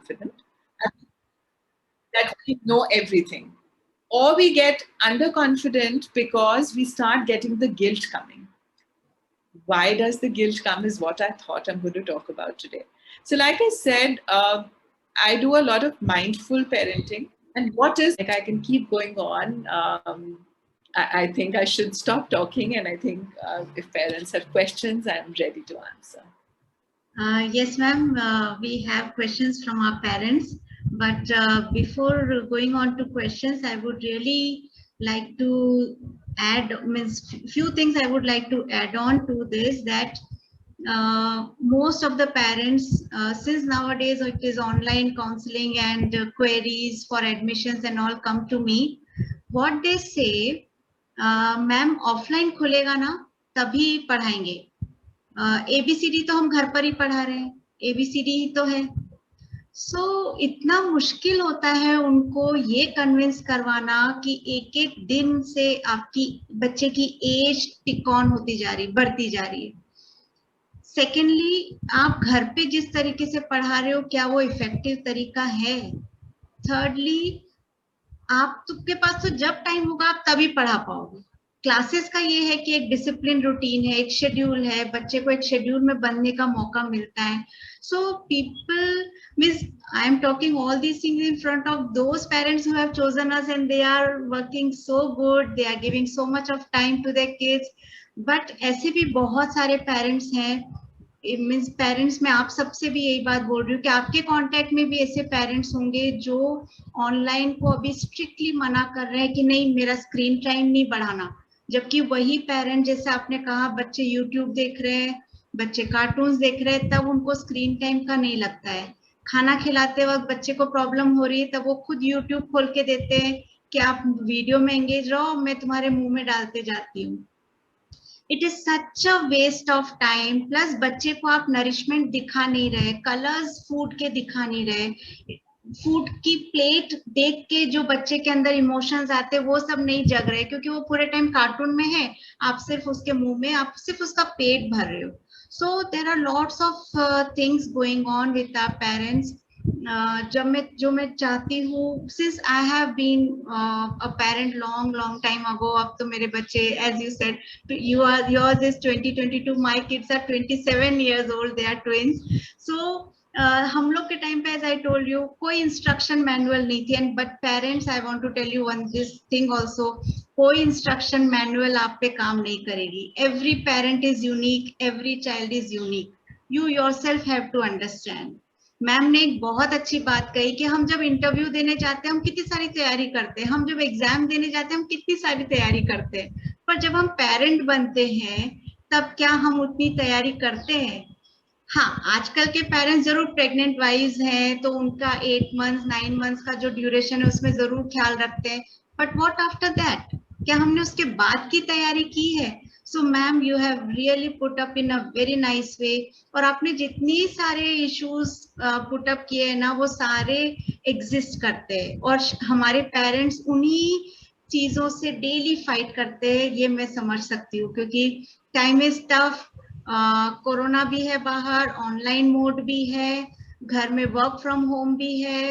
confident that we know everything. Or we get underconfident because we start getting the guilt coming. Why does the guilt come is what I thought I'm going to talk about today. So like I said, I do a lot of mindful parenting. And what is, like I can keep going on. I think I should stop talking, and I think if parents have questions, I'm ready to answer. Yes, ma'am, we have questions from our parents. But before going on to questions, I would really like to add, few things I would like to add on to this, that most of the parents, since nowadays it is online counseling and queries for admissions and all come to me, what they say, ma'am, offline खुलेगा ना तभी पढ़ाएंगे, ABCD तो हम घर पर ही पढ़ा रहे हैं, ABCD ही तो है. इतना मुश्किल होता है उनको ये कन्विंस करवाना कि एक एक दिन से आपकी बच्चे की एज टिक ऑन होती जा रही, बढ़ती जा रही है. सेकेंडली, आप घर पे जिस तरीके से पढ़ा रहे हो, क्या वो इफेक्टिव तरीका है? थर्डली, आपके पास तो जब टाइम होगा आप तभी पढ़ा पाओगे. क्लासेस का ये है कि एक डिसिप्लिन रूटीन है, एक शेड्यूल है, बच्चे को एक शेड्यूल में बनने का मौका मिलता है. So people, means I am talking all these things in front of those parents who have chosen us and they are working so good, they are giving so much of time to their kids. But ऐसे भी बहुत सारे parents हैं, means parents, मैं आप सबसे भी यही बात बोल रही हूँ कि आपके कांटेक्ट में भी ऐसे पेरेंट्स होंगे जो ऑनलाइन को अभी स्ट्रिक्टली मना कर रहे हैं कि नहीं, मेरा स्क्रीन टाइम नहीं बढ़ाना. जबकि वही पेरेंट, जैसे आपने कहा, बच्चे यूट्यूब देख रहे हैं, बच्चे कार्टून्स देख रहे हैं, तब उनको स्क्रीन टाइम का नहीं लगता है. खाना खिलाते वक्त बच्चे को प्रॉब्लम हो रही है, तब वो खुद यूट्यूब खोल के देते हैं कि आप वीडियो में एंगेज रहो, मैं तुम्हारे मुंह में डालते जाती हूँ. It is such a waste of time. Plus बच्चे को आप नरिशमेंट दिखा नहीं रहे, कलर्स फूड के दिखा नहीं रहे, फूड की प्लेट देख के जो बच्चे के अंदर इमोशंस आते हैं वो सब नहीं जग रहे, क्योंकि वो पूरे टाइम कार्टून में है, आप सिर्फ उसके मुंह में, आप सिर्फ उसका पेट भर रहे हो. So there are lots of things going on with our parents. जो मैं चाहती हूँ, since I have been a parent long time ago, अब तो मेरे बच्चे, as you said, yours is 2022, my kids are 27 years old, they are twins. So हम लोग के टाइम पे, as I told you, कोई इंस्ट्रक्शन मैनुअल नहीं थी. And but parents, I want to tell you one this thing also, कोई instruction manual आप पे काम नहीं करेगी. Every parent is unique, every child is unique. You yourself have to understand. Ma'am ने एक बहुत अच्छी बात कही कि हम जब इंटरव्यू देने जाते हैं हम कितनी सारी तैयारी करते हैं, हम जब एग्जाम देने जाते हैं हम कितनी सारी तैयारी करते हैं, पर जब हम पेरेंट बनते हैं तब क्या हम उतनी तैयारी करते हैं? हाँ, आजकल के पेरेंट्स जरूर प्रेग्नेंट वाइज हैं तो उनका 8 मंथ्स 9 मंथ्स का जो ड्यूरेशन है उसमें जरूर ख्याल रखते हैं, बट व्हाट आफ्टर दैट? क्या हमने उसके बाद की तैयारी की है? So ma'am, you have really put up in a very nice way. और आपने जितनी सारे इश्यूज पुट अप किए हैं ना, वो सारे एग्जिस्ट करते हैं और हमारे पेरेंट्स उन्हीं चीजों से डेली फाइट करते हैं. ये मैं समझ सकती हूँ, क्योंकि टाइम इज टफ. कोरोना भी है बाहर, ऑनलाइन मोड भी है, घर में वर्क फ्रॉम होम भी है,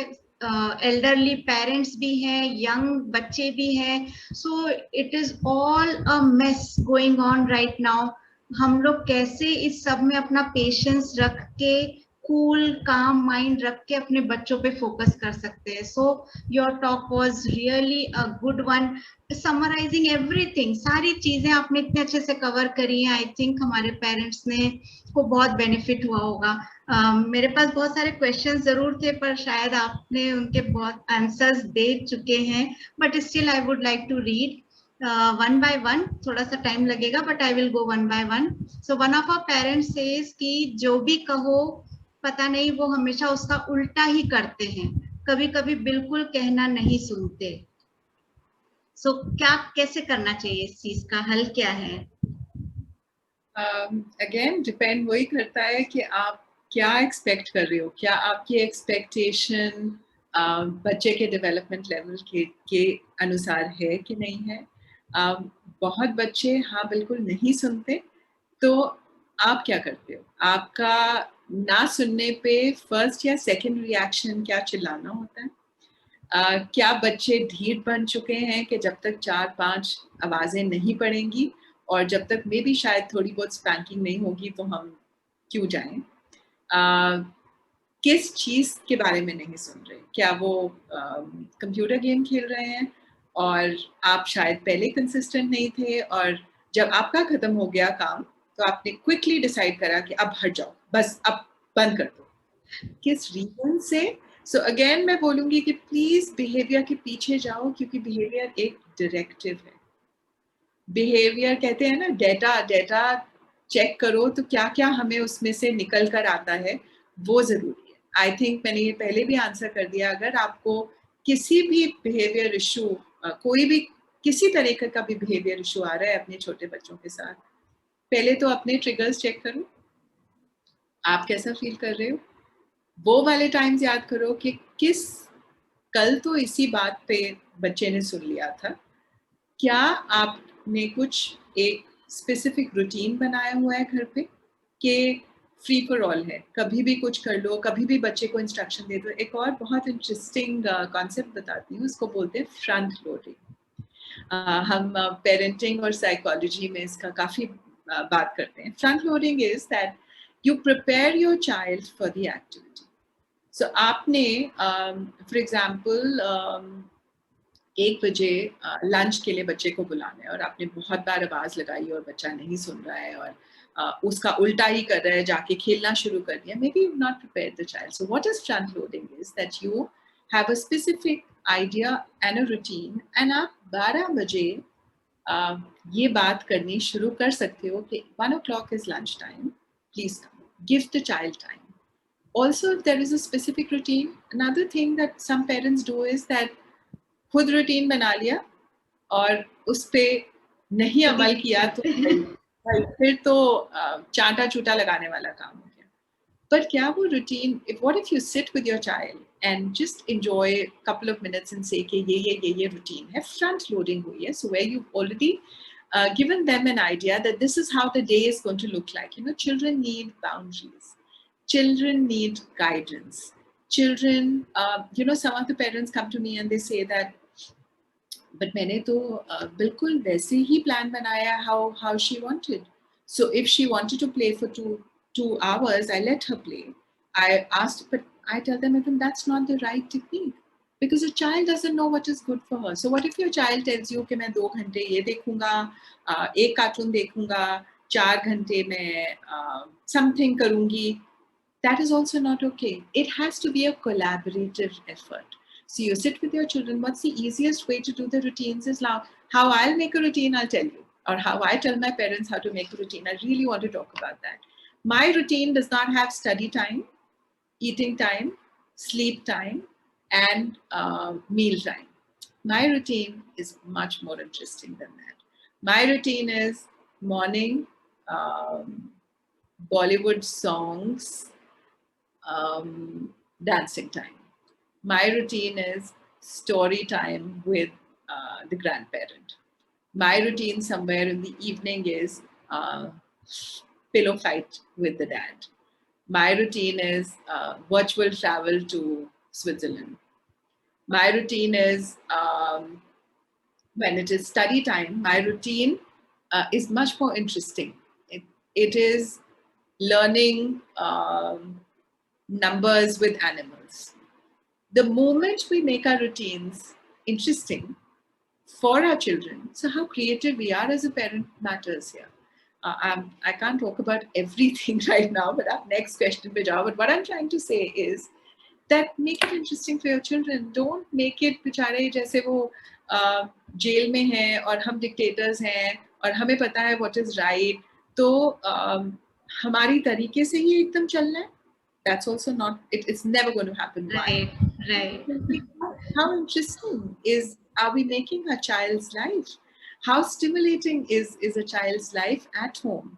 एल्डरली पेरेंट्स भी हैं, यंग बच्चे भी हैं. So it is all a mess going on right now. हम लोग कैसे इस सब में अपना पेशेंस रख के, कूल काम माइंड रख के अपने बच्चों पे फोकस कर सकते हैं. So your talk was really a good one, summarising everything. सारी चीजें आपने इतने अच्छे से कवर करी हैं. आई थिंक हमारे पेरेंट्स ने को बहुत बेनिफिट हुआ होगा. मेरे पास बहुत सारे क्वेश्चंस जरूर थे, पर शायद आपने उनके बहुत आंसर्स दे चुके हैं, but still I would like to read one by one. थोड़ा सा टाइम लगेगा, but I will go one by one. So one of our parents says कि जो भी कहो, पता नहीं वो हमेशा उसका उल्टा ही करते हैं, कभी कभी बिल्कुल कहना नहीं सुनते. सो क्या, कैसे करना चाहिए, इस चीज का हल क्या है? अगेन डिपेंड वही करता है कि आप क्या एक्सपेक्ट कर रहे हो, क्या आपकी एक्सपेक्टेशन बच्चे के डेवलपमेंट लेवल के अनुसार है कि नहीं है. बहुत बच्चे हाँ बिल्कुल नहीं सुनते, तो आप क्या करते हो? आपका ना सुनने पे फर्स्ट या सेकंड रिएक्शन क्या चिल्लाना होता है? क्या बच्चे ढीठ बन चुके हैं कि जब तक 4-5 आवाज़ें नहीं पड़ेंगी और जब तक मे बी शायद थोड़ी बहुत स्पैंकिंग नहीं होगी तो हम क्यों जाएं? किस चीज़ के बारे में नहीं सुन रहे? क्या वो कंप्यूटर गेम खेल रहे हैं और आप शायद पहले कंसिस्टेंट नहीं थे और जब आपका खत्म हो गया काम तो आपने क्विकली डिसाइड करा कि अब हट जाओ, बस अब बंद कर दो। किस रीजन से? सो अगेन मैं बोलूंगी कि प्लीज बिहेवियर के पीछे जाओ, क्योंकि बिहेवियर एक डायरेक्टिव है। बिहेवियर कहते हैं ना, डेटा डेटा चेक करो तो क्या क्या हमें उसमें से निकल कर आता है, वो जरूरी है। आई थिंक मैंने ये पहले भी आंसर कर दिया। अगर आपको किसी भी बिहेवियर इशू, कोई भी किसी तरीके का भी बिहेवियर इशू आ रहा है अपने छोटे बच्चों के साथ, पहले तो अपने ट्रिगर्स चेक करो, आप कैसा फील कर रहे हो। वो वाले टाइम्स याद करो कि किस कल तो इसी बात पे बच्चे ने सुन लिया था, क्या आपने कुछ एक स्पेसिफिक रूटीन बनाया हुआ है घर पे कि फ्री फॉर ऑल है, कभी भी कुछ कर लो, कभी भी बच्चे को इंस्ट्रक्शन दे दो। एक और बहुत इंटरेस्टिंग कॉन्सेप्ट बताती हूँ, उसको बोलते हैं फ्रंट लोडिंग। हम पेरेंटिंग और साइकोलॉजी में इसका काफ़ी बात करते हैं। Front loading is that you prepare your child for the activity. So आपने फॉर एग्जाम्पल 1 बजे लंच के लिए बच्चे को बुलाना है और आपने बहुत बार आवाज़ लगाई और बच्चा नहीं सुन रहा है और उसका उल्टा ही कर रहा है, जाके खेलना शुरू कर दिया। May be you not prepare the child. So what is front loading is that you have a specific idea and a routine, and आप 12 बजे ये बात करनी शुरू कर सकते हो कि 1 o'clock is lunch time, please come, give the child time. Also, if there is a specific routine, another thing that some parents do is that खुद रूटीन बना लिया और उस पे नहीं अमल किया तो फिर तो चांटा चूटा लगाने वाला काम हो गया। But क्या वो routine, what if you sit with your child and just enjoy a couple of minutes and say कि ये रूटीन है, front loading हुई है, so where you've already given them an idea that this is how the day is going to look like. You know, children need boundaries, children need guidance, children, you know, some of the parents come to me and they say that but मैंने तो बिल्कुल वैसे ही plan बनाया how she wanted. So if she wanted to play for 2 hours, I let her play. I asked, but I tell them even that's not the right technique because a child doesn't know what is good for her. So what if your child tells you कि मैं 2 घंटे ये देखूंगा, एक cartoon देखूंगा, 4 घंटे मैं something करूंगी? That is also not okay. It has to be a collaborative effort. So you sit with your children. What's the easiest way to do the routines is now how I'll make a routine, I'll tell you, or how I tell my parents how to make a routine. I really want to talk about that. My routine does not have study time, eating time, sleep time, and meal time. My routine is much more interesting than that. My routine is morning, Bollywood songs, dancing time. My routine is story time with the grandparent. My routine somewhere in the evening is pillow fight with the dad. My routine is virtual travel to Switzerland. My routine is when it is study time, my routine is much more interesting. It is learning numbers with animals. The moment we make our routines interesting for our children, so how creative we are as a parent matters here. I can't talk about everything right now, but our next question pe jao. But what I'm trying to say is that make it interesting for your children. Don't make it बेचारे जैसे वो jail में हैं और हम dictators हैं और हमें पता है what is right, तो हमारी तरीके से ही एकदम चलना है. That's also not, it's never going to happen. Right, right. How interesting are we making a child's life? How stimulating is a child's life at home?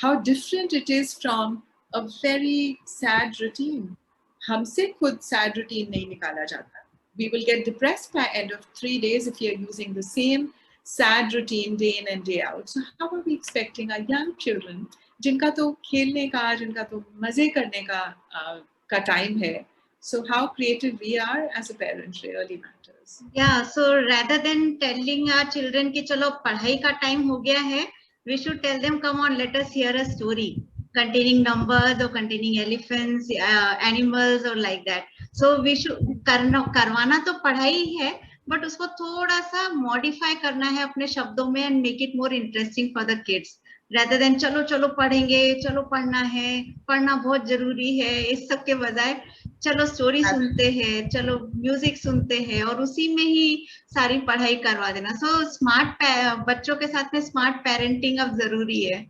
How different it is from a very sad routine. हमसे खुद sad routine नहीं निकाला जाता. We will get depressed by end of 3 days if you're using the same sad routine day in and day out. So how are we expecting our young children जिनका तो खेलने का, जिनका तो मजे करने का टाइम है. So how creative we are as a parent really matters. Yeah, so rather than telling our children कि चलो पढ़ाई का टाइम हो गया है, we should tell them, come on, let us hear a story containing numbers or containing elephants, animals or like that. So we should करवाना तो पढ़ाई ही है, but उसको थोड़ा सा modify करना है अपने शब्दों में and make it more interesting for the kids. rather than चलो चलो पढ़ेंगे, चलो पढ़ना है, पढ़ना बहुत जरूरी है, इस सब के बजाय चलो स्टोरी सुनते हैं, चलो म्यूजिक सुनते हैं और उसी में ही सारी पढ़ाई करवा देना. सो स्मार्ट बच्चों के साथ में स्मार्ट पेरेंटिंग अब जरूरी है.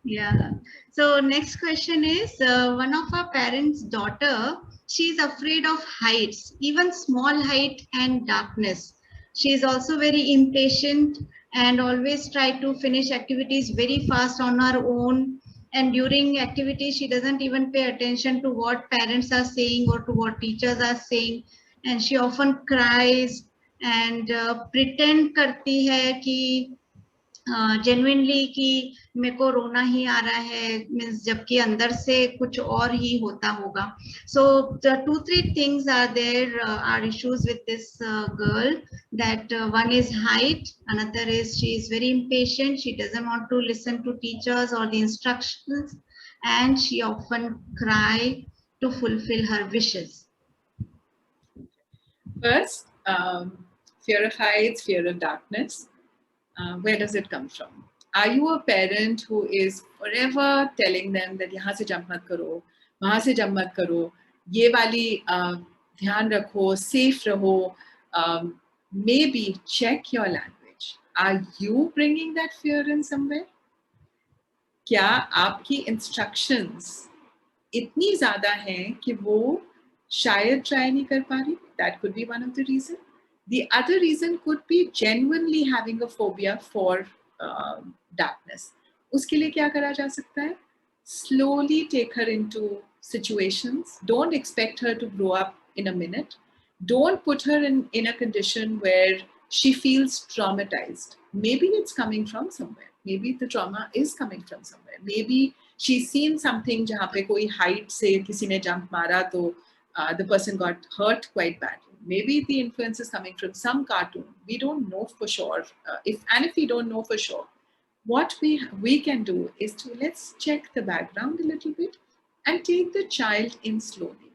Yeah. So next question is, one of our parents' daughter, she is afraid of heights, even small height and darkness. She is also very impatient and always try to finish activities very fast on her own. And during activities, she doesn't even pay attention to what parents are saying or to what teachers are saying. And she often cries and pretend करती है कि genuinely कि मेरे को रोना ही आ रहा है, means जबकि अंदर से कुछ और ही होता होगा. सो the 2-3 things are there, are issues with this girl, that one is height, another is she is very impatient, she doesn't want to listen to teachers or the instructions, and she often cry to fulfill her wishes. First, fear of heights, fear of darkness. Where does it come from? Are you a parent who is forever telling them that यहाँ से jump मत करो, वहाँ से jump मत करो, ये वाली ध्यान रखो, safe रहो, maybe check your language. Are you bringing that fear in somewhere? क्या आपकी instructions इतनी ज़्यादा हैं कि वो शायद try नहीं कर पा रही? That could be one of the reasons. The other reason could be genuinely having a phobia for darkness. उसके लिए क्या करा जा सकता है? Slowly take her into situations. Don't expect her to grow up in a minute. Don't put her in a condition where she feels traumatized. Maybe it's coming from somewhere. Maybe the trauma is coming from somewhere. Maybe she's seen something जहाँ पे कोई height से किसी ने jump मारा तो the person got hurt quite badly. Maybe the influence is coming from some cartoon. We don't know for sure. If we don't know for sure, what we can do is to let's check the background a little bit and take the child in slowly.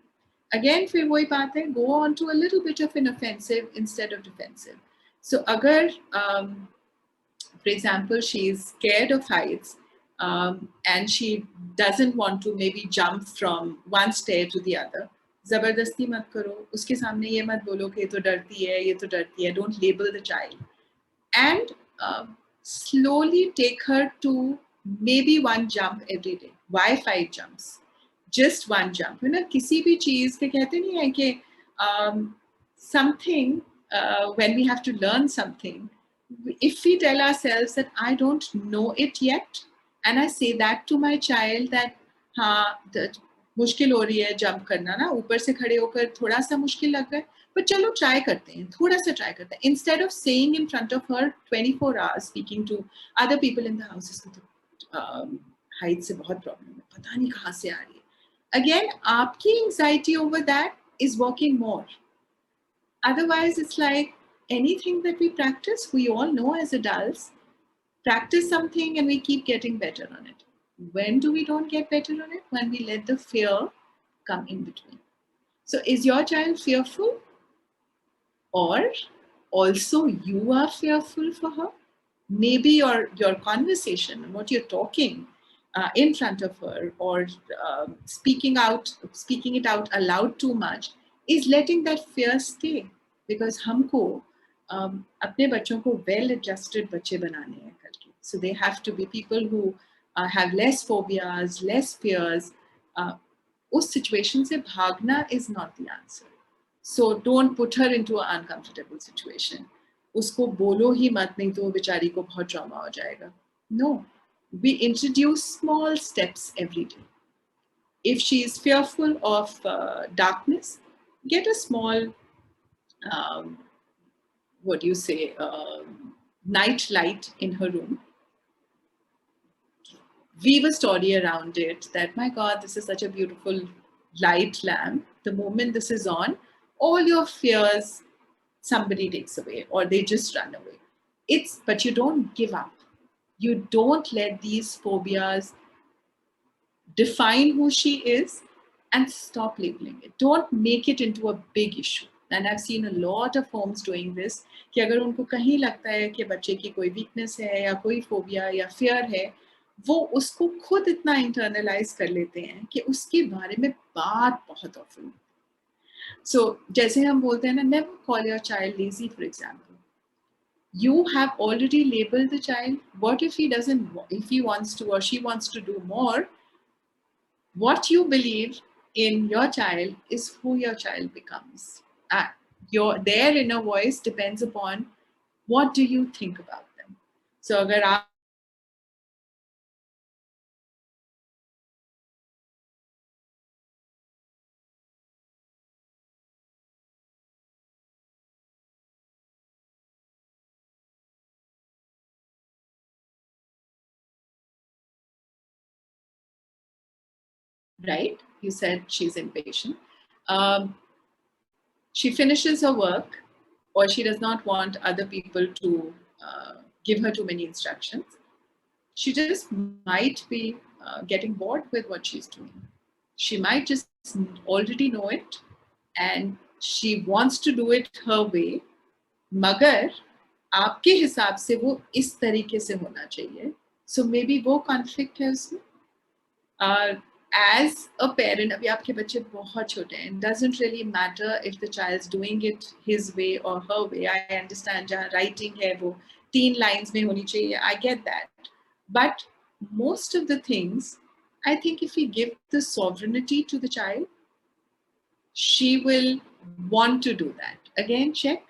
Again, फिर वही बात है, go on to a little bit of an offensive instead of defensive. So अगर for example, she is scared of heights and she doesn't want to maybe jump from one stair to the other. जबरदस्ती मत करो, उसके सामने ये मत बोलो कि ये तो डरती है, ये तो डरती है. Don't label the child. And slowly take her to maybe one jump every day. Why 5 jumps? Just one jump. You know, किसी भी चीज़ के कहते नहीं है कि something when we have to learn something, if we tell ourselves that I don't know it yet, and I say that to my child that हाँ मुश्किल हो रही है जंप करना ना, ऊपर से खड़े होकर थोड़ा सा मुश्किल लग रहा है, पर चलो ट्राई करते हैं, थोड़ा सा ट्राई करते हैं, instead of saying in front of her 24 hours speaking to other people in the house, इसको तो हाइट से बहुत प्रॉब्लम है, पता नहीं कहाँ से आ रही है. अगेन आपकी anxiety over that is working more. Otherwise, it's like anything that we practice, we all know as adults, practice something and we keep getting better on it. When do we don't get better on it? When we let the fear come in between. So is your child fearful? Or also you are fearful for her? Maybe your conversation and what you're talking in front of her, or speaking it out aloud too much, is letting that fear stay. Because हमको अपने बच्चों को well adjusted बच्चे बनाने हैं कल के. So they have to be people who have less phobias, less fears. उस situation से भागना is not the answer. So don't put her into an uncomfortable situation. उसको बोलो ही मत, नहीं तो बेचारी को बहुत trauma हो जाएगा. No, we introduce small steps every day. If she is fearful of darkness, get a small night light in her room. weave a story around it that, my God, this is such a beautiful light lamp. The moment this is on, all your fears, somebody takes away or they just run away. But you don't give up. You don't let these phobias define who she is and stop labeling it. Don't make it into a big issue. And I've seen a lot of homes doing this कि अगर उनको कहीं लगता है कि बच्चे की कोई वीकनेस है या कोई फोबिया या फियर है, वो उसको खुद इतना इंटरनलाइज कर लेते हैं कि उसके बारे में बात बहुत ऑफन. सो जैसे हम बोलते हैं ना, never call your child lazy for example. You have already labeled the child. What if he doesn't, if he wants to or she wants to do more? What you believe in your child is who your child becomes. Their inner voice depends upon what do you think about them. So अगर आप right, you said she's impatient. Um, she finishes her work, or she does not want other people to give her too many instructions. She just might be getting bored with what she's doing. She might just already know it and she wants to do it her way. मगर आपके हिसाब से वो इस तरीके से होना चाहिए. So maybe वो conflict है उसमें. As a parent, अभी आपके बच्चे बहुत छोटे हैं, it doesn't really matter if the child's doing it his way or her way. I understand जहाँ writing है वो 3 lines में होनी चाहिए. I get that. But most of the things, I think if we give the sovereignty to the child, she will want to do that. Again, check.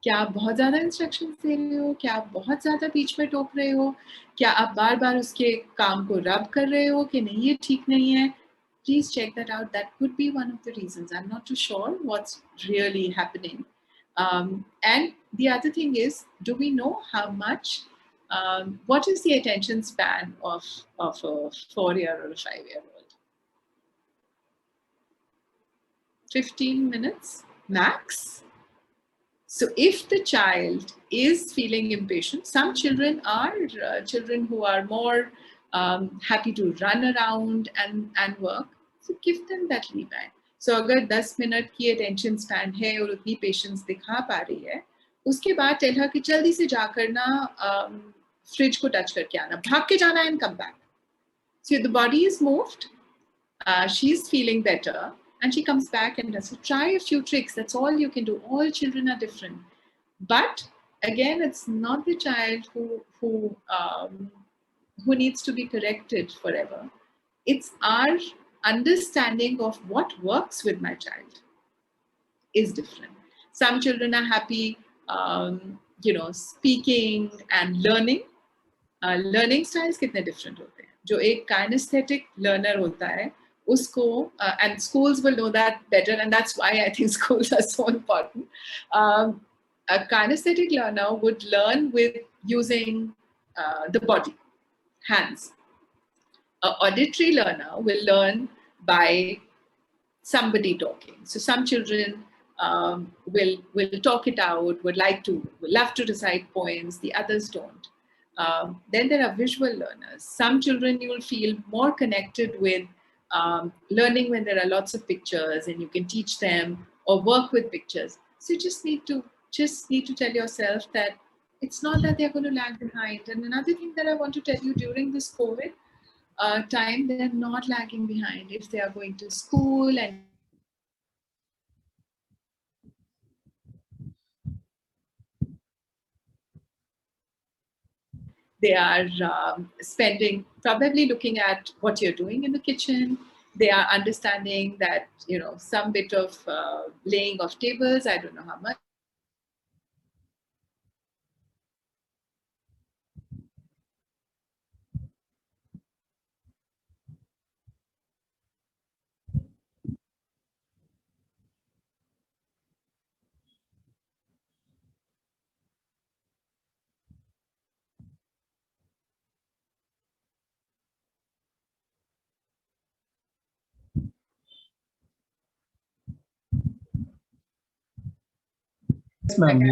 क्या आप बहुत ज़्यादा इंस्ट्रक्शंस दे रहे हो? क्या आप बहुत ज़्यादा बीच में टोक रहे हो? क्या आप बार बार उसके काम को रब कर रहे हो कि नहीं ये ठीक नहीं है? Please check that out. That could be one of the reasons. I'm not too sure what's really happening. And the other thing is, do we know how much, what is the attention span of a 4-year or a 5-year-old? 15 minutes max. So if the child is feeling impatient, some children are children who are more happy to run around and work. So give them that leeway. So अगर 10 minute की attention span है और उतनी patience दिखा पा रही है, उसके बाद tell her कि जल्दी से जाकर ना fridge को touch करके आना, भाग के जाना and come back. So the body is moved, she's feeling better, and she comes back and does. So try a few tricks. That's all you can do. All children are different. But again, it's not the child who needs to be corrected forever. It's our understanding of what works with my child is different. Some children are happy, speaking and learning. Learning styles कितने different होते हैं. जो एक kinesthetic learner होता है, उसको and schools will know that better, and that's why I think schools are so important. A kinesthetic learner would learn with using the body, hands. An auditory learner will learn by somebody talking. So some children will talk it out, will love to recite poems. The others don't. Then there are visual learners. Some children you will feel more connected with learning when there are lots of pictures and you can teach them or work with pictures. So you just need to tell yourself that it's not that they're going to lag behind. And another thing that I want to tell you, during this COVID time, they're not lagging behind. If they are going to school and they are spending, probably looking at what you're doing in the kitchen. They are understanding that, some bit of laying of tables, I don't know how much. ma'am.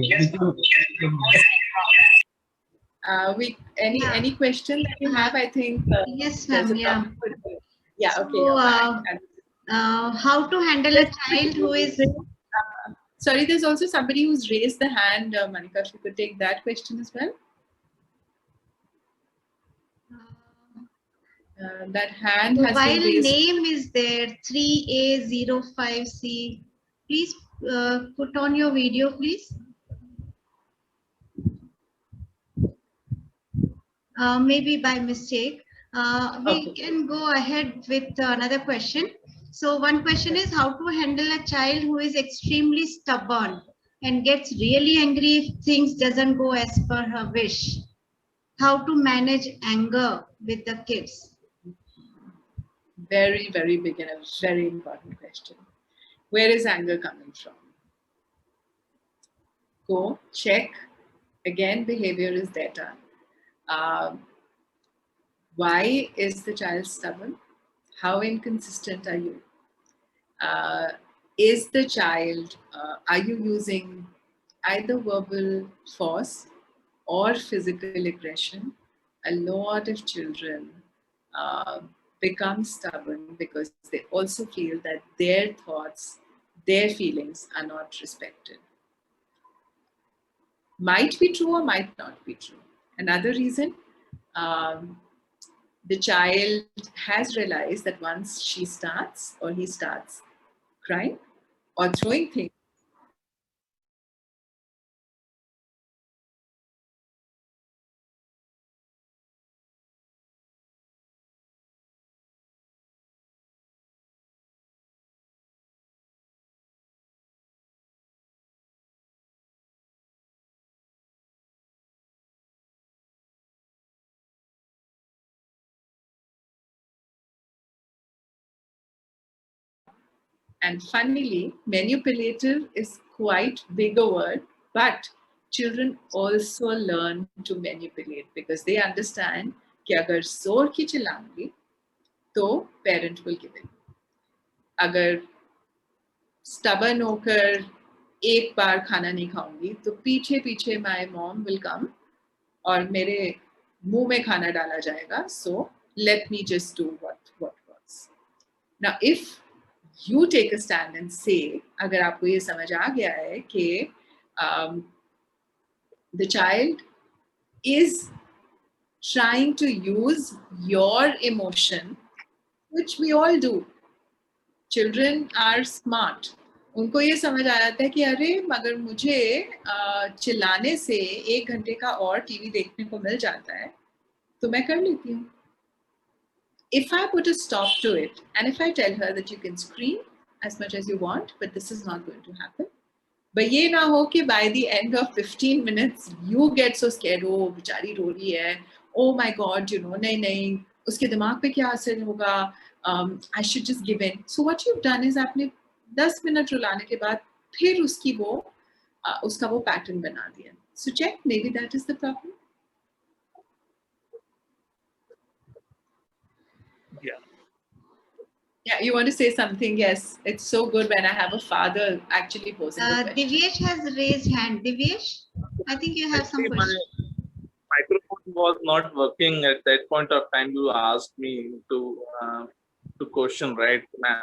Any question that you have? I think yes, there's ma'am. a Yeah. problem. Yeah. Okay. So, You're back. how to handle a child who is Sorry, there's also somebody who's raised the hand, Monica. If you could take that question as well. That hand has been mobile raised. name is there 3A05C. Please put on your video, please. Maybe by mistake. We can go ahead with another question. So one question is how to handle a child who is extremely stubborn and gets really angry if things doesn't go as per her wish. How to manage anger with the kids. Very, very big and a very important question. Where is anger coming from? Go check. Again, behavior is data. Why is the child stubborn? How inconsistent are you? Is the child, are you using either verbal force or physical aggression? A lot of children become stubborn because they also feel that their thoughts, their feelings are not respected. Might be true or might not be true. Another reason, the child has realized that once she starts or he starts crying or throwing things, and funnily, manipulative is quite big a word, but children also learn to manipulate because they understand कि अगर जोर की चिल्लाऊंगी तो parent will give in. अगर stubborn होकर एक बार खाना नहीं खाऊंगी तो पीछे पीछे my mom will come और मेरे मुंह में खाना डाला जाएगा. So let me just do what works. Now if you take a stand and say, अगर आपको ये समझ आ गया है कि the child is trying to use your emotion, which we all do. Children are smart. उनको ये समझ आ जाता है कि अरे मगर मुझे चिल्लाने से 1 घंटे का और टीवी देखने को मिल जाता है तो मैं कर लेती हूँ. If I put a stop to it and if I tell her that you can scream as much as you want, but this is not going to happen. But ये ना हो कि by the end of 15 minutes you get so scared. Oh, बेचारी रो रही है. Oh my God, नहीं नहीं उसके दिमाग पे क्या असर होगा? I should just give in. So what you've done is आपने 10 मिनट रुलाने के बाद फिर उसका वो pattern बना दिया. So check, maybe that is the problem. Yeah, you want to say something? Yes, it's so good when I have a father actually posing the question. Divyesh has raised hand. Divyesh, I think you have some question. My microphone was not working at that point of time. You asked me to question, right, ma'am?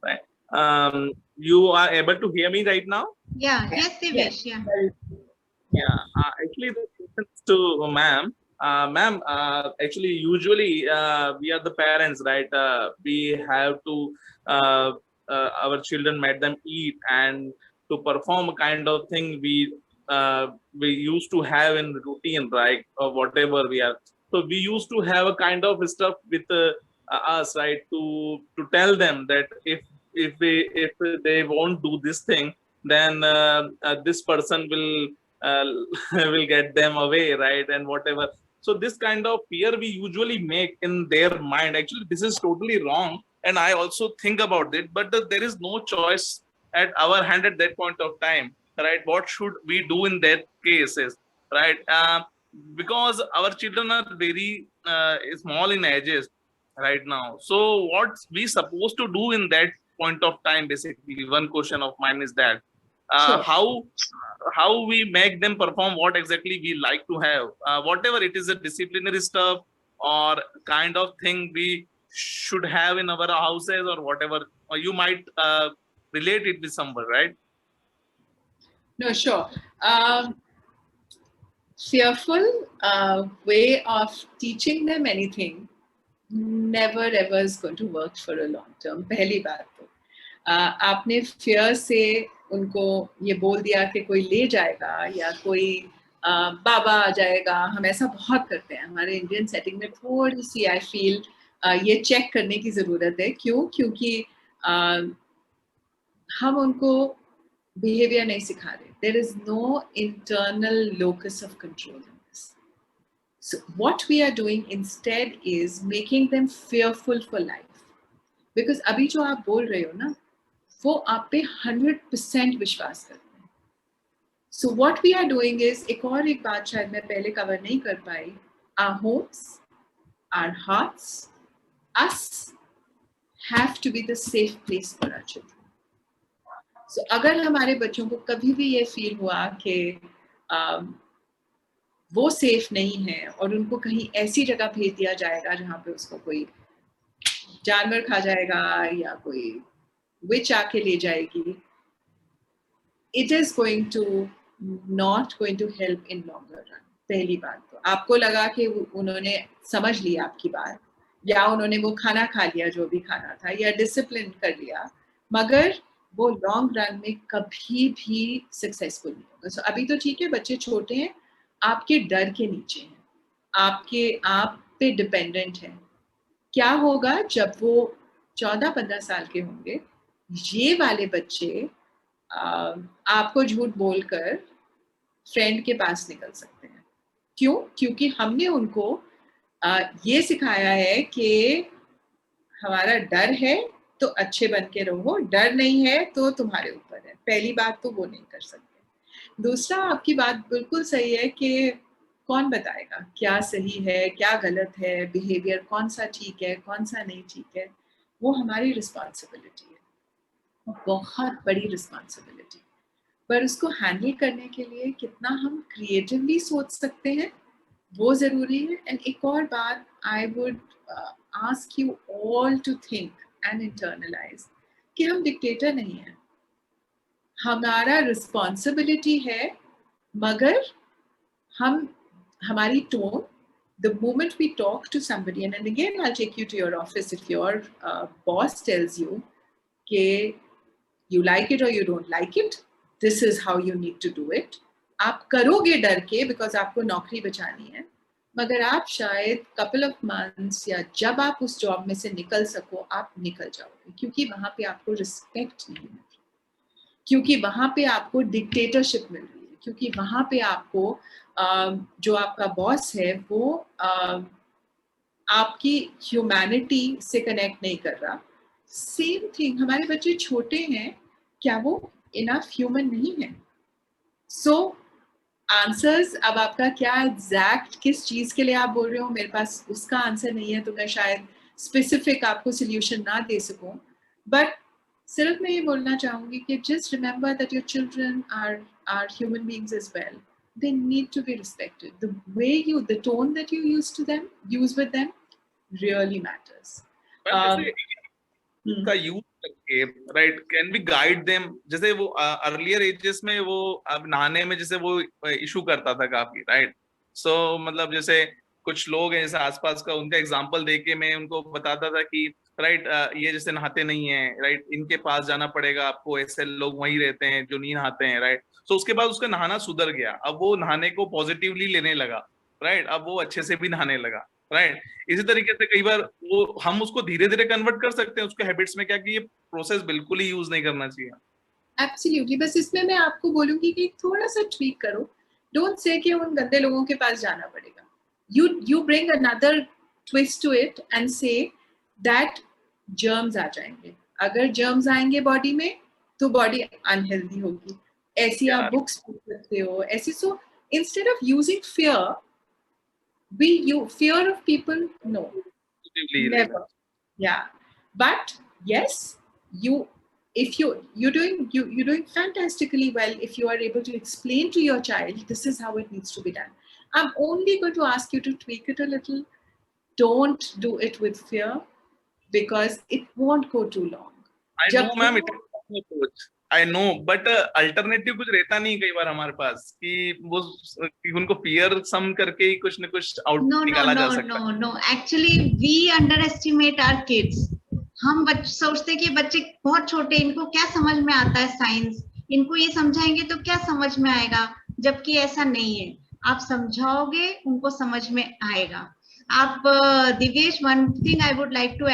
Right. You are able to hear me right now? Yeah. Yes, Divyesh. Yeah. Yeah. Actually, the question is to ma'am. Ma'am, actually, usually we are the parents, right? We have to our children made them eat and to perform a kind of thing we used to have in routine, right? Or whatever we are. So we used to have a kind of stuff with us, right? To tell them that if they won't do this thing, then this person will get them away, right? And whatever. So this kind of fear we usually make in their mind. Actually, this is totally wrong. And I also think about it, but there is no choice at our hand at that point of time, right? What should we do in that cases, right? Because our children are very small in ages right now. So what we supposed to do in that point of time, basically, one question of mine is that, Sure. how we make them perform what exactly we like to have, whatever it is, a disciplinary stuff or kind of thing we should have in our houses or whatever, or you might relate it with someone, right? No, sure. Fearful way of teaching them anything never ever is going to work for a long term. पहली बात तो आपने fear से उनको ये बोल दिया कि कोई ले जाएगा या कोई बाबा आ जाएगा. हम ऐसा बहुत करते हैं हमारे इंडियन सेटिंग में. थोड़ी सी आई फील ये चेक करने की जरूरत है. क्यों? क्योंकि हम उनको behavior नहीं सिखा रहे. There is no internal locus of control in this. So what we are doing instead is making them fearful for life. Because अभी जो आप बोल रहे हो ना, वो आप पे 100% विश्वास करते हैं. So what we are doing is, एक बात शायद मैं पहले कवर नहीं कर पाई. Our homes, our hearts, us have to be the safe place for our children. So अगर हमारे बच्चों को कभी भी ये फील हुआ कि वो सेफ नहीं है और उनको कहीं ऐसी जगह भेज दिया जाएगा जहाँ पे उसको कोई जानवर खा जाएगा या कोई विच आके ले जाएगी, it is going to not going to help in longer run. पहली बात तो आपको लगा कि उन्होंने समझ लिया आपकी बात या उन्होंने वो खाना खा लिया जो भी खाना था या डिसिप्लिन कर लिया, मगर वो लॉन्ग रन में कभी भी सक्सेसफुल नहीं होगा. So अभी तो ठीक है, बच्चे छोटे हैं, आपके डर के नीचे हैं, आप पे डिपेंडेंट हैं. क्या होगा जब वो 14-15 साल के होंगे? ये वाले बच्चे आपको झूठ बोलकर फ्रेंड के पास निकल सकते हैं. क्यों? क्योंकि हमने उनको ये सिखाया है कि हमारा डर है तो अच्छे बन के रहो, डर नहीं है तो तुम्हारे ऊपर है. पहली बात तो वो नहीं कर सकते. दूसरा, आपकी बात बिल्कुल सही है कि कौन बताएगा क्या सही है क्या गलत है, बिहेवियर कौन सा ठीक है कौन सा नहीं ठीक है. वो हमारी रिस्पॉन्सिबिलिटी है, बहुत बड़ी रिस्पॉन्सिबिलिटी. पर उसको हैंडल करने के लिए कितना हम क्रिएटिवली सोच सकते हैं वो जरूरी है. एंड एक और बात, I would ask you all to think and internalise कि हम डिक्टेटर नहीं हैं. हमारा रिस्पॉन्सिबिलिटी है, मगर हमारी tone, the moment we talk to somebody, and again I'll take you to your office, if your boss tells you कि you like it or you don't like it, this is how you need to do it. आप करोगे डर के because आपको नौकरी बचानी है, मगर आप शायद couple of months या जब आप उस जॉब में से निकल सको आप निकल जाओगे, क्योंकि वहाँ पे आपको रिस्पेक्ट नहीं मिल रही, क्योंकि वहाँ पे आपको डिक्टेटरशिप मिल रही है, क्योंकि वहाँ पे आपको जो आपका बॉस है वो आपकी ह्यूमैनिटी से कनेक्ट नहीं कर रहा. सेम थिंग, हमारे बच्चे छोटे हैं, क्या वो इनफ ह्यूमन नहीं है? सो आंसर्स, अब आपका क्या एग्जैक्ट किस चीज के लिए आप बोल रहे हो, मेरे पास उसका आंसर नहीं है, तो मैं शायद स्पेसिफिक आपको सोल्यूशन ना दे सकूं. बट सिर्फ मैं ये बोलना चाहूंगी कि just remember that your children are human beings as well. They need to be respected. The tone that you use with them really matters. का यूज करके, right, can be guide them. जैसे वो अर्लियर एजेस में वो अब नहाने में जैसे वो इशू करता था काफी, राइट. सो मतलब जैसे कुछ लोग हैं जैसे आसपास का, उनका एग्जांपल देके मैं उनको बताता था कि राइट ये जैसे नहाते नहीं है, राइट, इनके पास जाना पड़ेगा आपको, ऐसे लोग वहीं रहते हैं जो नहीं नहाते हैं, राइट. सो उसके बाद उसका नहाना सुधर गया, अब वो नहाने को पॉजिटिवली लेने लगा, राइट. अब वो अच्छे से भी नहाने लगा, राइट. इसी तरीके से कई बार वो हम उसको धीरे धीरे कन्वर्ट कर सकते हैं उसके हैबिट्स में, क्या कि ये प्रोसेस बिल्कुल ही यूज नहीं करना चाहिए. एब्सोल्युटली. बस इसमें मैं आपको बोलूंगी कि थोड़ा सा ट्वीक करो. डोंट से कि उन गंदे लोगों के पास जाना पड़ेगा. You bring another twist to it and say that germs आ जाएंगे. अगर germs आएंगे बॉडी में तो बॉडी अनहेल्दी होगी. ऐसी आप बुक्स पढ़ सकते हो ऐसी. So instead of using fear, fear of people, no, never. Yeah, but yes, if you're doing fantastically well if you are able to explain to your child this is how it needs to be done. I'm only going to ask you to tweak it a little. Don't do it with fear because it won't go too long. I know ma'am it is approach. I know, but alternative कुछ रहता नहीं कई बार हमारे पास कि वो कि उनको fear सम करके ही कुछ न कुछ आउट निकाला जा सकता है. No. Actually, we underestimate our kids. हम सोचते कि बच्चे बहुत छोटे, इनको क्या समझ में आता है साइंस, इनको ये समझाएंगे तो क्या समझ में आएगा, जबकि ऐसा नहीं है. आप समझाओगे उनको समझ में आएगा. आप Divesh, one thing I would like to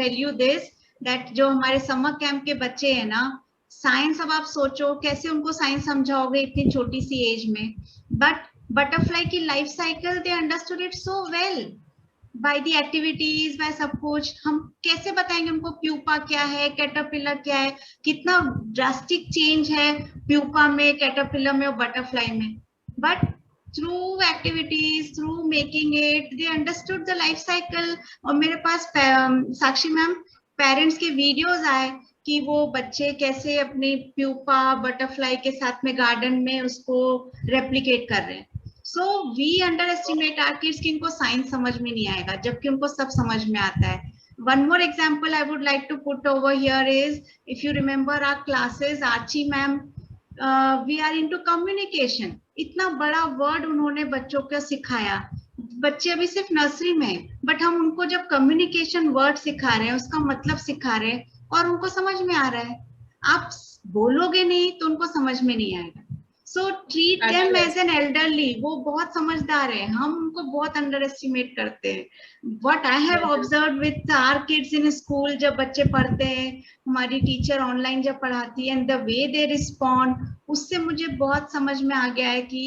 tell you this, that जो हमारे समर कैंप के बच्चे हैं ना, साइंस, अब आप सोचो कैसे उनको साइंस समझाओगे इतनी छोटी सी एज में. बट बटरफ्लाई की life cycle they understood it so well by the activities, by सब कुछ. हम कैसे बताएंगे उनको प्यूपा क्या है, कैटरपिलर क्या है, कितना ड्रास्टिक चेंज है प्यूपा में, कैटरपिलर में और बटरफ्लाई में. But through activities, through making it, they understood the life cycle. और मेरे पास साक्षी मैम पेरेंट्स के वीडियोस आए कि वो बच्चे कैसे अपनी प्यूपा बटरफ्लाई के साथ में गार्डन में उसको रेप्लिकेट कर रहे हैं. So we underestimate our kids कि इनको साइंस समझ में नहीं आएगा, जबकि उनको सब समझ में आता है. One more example I would like to put over here is, if you remember our classes, Archie ma'am, we are into communication. इतना बड़ा वर्ड उन्होंने बच्चों को सिखाया. बच्चे अभी सिर्फ नर्सरी में, बट हम उनको जब कम्युनिकेशन वर्ड सिखा रहे हैं, उसका मतलब सिखा रहे हैं और उनको समझ में आ रहा है. आप बोलोगे नहीं तो उनको समझ में नहीं आएगा. So treat them as an elderly. वो बहुत समझदार है, हम उनको बहुत अंडर एस्टिमेट करते हैं. What I have observe with our kids in school, जब बच्चे पढ़ते हैं, हमारी टीचर ऑनलाइन जब पढ़ाती है, and the way they respond, उससे मुझे बहुत समझ में आ गया है कि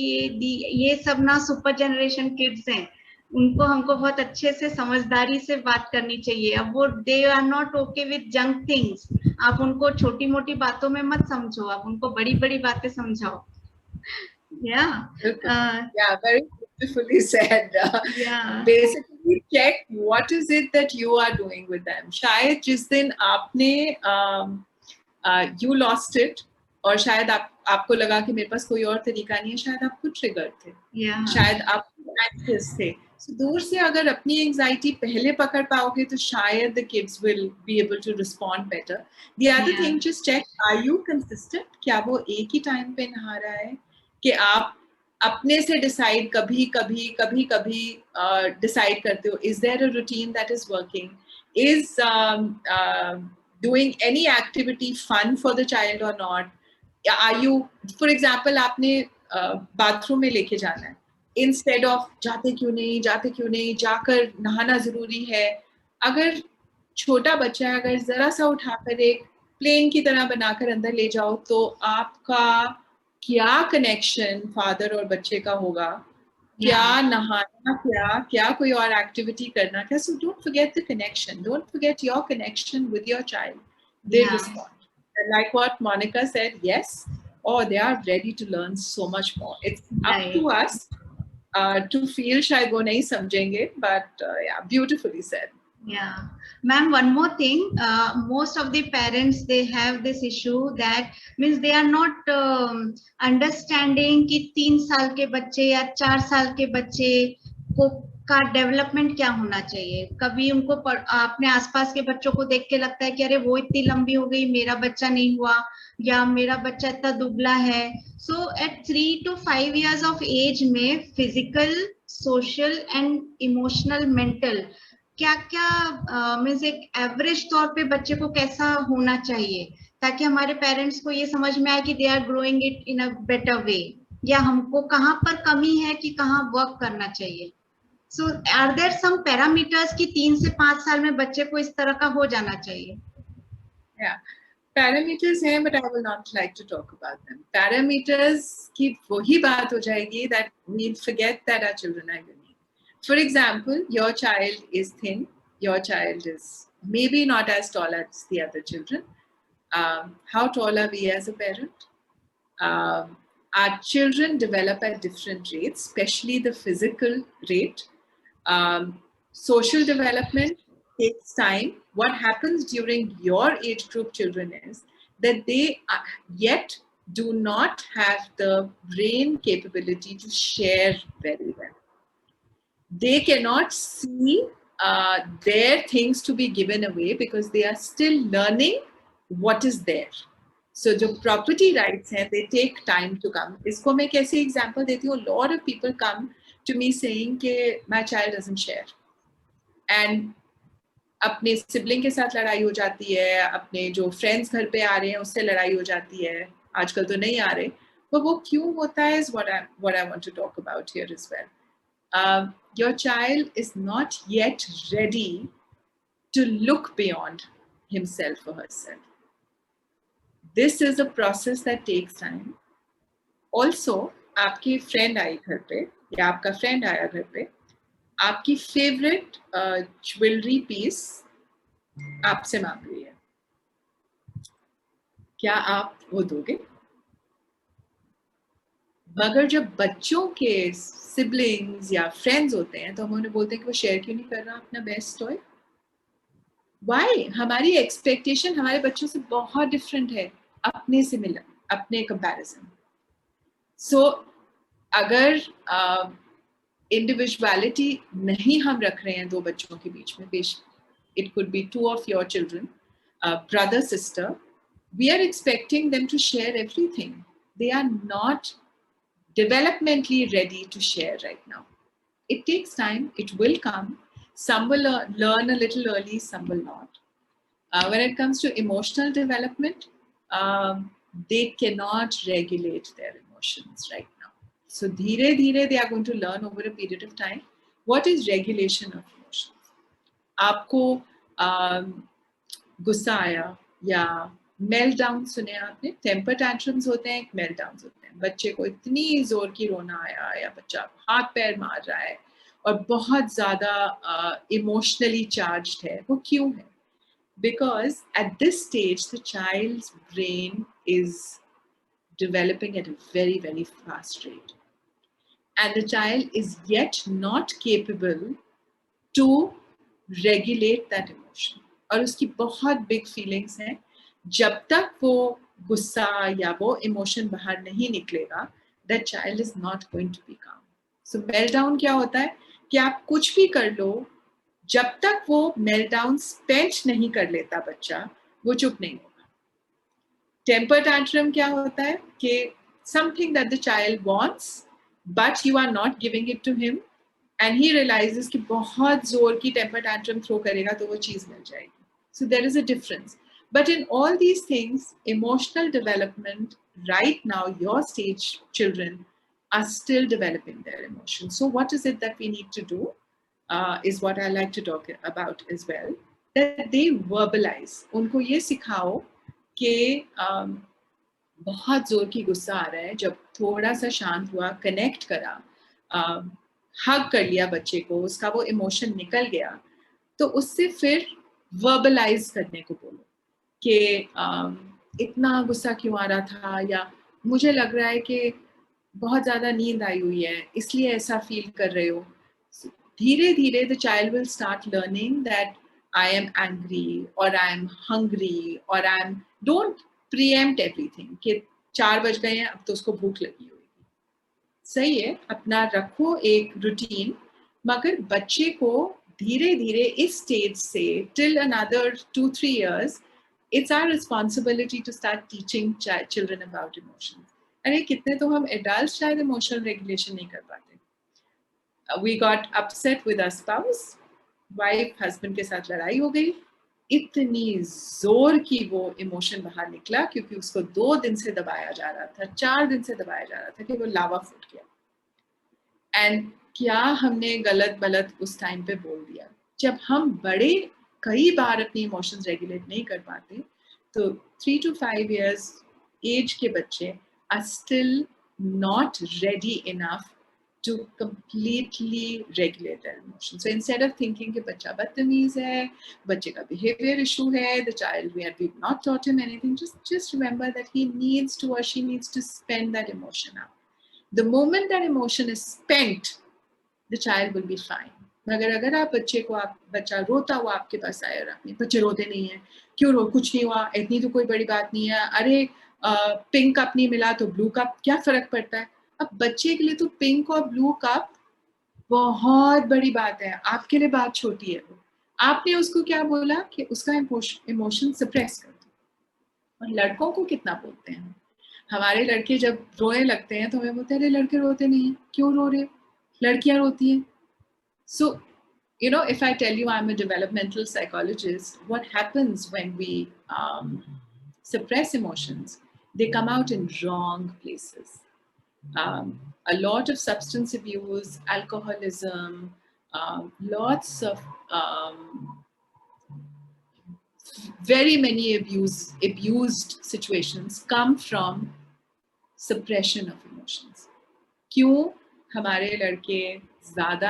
ये सब ना सुपर जनरेशन किड्स हैं. उनको हमको बहुत अच्छे से समझदारी से बात करनी चाहिए. अब वो they are not okay with junk things. आप उनको छोटी मोटी बातों में मत समझो, आप उनको बड़ी बड़ी बातें समझाओ. Very beautifully said. Basically check what is it that you are doing with them. शायद जिस दिन आपने you lost it, और शायद आपको लगा कि मेरे पास कोई और तरीका नहीं है, शायद आपको ट्रिगर थे, शायद आप एंग्जियस थे. So, दूर से अगर अपनी एंजाइटी पहले पकड़ पाओगे तो शायद the kids will be able to respond better. The other thing, just check, are you consistent? क्या वो एक ही टाइम पे नहा रहा है, कि आप अपने से डिसाइड कभी कभी डिसाइड करते हो. Is there a routine that is working? Is doing any activity fun for the child or not? Are you, for example, आपने बाथरूम में लेके जाना है, इंस्टेड ऑफ जाते क्यों नहीं, जाकर नहाना जरूरी है. अगर छोटा बच्चा है, अगर जरा सा उठाकर एक प्लेन की तरह बनाकर अंदर ले जाओ, तो आपका क्या कनेक्शन फादर और बच्चे का होगा, क्या नहाना, क्या कोई और एक्टिविटी करना क्या. So don't forget the connection, don't forget your connection with your child. They respond. Like what Monica said, yes, or they are ready to learn so much more. It's up to us to feel शायद वो नहीं समझेंगे, but yeah, beautifully said. Yeah, ma'am, one more thing, most of the parents, they have this issue that means they are not understanding कि 3 साल के बच्चे या 4 साल के बच्चे को का डेवलपमेंट क्या होना चाहिए. कभी उनको अपने आसपास के बच्चों को देख के लगता है कि अरे वो इतनी लंबी हो गई, मेरा बच्चा नहीं हुआ, या मेरा बच्चा इतना दुबला है. So at 3 to 5 years of age में physical, social and emotional, mental क्या मीन्स एक एवरेज तौर पे बच्चे को कैसा होना चाहिए, ताकि हमारे पेरेंट्स को ये समझ में आए कि they are growing it in a better way, या हमको कहाँ पर कमी है कि कहाँ वर्क करना चाहिए. So are there some parameters कि 3 से 5 साल में बच्चे को इस तरह का हो जाना चाहिए? Yeah, parameters हैं, but I will not like to talk about them. Parameters की वही बात हो जाएगी that we'll forget that our children are unique. For example, your child is thin, your child is maybe not as tall as the other children. How tall are we as a parent? Our children develop at different rates, especially the physical rate. Social development, takes time. What happens during your age group children is that they yet do not have the brain capability to share very well. They cannot see their things to be given away because they are still learning what is there. So जो property rights हैं, they take time to come. इसको मैं कैसे example देती हूँ? A lot of people come to me saying कि my child doesn't share. And अपने sibling के साथ लड़ाई हो जाती है, अपने जो फ्रेंड्स घर पे आ रहे हैं उससे लड़ाई हो जाती है, आजकल तो नहीं आ रहे, तो वो क्यों होता है is what I want to talk about here as well. Your child is not yet ready to look beyond himself or herself. This is a process that takes time. Also, आपकी फ्रेंड आई घर पे या आपका friend आया घर पे, आपकी favourite jewellery piece आपसे मांग रही है, क्या आप वो दोगे? मगर जब बच्चों के सिबलिंग्स या फ्रेंड्स होते हैं तो हम उन्हें बोलते हैं कि वो शेयर क्यों नहीं कर रहा अपना बेस्ट टॉय? वाई? हमारी एक्सपेक्टेशन हमारे बच्चों से बहुत डिफरेंट है अपने से मिला, अपने कंपैरिजन. सो अगर इंडिविजुअलिटी नहीं हम रख रहे हैं दो बच्चों के बीच में, it could be two of your children, brother, sister, we are expecting them to share everything. They are not developmentally ready to share right now. It takes time, it will come. Some will learn a little early, some will not. When it comes to emotional development, they cannot regulate their emotions right now. So dhire dhire they are going to learn over a period of time what is regulation of emotions. आपको गुस्सा आया या meltdown सुने आपने? Temper tantrums होते हैं, मेल्टडाउन्स होते हैं. बच्चे को इतनी जोर की रोना आया या बच्चा हाथ पैर मार रहा है और बहुत ज्यादा इमोशनली चार्ज्ड है, वो क्यों है? Because at this stage the child's brain is developing at a very, very fast rate. And the child is yet not capable to regulate that emotion. और उसकी बहुत big feelings हैं. जब तक वो गुस्सा या वो emotion बाहर नहीं निकलेगा, that child is not going to be calm. So meltdown क्या होता है कि आप कुछ भी कर लो, जब तक वो meltdown spent नहीं कर लेता बच्चा, वो चुप नहीं होगा. Temper tantrum क्या होता है कि something that the child wants, but you are not giving it to him, and he realizes कि बहुत जोर की temper tantrum throw करेगा तो वो चीज मिल जाएगी. So there is a difference. But in all these things, emotional development, right now, your stage children are still developing their emotions. So what is it that we need to do is what I like to talk about as well. That they verbalize. उनको ये सिखाओ कि बहुत जोर की गुस्सा आ रहा है, जब थोड़ा सा शांत हुआ, कनेक्ट करा, हग कर लिया बच्चे को, उसका वो इमोशन निकल गया, तो उससे फिर वर्बलाइज करने को बोलो कि इतना गुस्सा क्यों आ रहा था, या मुझे लग रहा है कि बहुत ज़्यादा नींद आई हुई है इसलिए ऐसा फील कर रहे हो. धीरे धीरे the child will start learning that I am angry or I am hungry or don't preempt everything कि 4 बज गए हैं अब तो उसको भूख लगी होगी. सही है, अपना रखो एक रूटीन, मगर बच्चे को धीरे धीरे इस स्टेज से till another 2-3 years it's our responsibility to start teaching children about emotions. अरे कितने तो हम adults शायद emotional regulation नहीं कर पाते. We got upset with our spouse, wife husband के साथ लड़ाई हो गई, इतनी जोर की वो इमोशन बाहर निकला क्योंकि उसको 2 दिन से दबाया जा रहा था, 4 दिन से दबाया जा रहा था कि वो लावा फूट गया. एंड क्या हमने गलत बलत उस टाइम पे बोल दिया. जब हम बड़े कई बार अपनी इमोशंस रेगुलेट नहीं कर पाते, तो 3 to 5 years एज के बच्चे are still not ready enough to completely regulate their emotions. So instead of thinking कि बच्चा बदतमीज है, बच्चे का behavior issue है, the child we've not taught him anything, just remember that he needs to or she needs to spend that emotion out. The moment that emotion is spent, the child will be fine. मगर अगर आप बच्चा रोता हुआ आपके पास आया और आपने बच्चे रोते नहीं है, क्यों रो, कुछ नहीं हुआ, इतनी तो कोई बड़ी बात नहीं है, अरे पिंक कप नहीं मिला तो ब्लू कप, क्या फर्क पड़ता है। अब बच्चे के लिए तो पिंक और ब्लू कप बहुत बड़ी बात है, आपके लिए बात छोटी है। वो आपने उसको क्या बोला कि उसका इमोशन सप्रेस कर दो। और लड़कों को कितना बोलते हैं, हमारे लड़के जब रोने लगते हैं तो हमें बोलते हैं अरे लड़के रोते नहीं, क्यों रो रहे, लड़कियां रोती हैं। So, you know, if I tell you I'm a developmental psychologist, what happens when we suppress emotions? They come out in wrong places. A lot of substance abuse, alcoholism, lots of very many abused situations come from suppression of emotions. क्यों हमारे लड़के ज़्यादा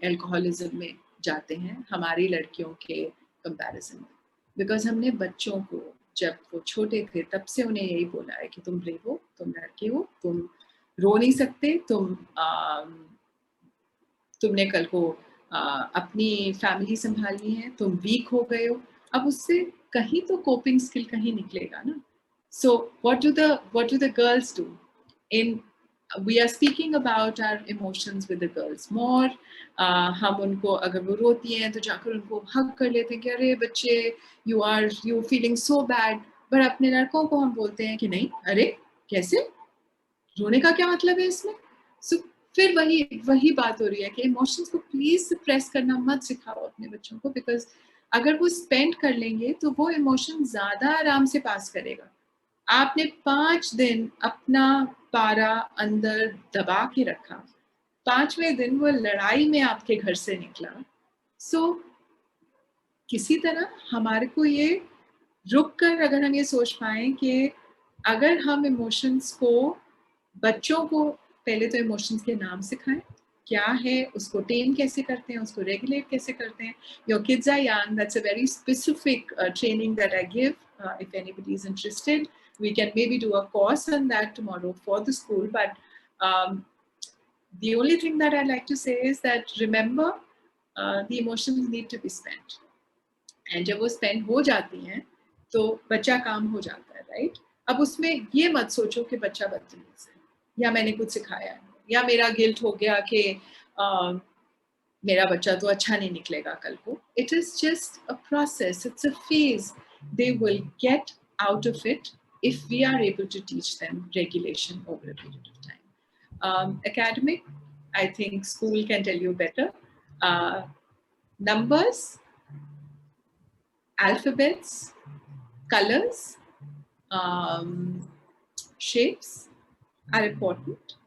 alcoholism में जाते हैं हमारी लड़कियों के कंपैरिजन में? बिकॉज हमने बच्चों को जब वो छोटे थे तब से उन्हें यही बोला है कि तुम ब्रेव हो, तुम लड़के हो, तुम रो नहीं सकते, तुमने कल को अपनी फैमिली संभालनी है, तुम वीक हो गए हो। अब उससे कहीं तो कोपिंग स्किल कहीं निकलेगा ना। So what do the girls do? We are speaking about our emotions with the girls more. हम उनको अगर वो रोती हैं तो जाकर उनको हग कर लेते हैं कि अरे बच्चे you feeling so bad. पर अपने लड़कों को हम बोलते हैं कि नहीं, अरे कैसे, रोने का क्या मतलब है इसमें। So फिर वही बात हो रही है कि इमोशंस को प्लीज सप्रेस करना मत सिखाओ अपने बच्चों को, बिकॉज अगर वो स्पेंड कर लेंगे तो वो इमोशन ज्यादा आराम से पास करेगा। आपने 5 दिन अपना पारा अंदर दबा के रखा, 5वें दिन वो लड़ाई में आपके घर से निकला। सो किसी तरह हमारे को ये रुक कर अगर हम ये सोच पाए कि अगर हम इमोशंस को, बच्चों को पहले तो इमोशंस के नाम सिखाएं, क्या है, उसको टेम कैसे करते हैं, उसको रेगुलेट कैसे करते हैं। Your kids are young, that's a very specific training that I give. If anybody is interested, we can maybe do a course on that tomorrow for the school. But the only thing that I'd like to say is that remember, the emotions need to be spent. And जब वो spend हो जाती हैं तो बच्चा काम हो जाता है, राइट? अब उसमें ये मत सोचो कि बच्चा बदतमीज है या मैंने कुछ सिखाया है या मेरा गिल्ट हो गया कि मेरा बच्चा तो अच्छा नहीं निकलेगा कल को. It is just a process. It's a phase. They will get out of it if we are able to teach them regulation over a period of time. Academic, I think school can tell you better. Numbers, alphabets, colors, shapes are important.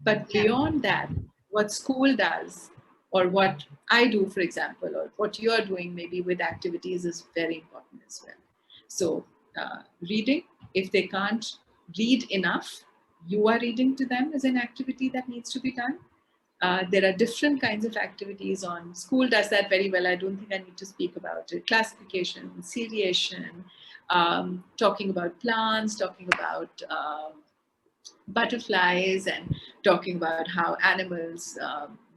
But beyond that, what school does, or what I do, for example, or what you're doing maybe with activities is very important as well. So reading, if they can't read enough, you are reading to them as an activity that needs to be done. There are different kinds of activities on. School does that very well. I don't think I need to speak about it. Classification, seriation, talking about plants, talking about butterflies, and talking about how animals,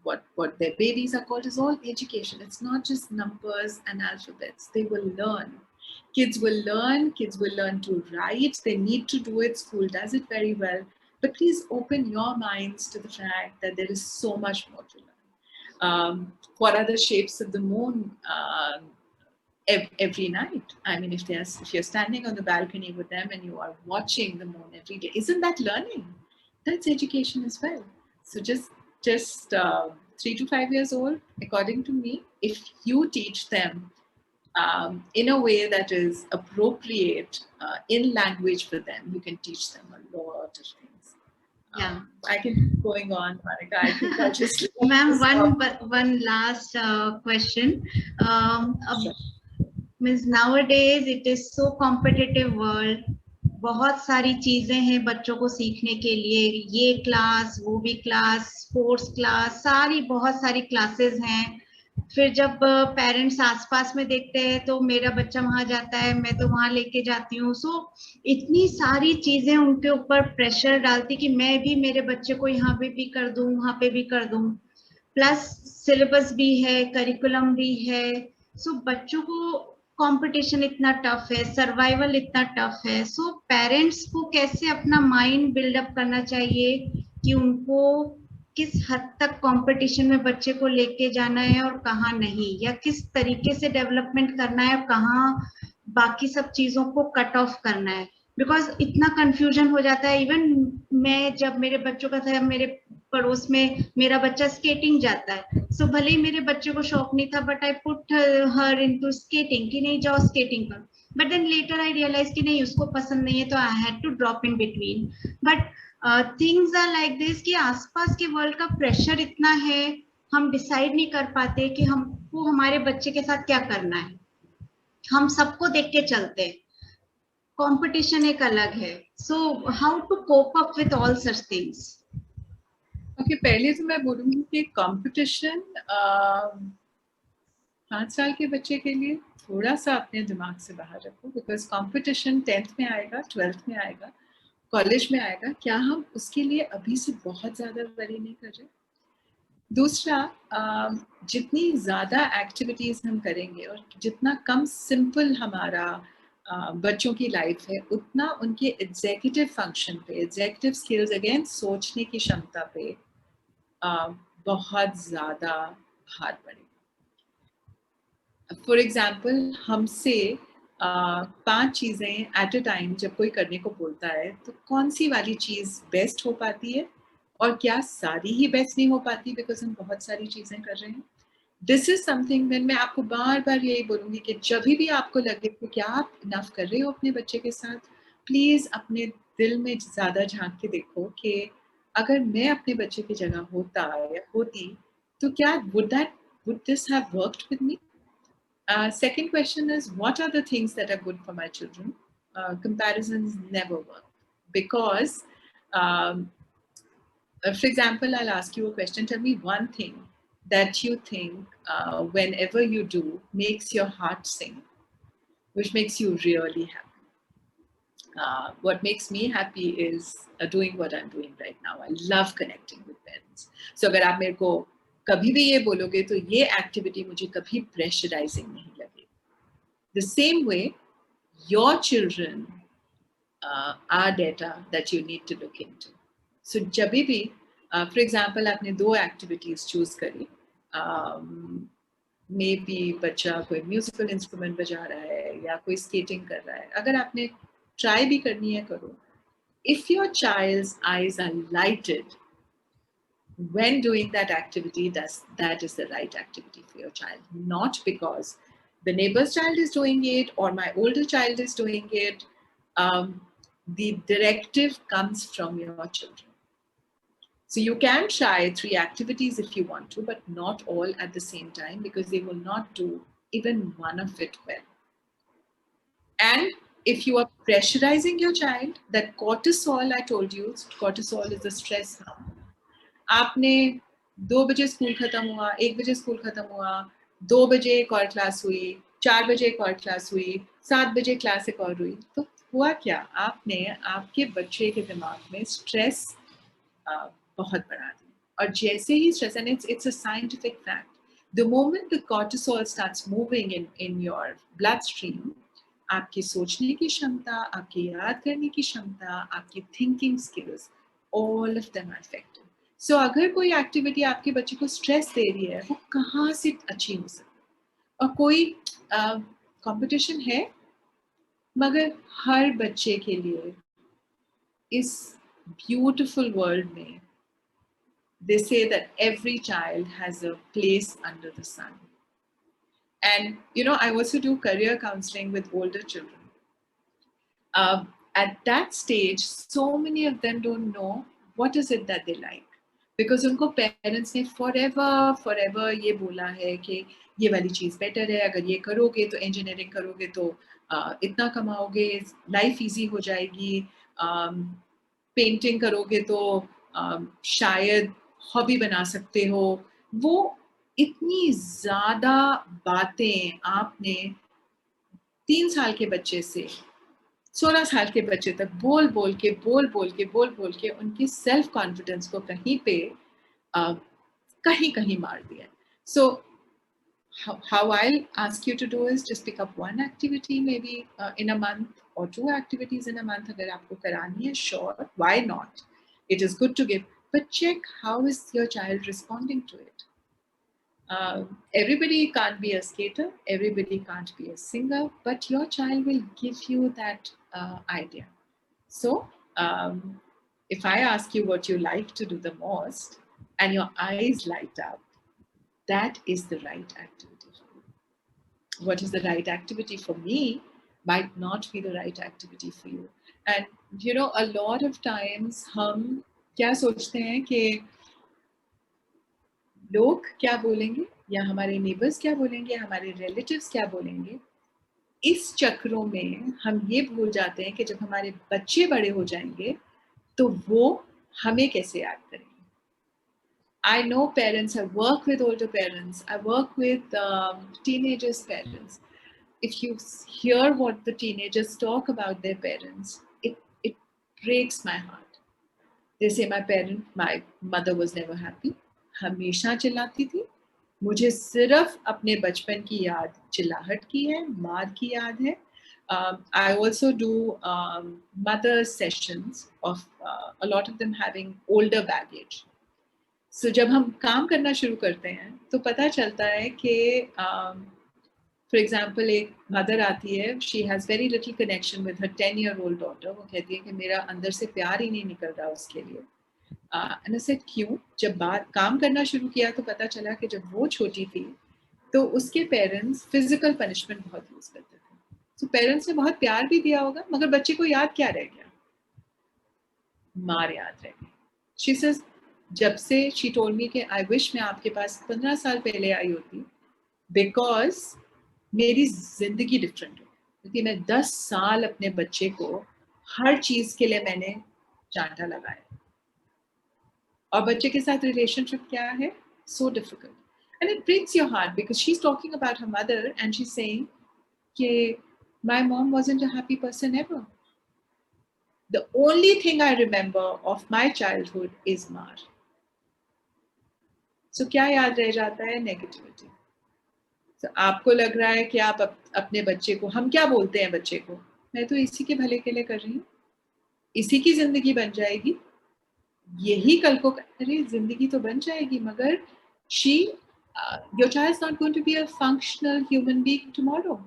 what their babies are called, is all education. It's not just numbers and alphabets. They will learn. Kids will learn to write. They need to do it. School does it very well. But please open your minds to the fact that there is so much more to learn. What are the shapes of the moon every night? I mean, if you're standing on the balcony with them and you are watching the moon every day, isn't that learning? That's education as well. So just 3 to 5 years old, according to me, if you teach them in a way that is appropriate in language for them, you can teach them a lot of things. I can keep going on, Monica. I think I'll just... Ma'am, one last question. Sure. Means nowadays it is so competitive world. बहुत सारी चीजें हैं बच्चों को सीखने के लिए, ये क्लास, वो भी क्लास, स्पोर्ट्स क्लास, बहुत सारी क्लासेस हैं. फिर जब पेरेंट्स आसपास में देखते हैं तो मेरा बच्चा वहां जाता है, मैं तो वहां लेके जाती हूँ. सो इतनी सारी चीजें उनके ऊपर प्रेशर डालती कि मैं भी मेरे बच्चे को यहाँ पे भी कर दूं, वहां पे भी कर दूं. प्लस सिलेबस भी है, करिकुलम भी है। सो बच्चों को कंपटीशन इतना टफ है, सर्वाइवल इतना टफ है। सो पेरेंट्स को कैसे अपना माइंड बिल्डअप करना चाहिए कि उनको किस हद तक कंपटीशन में बच्चे को लेके जाना है और कहाँ नहीं, या किस तरीके से डेवलपमेंट करना है और कहाँ बाकी सब चीजों को कट ऑफ करना है। बिकॉज इतना कंफ्यूजन हो जाता है। इवन मैं जब मेरे बच्चों का था, मेरे पड़ोस में मेरा बच्चा स्केटिंग जाता है, सो भले ही मेरे बच्चे को शौक नहीं था, but I put her into skating कि नहीं जाओ स्केटिंग करो। But then later I realise कि नहीं, उसको पसंद नहीं है, तो I had to drop in between. But things are like this कि आसपास के वर्ल्ड का प्रेशर इतना है, हम डिसाइड नहीं कर पाते कि हमको हमारे बच्चे के साथ क्या करना है। हम सबको देख के चलते हैं, कंपटीशन एक अलग है। So how to cope up with all such things? Okay, पहले तो मैं बोलूँगी कि कंपटीशन 5 साल के बच्चे के लिए थोड़ा सा अपने दिमाग से बाहर रखो, बिकॉज कंपटीशन 10th में आएगा, 12th में आएगा, कॉलेज में आएगा। क्या हम उसके लिए अभी से बहुत ज़्यादा वरी नहीं कर रहे? दूसरा, जितनी ज़्यादा एक्टिविटीज़ हम करेंगे और जितना कम सिंपल हमारा बच्चों की लाइफ है, उतना उनके एग्जीक्यूटिव फंक्शन पे, एग्जीक्यूटिव स्किल्स, अगेन सोचने की क्षमता पे बहुत ज़्यादा भार पड़ेगा। फॉर एग्जाम्पल, हमसे 5 चीज़ें एट अ टाइम जब कोई करने को बोलता है, तो कौन सी वाली चीज़ बेस्ट हो पाती है और क्या सारी ही बेस्ट नहीं हो पाती बिकॉज हम बहुत सारी चीज़ें कर रहे हैं। दिस इज समथिंग व्हेन मैं आपको बार बार यही बोलूँगी कि जब भी आपको लगे कि क्या आप इनफ कर रहे हो अपने बच्चे के साथ, प्लीज़ अपने दिल में ज़्यादा झांक के देखो कि अगर मैं अपने बच्चे की जगह होता या होती तो क्या would this have worked with me? Second question is, what are the things that are good for my children? Comparisons never work because, for example, I'll ask you a question. Tell me one thing that you think whenever you do makes your heart sing, which makes you really happy. What makes me happy is doing what I'm doing right now. I love connecting with parents. So अगर आप मेरे को कभी भी ये बोलोगे तो ये एक्टिविटी मुझे कभी प्रेशराइजिंग नहीं लगेगी. The same way, your children are data that you need to look into. So जब भी, for example, आपने 2 एक्टिविटीज चूज करी, मे बी बच्चा कोई म्यूजिकल इंस्ट्रूमेंट बजा रहा है या कोई स्केटिंग कर रहा है, अगर आपने ट्राई भी करनी है करो. If your child's eyes are lighted when doing that activity, that is the right activity for your child, not because the neighbor's child is doing it or my older child is doing it. The directive comes from your children. So you can try 3 activities if you want to, but not all at the same time because they will not do even one of it well. And if you are pressurizing your child, that cortisol, I told you, cortisol is a stress hormone. आपने 2 बजे school खत्म हुआ, 1 बजे school खत्म हुआ, 2 बजे एक और क्लास हुई, 4 बजे एक और क्लास हुई, 7 बजे क्लास एक और हुई, तो हुआ क्या? आपने आपके बच्चे के दिमाग में स्ट्रेस बहुत बढ़ा दी. और जैसे ही stress, and it's a scientific fact, the moment the cortisol starts moving in your bloodstream, आपकी सोचने की क्षमता, आपकी याद करने की क्षमता, आपकी thinking skills, all of them are affected. So अगर कोई एक्टिविटी आपके बच्चे को स्ट्रेस दे रही है, वो कहाँ से अच्छी हो सकती है? और कोई कंपटीशन है, मगर हर बच्चे के लिए इस ब्यूटीफुल वर्ल्ड में they say that every child has a place under the sun. And you know, I also do career counseling with older children. At that stage, so many of them don't know what is it that they like, because उनको parents ने forever ये बोला है कि ये वाली चीज़ better है, अगर ये करोगे तो engineering करोगे तो इतना कमाओगे, life easy हो जाएगी, painting करोगे तो शायद हॉबी बना सकते हो. वो इतनी ज्यादा बातें आपने 3 साल के बच्चे से 16 साल के बच्चे तक बोल के उनकी सेल्फ कॉन्फिडेंस को कहीं पे कहीं मार दिया. So how I'll ask you to do is just pick up one activity maybe in a month or 2 activities in a month. अगर आपको करानी है, sure, why not? It is good to give, but check how is your child responding to it. Everybody can't be a skater, everybody can't be a singer, but your child will give you that idea. So if I ask you what you like to do the most and your eyes light up, that is the right activity for you. What is the right activity for me might not be the right activity for you. And you know, a lot of times हम क्या सोचते हैं कि लोग क्या बोलेंगे या हमारे नेबर्स क्या बोलेंगे, हमारे रिलेटिव्स क्या बोलेंगे. इस चक्रों में हम ये भूल जाते हैं कि जब हमारे बच्चे बड़े हो जाएंगे तो वो हमें कैसे याद करेंगे. I know parents, I work with older parents, I work with teenagers' parents. If you hear what the teenagers talk about their parents, it breaks my heart. They say my mother was never happy. हमेशा चिल्लाती थी. मुझे सिर्फ अपने बचपन की याद चिल्लाहट की है, मार की याद है. I also do mother sessions of a lot of them having older baggage. So जब हम काम करना शुरू करते हैं तो पता चलता है कि फॉर एग्जाम्पल एक मदर आती है, she has very little connection with her 10-year-old daughter. वो कहती है कि मेरा अंदर से प्यार ही नहीं निकल रहा उसके लिए. एंड आई सेड क्यों? जब बात काम करना शुरू किया तो पता चला कि जब वो छोटी थी तो उसके पेरेंट्स फिजिकल पनिशमेंट बहुत यूज करते थे. तो पेरेंट्स ने बहुत प्यार भी दिया होगा मगर बच्चे को याद क्या रह गया? मार याद रह गई. शी सेज जब से शी टोल्ड मी कि आई विश मैं आपके पास 15 साल पहले आई होती बिकॉज मेरी जिंदगी डिफरेंट हो. क्योंकि मैं 10 साल अपने बच्चे को हर चीज के लिए मैंने चांटा लगाया और बच्चे के साथ रिलेशनशिप क्या है? So difficult. And it breaks your heart because she is talking about her mother and she is saying कि my mom wasn't a happy person ever. The only thing I remember of my childhood is maar. So क्या याद रह जाता है? Negativity. So आपको लग रहा है कि आप अपने बच्चे को, हम क्या बोलते हैं बच्चे को? मैं तो इसी के भले के लिए कर रही हूँ, इसी की जिंदगी बन जाएगी, यही कल को, अरे जिंदगी तो बन जाएगी मगर your child is not going to be a functional human being tomorrow.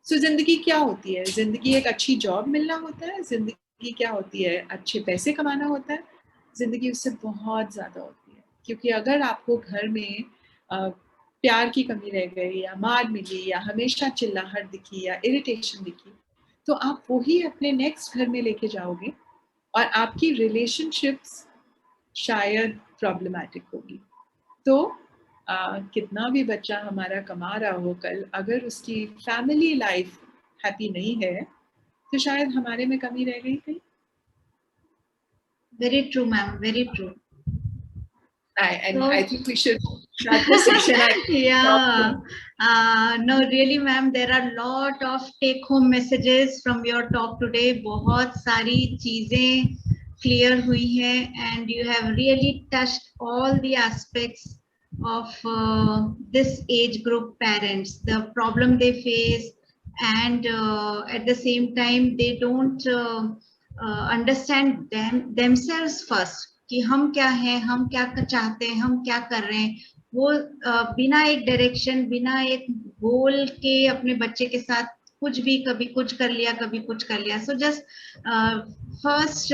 So जिंदगी क्या होती है? जिंदगी एक अच्छी जॉब मिलना होता है. जिंदगी क्या होती है? अच्छे पैसे कमाना होता है. जिंदगी उससे बहुत ज्यादा होती है. क्योंकि अगर आपको घर में प्यार की कमी रह गई या मार मिली या हमेशा चिल्लाहट दिखी या इरिटेशन दिखी तो आप वही अपने नेक्स्ट घर में लेके जाओगे और आपकी रिलेशनशिप्स शायद प्रॉब्लमैटिक होगी. तो कितना भी बच्चा हमारा कमा रहा हो कल, अगर उसकी फैमिली लाइफ हैप्पी नहीं है तो शायद हमारे में कमी रह गई कहीं. Very true, ma'am. Very true. I think we should start this section. Yeah. No, really, ma'am. There are a lot of take-home messages from your talk today. बहुत सारी चीजें clear हुई हैं, and you have really touched all the aspects of this age group parents, the problem they face, and at the same time they don't understand themselves first. कि हम क्या हैं, हम क्या चाहते हैं, हम क्या कर रहे हैं. वो बिना एक डायरेक्शन, बिना एक गोल के अपने बच्चे के साथ कुछ भी, कभी कुछ कर लिया, कभी कुछ कर लिया. So just first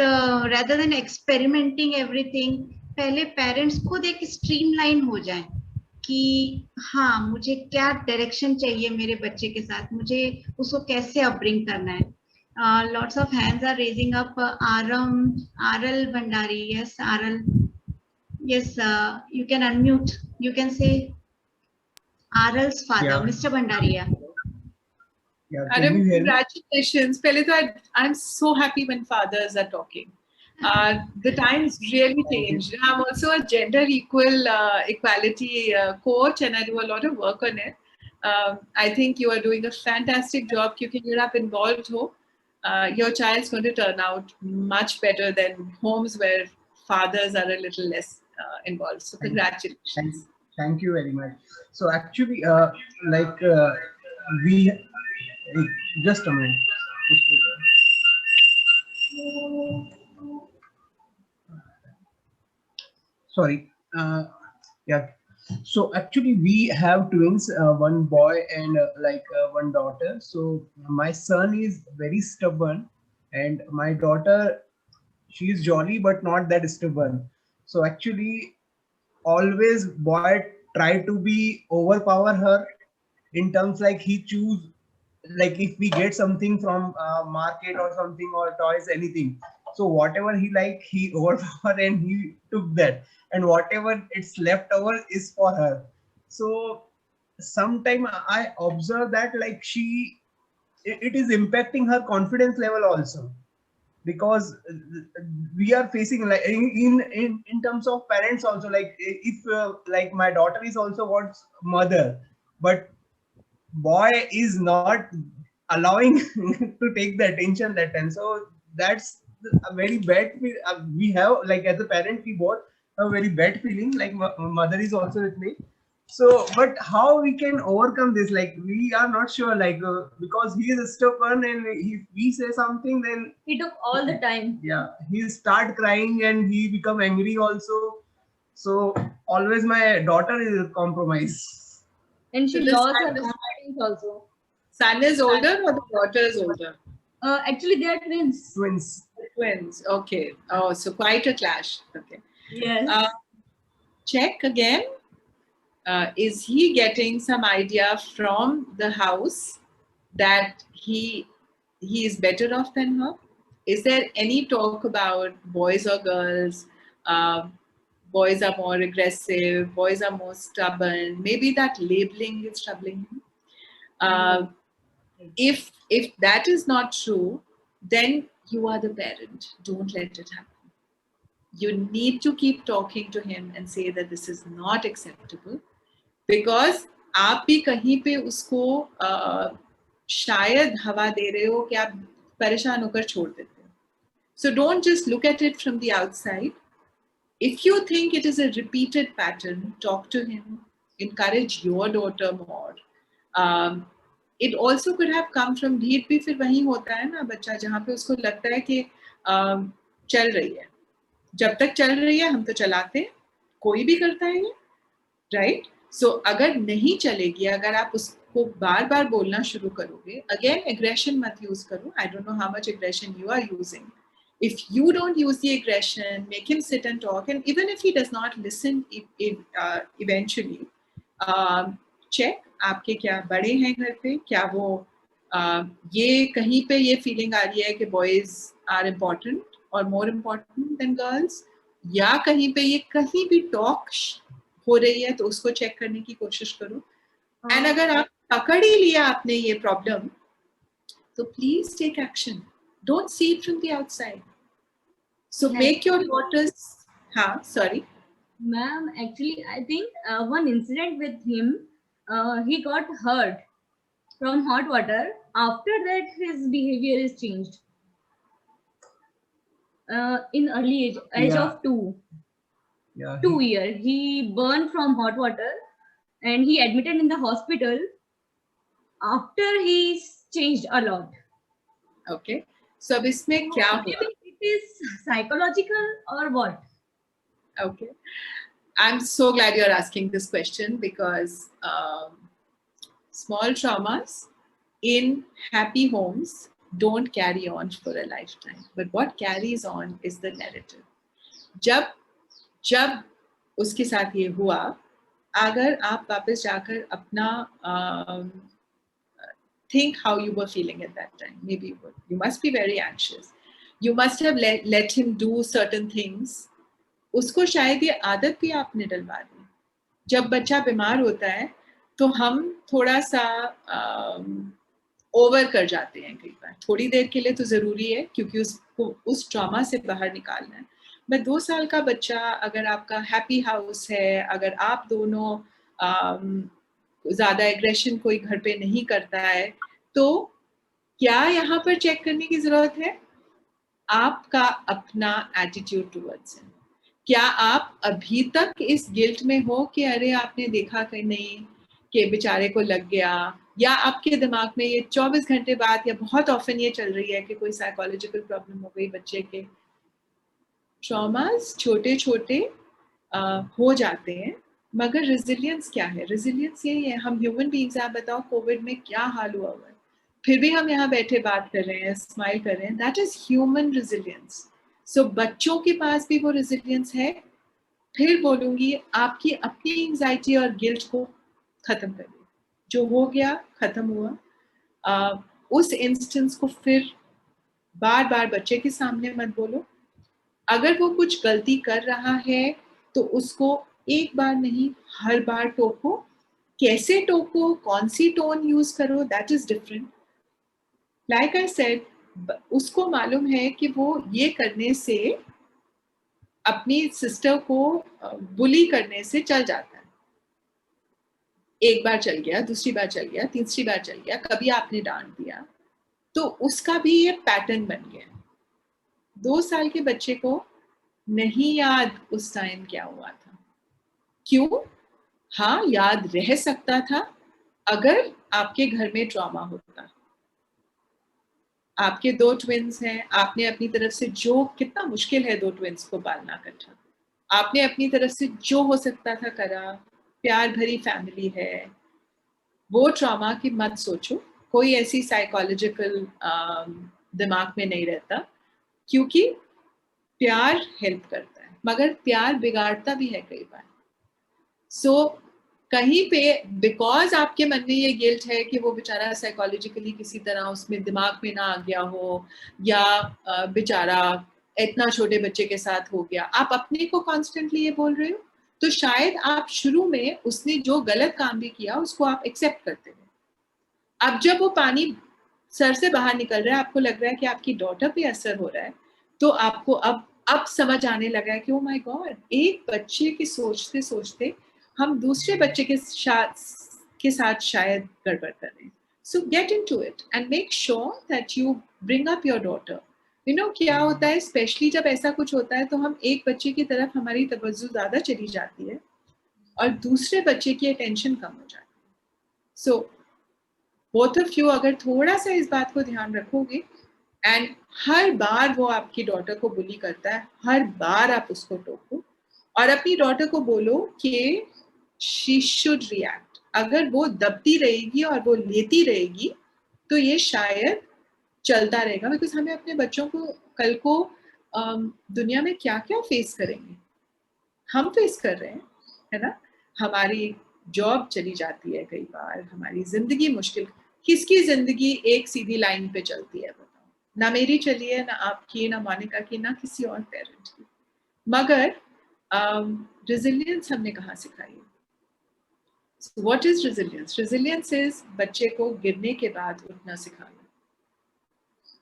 rather than experimenting everything, पहले पेरेंट्स खुद एक स्ट्रीमलाइन हो जाएं कि हाँ मुझे क्या डायरेक्शन चाहिए मेरे बच्चे के साथ, मुझे उसको कैसे अपब्रिंग करना है. Lots of hands are raising up. Aral Bhandari. Yes, Aral. Yes, you can unmute. You can say Aral's father, Yeah. Mr. Bhandari. Yeah, Adam, can you hear me? congratulations. Pehle to I'm so happy when fathers are talking. The times really changed. I'm also a gender equality coach and I do a lot of work on it. I think you are doing a fantastic job because you're up involved. Your child's going to turn out much better than homes where fathers are a little less involved. So Thank congratulations. thank you very much. So actually, like we just a minute. Sorry. Yeah. So actually, we have twins, one boy and one daughter. So my son is very stubborn, and my daughter, she is jolly but not that stubborn. So actually, always boy try to be overpower her in terms like he choose, like if we get something from market or something or toys anything, so whatever he like he overpower and he took that, and whatever it's left over is for her. So sometime I observe that like it is impacting her confidence level also, because we are facing like in terms of parents also, like if like my daughter is also wants mother, but boy is not allowing to take the attention that time. So that's a very bad we have, like as a parent we both have a very bad feeling, like mother is also with me. So but how we can overcome this, like we are not sure, like because he is stubborn and if we say something then He took all the time. yeah, he start crying and he become angry also. So always my daughter is compromised. And So she the lost her son, confidence also. son is older or the daughter is older? Actually, they are twins. Twins. Twins. Okay. Oh, so quite a clash. Okay. Yes. Check again. Is he getting some idea from the house that he is better off than her? Is there any talk about boys or girls? Uh, Boys are more aggressive. Boys are more stubborn. Maybe that labeling is troubling him. Uh, if that is not true, then you are the parent. Don't let it happen. You need to keep talking to him and say that this is not acceptable, because आप भी कहीं पे उसको शायद हवा दे रहे हो कि आप परेशान होकर छोड़ देते हो. So don't just look at it from the outside. If you think it is a repeated pattern, talk to him, encourage your daughter more. Um, it also could have come from ढीठ भी फिर वहीं होता है ना बच्चा, जहाँ पे उसको लगता है कि चल रही है, जब तक चल रही है हम तो चलाते हैं, कोई भी करता है ये, राइट? सो अगर नहीं चलेगी, अगर आप उसको बार बार बोलना शुरू करोगे, अगेन एग्रेशन मत यूज करो. I don't know how much aggression you are using. If you don't use the aggression, make him sit and talk, and even if he does not listen eventually, check आपके क्या बड़े हैं घर पे, क्या वो ये कहीं पे ये फीलिंग आ रही है कि boys are important or more important than girls, या कहीं पे ये कहीं भी टॉक हो रही है, तो उसको चेक करने की कोशिश करो. एंड अगर आप पकड़ ही लिया आपने ये प्रॉब्लम, तो please take action. Don't see it from the outside. So make your daughters. हाँ, sorry. Ma'am, actually, I think one incident with him, he got hurt from hot water. After that, his behavior is changed. In early age Yeah. of 2 Yeah. 2 year, he burned from hot water, and he admitted in the hospital. After he changed a lot. Okay. So अब इसमें क्या Do you हुआ? think it is psychological or what? Okay. I'm so glad you're asking this question, because small traumas in happy homes don't carry on for a lifetime. But what carries on is the narrative. जब जब उसके साथ ये हुआ, अगर आप वापस जाकर अपना think how you were feeling at that time. Maybe you must be very anxious. You must have let him do certain things. उसको शायद ये आदत भी आपने डलवा दी. जब बच्चा बीमार होता है तो हम थोड़ा सा ओवर कर जाते हैं कई बार. थोड़ी देर के लिए तो ज़रूरी है, क्योंकि उसको उस ट्रॉमा से बाहर निकालना है. मैं 2 साल का बच्चा, अगर आपका हैप्पी हाउस है, अगर आप दोनों ज़्यादा एग्रेशन कोई घर पे नहीं करता है, तो क्या यहाँ पर चेक करने की ज़रूरत है आपका अपना एटीट्यूड टुवर्ड्स हिम. क्या आप अभी तक इस गिल्ट में हो कि अरे आपने देखा कहीं नहीं कि बेचारे को लग गया, या आपके दिमाग में ये 24 घंटे बाद या बहुत ऑफन ये चल रही है कि कोई साइकोलॉजिकल प्रॉब्लम हो गई बच्चे के? ट्रॉमास छोटे छोटे हो जाते हैं, मगर रेजिलियंस क्या है? रेजिलियंस यही है, हम ह्यूमन बीइंग्स, आप बताओ कोविड में क्या हाल हुआ है, फिर भी हम यहाँ बैठे बात कर रहे हैं, स्माइल कर रहे हैं, दैट इज ह्यूमन रेजिलियंस। सो बच्चों के पास भी वो रेजिलियंस है। फिर बोलूंगी आपकी अपनी एंजाइटी और गिल्ट को खत्म करिए, जो हो गया खत्म हुआ। उस इंस्टेंस को फिर बार बार बच्चे के सामने मत बोलो। अगर वो कुछ गलती कर रहा है तो उसको एक बार नहीं हर बार टोको। कैसे टोको, कौन सी टोन यूज करो, that is different. Like I said, उसको मालूम है कि वो ये करने से, अपनी सिस्टर को बुली करने से चल जाता है। एक बार चल गया, दूसरी बार चल गया, तीसरी बार चल गया, कभी आपने डांट दिया तो उसका भी ये पैटर्न बन गया। 2 साल के बच्चे को नहीं याद उस टाइम क्या हुआ था। क्यों? हाँ, याद रह सकता था अगर आपके घर में ट्रॉमा होता। आपके 2 ट्विन्स हैं, आपने अपनी तरफ से जो, कितना मुश्किल है 2 ट्विन्स को पालना इकट्ठा, आपने अपनी तरफ से जो हो सकता था करा, प्यार भरी फैमिली है। वो ट्रॉमा की मत सोचो, कोई ऐसी साइकोलॉजिकल दिमाग में नहीं रहता, क्योंकि प्यार हेल्प करता है, मगर प्यार बिगाड़ता भी है कई बार। सो कहीं पे बिकॉज आपके मन में ये गिल्ट है कि वो बेचारा साइकोलॉजिकली किसी तरह उसमें दिमाग में ना आ गया हो, या बेचारा इतना छोटे बच्चे के साथ हो गया, आप अपने को कॉन्स्टेंटली ये बोल रहे हो, तो शायद आप शुरू में उसने जो गलत काम भी किया उसको आप एक्सेप्ट करते हो। अब जब वो पानी सर से बाहर निकल रहा है, आपको लग रहा है कि आपकी डॉटर पे असर हो रहा है, तो आपको अब समझ आने लगा है कि ओ माय गॉड, एक बच्चे की सोचते सोचते हम दूसरे बच्चे के साथ शायद गड़बड़ कर रहे हैं। सो get into it and make sure that you bring up your daughter. You know क्या होता है, स्पेशली जब ऐसा कुछ होता है तो हम एक बच्चे की तरफ हमारी तवज्जो ज्यादा चली जाती है और दूसरे बच्चे की अटेंशन कम हो जाती है। सो बोथ ऑफ यू अगर थोड़ा सा इस बात को ध्यान रखोगे, एंड हर बार वो आपकी डॉटर को बुली करता है, हर बार आप उसको टोको और अपनी डॉटर को बोलो कि शी शुड रिएक्ट। अगर वो दबती रहेगी और वो लेती रहेगी तो ये शायद चलता रहेगा, बिकॉज हमें अपने बच्चों को कल को दुनिया में क्या क्या फेस करेंगे, हम फेस कर रहे हैं, है ना। हमारी जॉब चली जाती है कई बार, हमारी जिंदगी मुश्किल, किसकी जिंदगी एक सीधी लाइन पे चलती है बताओ? ना मेरी चली है, ना आपकी, ना मोनिका की, ना किसी और पेरेंट की। मगर रेजिलियंस हमने कहाँ सिखाई है? What is resilience? Resilience is बच्चे को गिरने के बाद उठना सिखाना।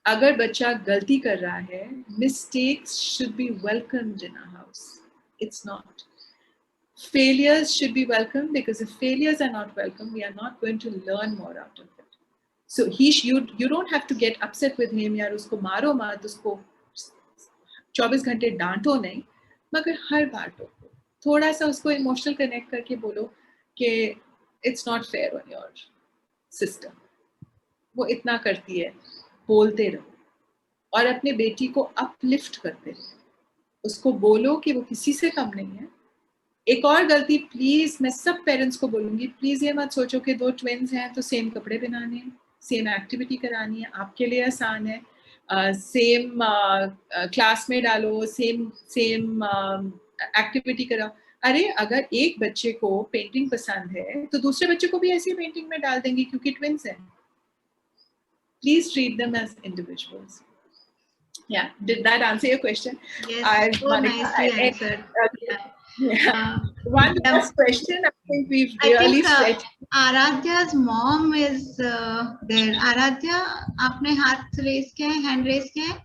अगर बच्चा गलती कर रहा है, mistakes should be welcomed in our house, it's not. Failures should be welcomed, because if failures are not welcome, we are not going to learn more out of it. So you don't have to get upset with him, यार उसको मारो मत, उसको 24 घंटे डांटो नहीं, मगर हर बार टोको, थोड़ा सा उसको इमोशनल कनेक्ट करके बोलो कि it's not fair on your sister, वो इतना करती है, बोलते रहो और अपने बेटी को अपलिफ्ट करते रहो। उसको बोलो कि वो किसी से कम नहीं है। एक और गलती प्लीज मैं सब पेरेंट्स को बोलूंगी, प्लीज ये मत सोचो कि 2 ट्विन्स हैं तो सेम कपड़े पहनाने हैं, सेम एक्टिविटी करानी है, आपके लिए आसान है, सेम क्लास में डालो, सेम एक्टिविटी कराओ। अरे अगर एक बच्चे को पेंटिंग पसंद है तो दूसरे बच्चे को भी ऐसी पेंटिंग में डाल देंगे क्योंकि ट्विन्स हैं। Please treat them as individuals. Yeah, did that answer your question? Yes, so nicely answered. Yeah. One last question. I think we've really stretched. Aradhya's mom is there. Aradhya, आपने हाथ race किया है, hand raise किया है?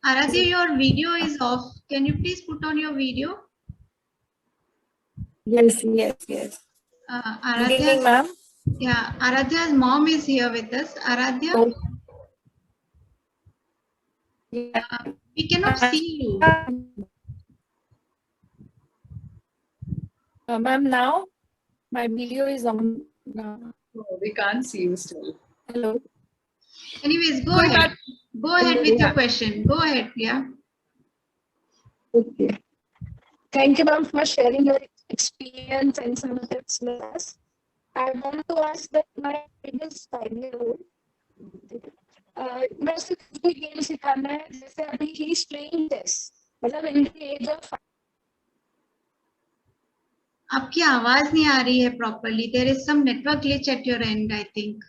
Aradhya, your video is off. Can you please put on your video? Yes. Aradhya, ma'am. Yeah, Aradhya's mom is here with us. Aradhya, we cannot see you. Ma'am, now my video is on. Oh, we can't see you still. Hello. Anyways, go कोई ahead. बात- Go ahead with your Yeah. question. Go ahead, Priya. Okay. Thank you, ma'am, for sharing your experience and some tips with us. I want to ask that my kid is 5-year-old. मैं उसे कुछ भी game सिखाना है, जैसे अभी he is playing chess, मतलब in the age of आपकी आवाज नहीं आ रही है properly. There is some network glitch at your end, I think.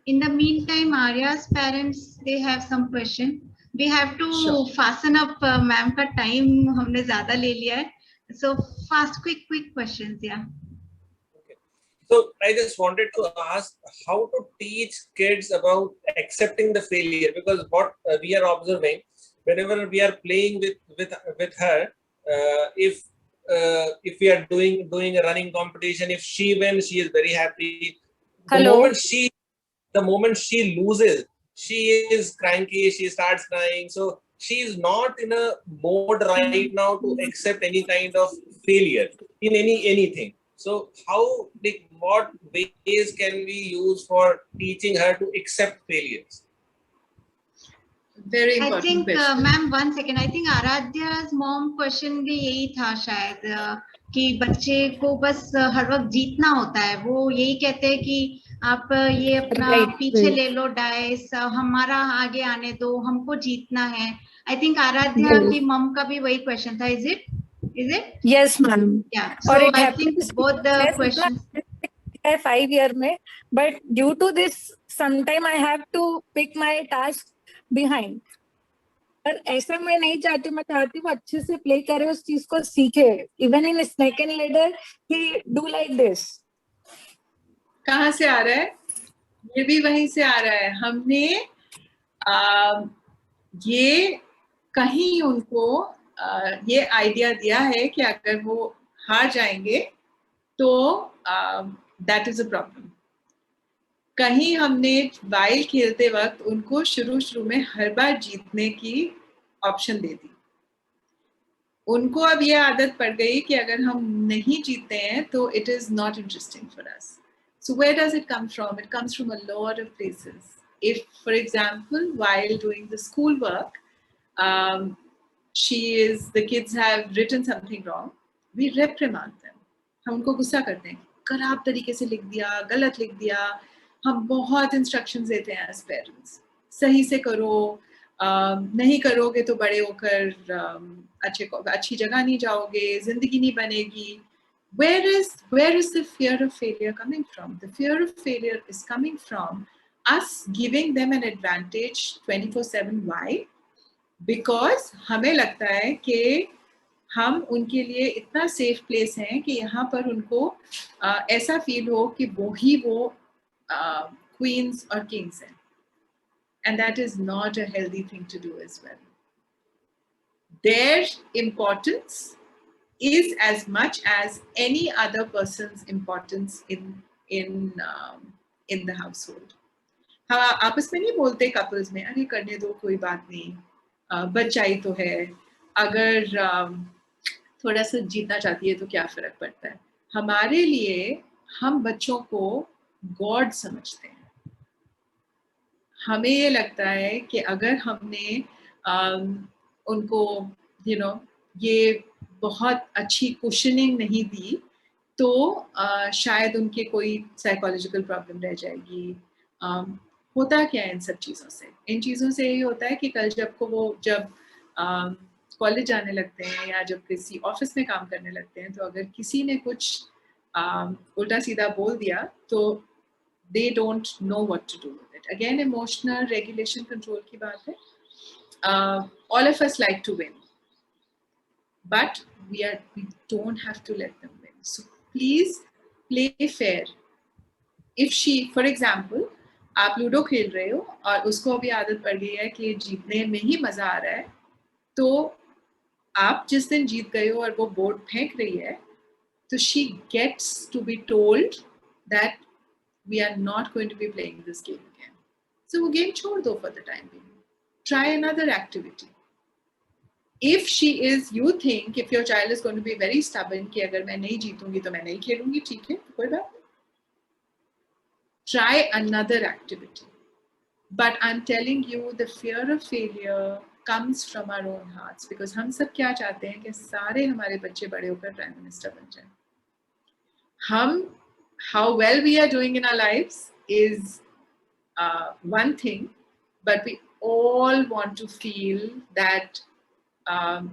In the meantime, Arya's parents, they have some question. We have to Sure. fasten up. Ma'am का time हमने ज़्यादा ले लिया है. So fast, quick questions, yeah. Okay. So I just wanted to ask how to teach kids about accepting the failure, because what we are observing whenever we are playing with her, if we are doing a running competition, if she wins, she is very happy. Hello. The moment she loses, she is cranky, she starts crying. So she is not in a mode right now to accept any kind of failure in anything. So what ways can we use for teaching her to accept failures? Very I important think, question. ma'am, 1 second. I think Aradhya's mom question भी यही था शायद कि बच्चे को बस हर वक्त जीतना होता है. वो यही कहते हैं कि आप ये अपना पीछे ले लो डाइस, हमारा आगे आने दो, हमको जीतना है. I think आराध्या की मम का भी वही क्वेश्चन था. Is it? Yes, ma'am. Yeah. Or So it I happens think both the questions. 5 year में, but due to this, sometime I have to pick my task behind. पर ऐसा मैं नहीं चाहती, मैं चाहती हूँ अच्छे से प्ले करे, उस चीज को सीखे. Even in snake and ladder he do like this. कहाँ से आ रहा है? ये भी वहीं से आ रहा है. हमने ये कहीं उनको ये आइडिया दिया है कि अगर वो हार जाएंगे तो दैट इज अ प्रॉब्लम. कहीं हमने वाइल खेलते वक्त उनको शुरू में हर बार जीतने की ऑप्शन दे दी. उनको अब ये आदत पड़ गई कि अगर हम नहीं जीतते हैं तो it is not interesting for us. So where does it come from? It comes from a lot of places. If, for example, while doing the schoolwork, the kids have written something wrong, we reprimand them. हम उनको गुस्सा करते हैं, खराब तरीके से लिख दिया, गलत लिख दिया. हम बहुत इंस्ट्रक्शंस देते हैं एज पेरेंट्स, सही से करो, नहीं करोगे तो बड़े होकर अच्छी जगह नहीं जाओगे, जिंदगी नहीं बनेगी. Where is the fear of failure coming from? The fear of failure is coming from us giving them an advantage 24/7. Why? Because हमें लगता है कि हम उनके लिए इतना सेफ प्लेस हैं कि यहाँ पर उनको ऐसा फील हो कि वो क्वींस और किंग्स हैं. And that is not a healthy thing to do as well. Their importance is as much as any other person's importance in the household. हाँ, आपस में नहीं बोलते कपल्स में, अरे करने दो, कोई बात नहीं, बच्चा ही तो है, अगर थोड़ा सा जीतना चाहती है तो क्या फर्क पड़ता है. हमारे लिए हम बच्चों को गॉड समझते हैं. हमें ये लगता है कि अगर हमने उनको ये बहुत अच्छी कुशनिंग नहीं दी तो शायद उनके कोई साइकोलॉजिकल प्रॉब्लम रह जाएगी. होता क्या है इन सब चीज़ों से? इन चीज़ों से ये होता है कि कल जब कॉलेज जाने लगते हैं या जब किसी ऑफिस में काम करने लगते हैं, तो अगर किसी ने कुछ उल्टा सीधा बोल दिया तो they don't know what to do with it. Again, emotional regulation control की बात है. All of us like to win, but we don't have to let them win. So please play fair. If she, for example, आप ludo खेल रहे हो और उसको अभी आदत पड़ गई है कि जीतने में ही मजा आ रहा है, तो आप जिस दिन जीत गए हो और वो बोर्ड फेंक रही है, तो she gets to be told that we are not going to be playing this game again. So वो game छोड़ दो for the time being. Try another activity. if she is, you think if your child is going to be very stubborn कि अगर मैं नहीं जीतूंगी तो मैं नहीं खेलूंगी, ठीक है, कोई बात नहीं. Try another activity. But I'm telling you, the fear of failure comes from our own hearts, because हम सब क्या चाहते हैं कि सारे हमारे बच्चे बड़े होकर प्राइम मिनिस्टर बन जाएं. हम, how well we are doing in our lives is one thing, but we all want to feel that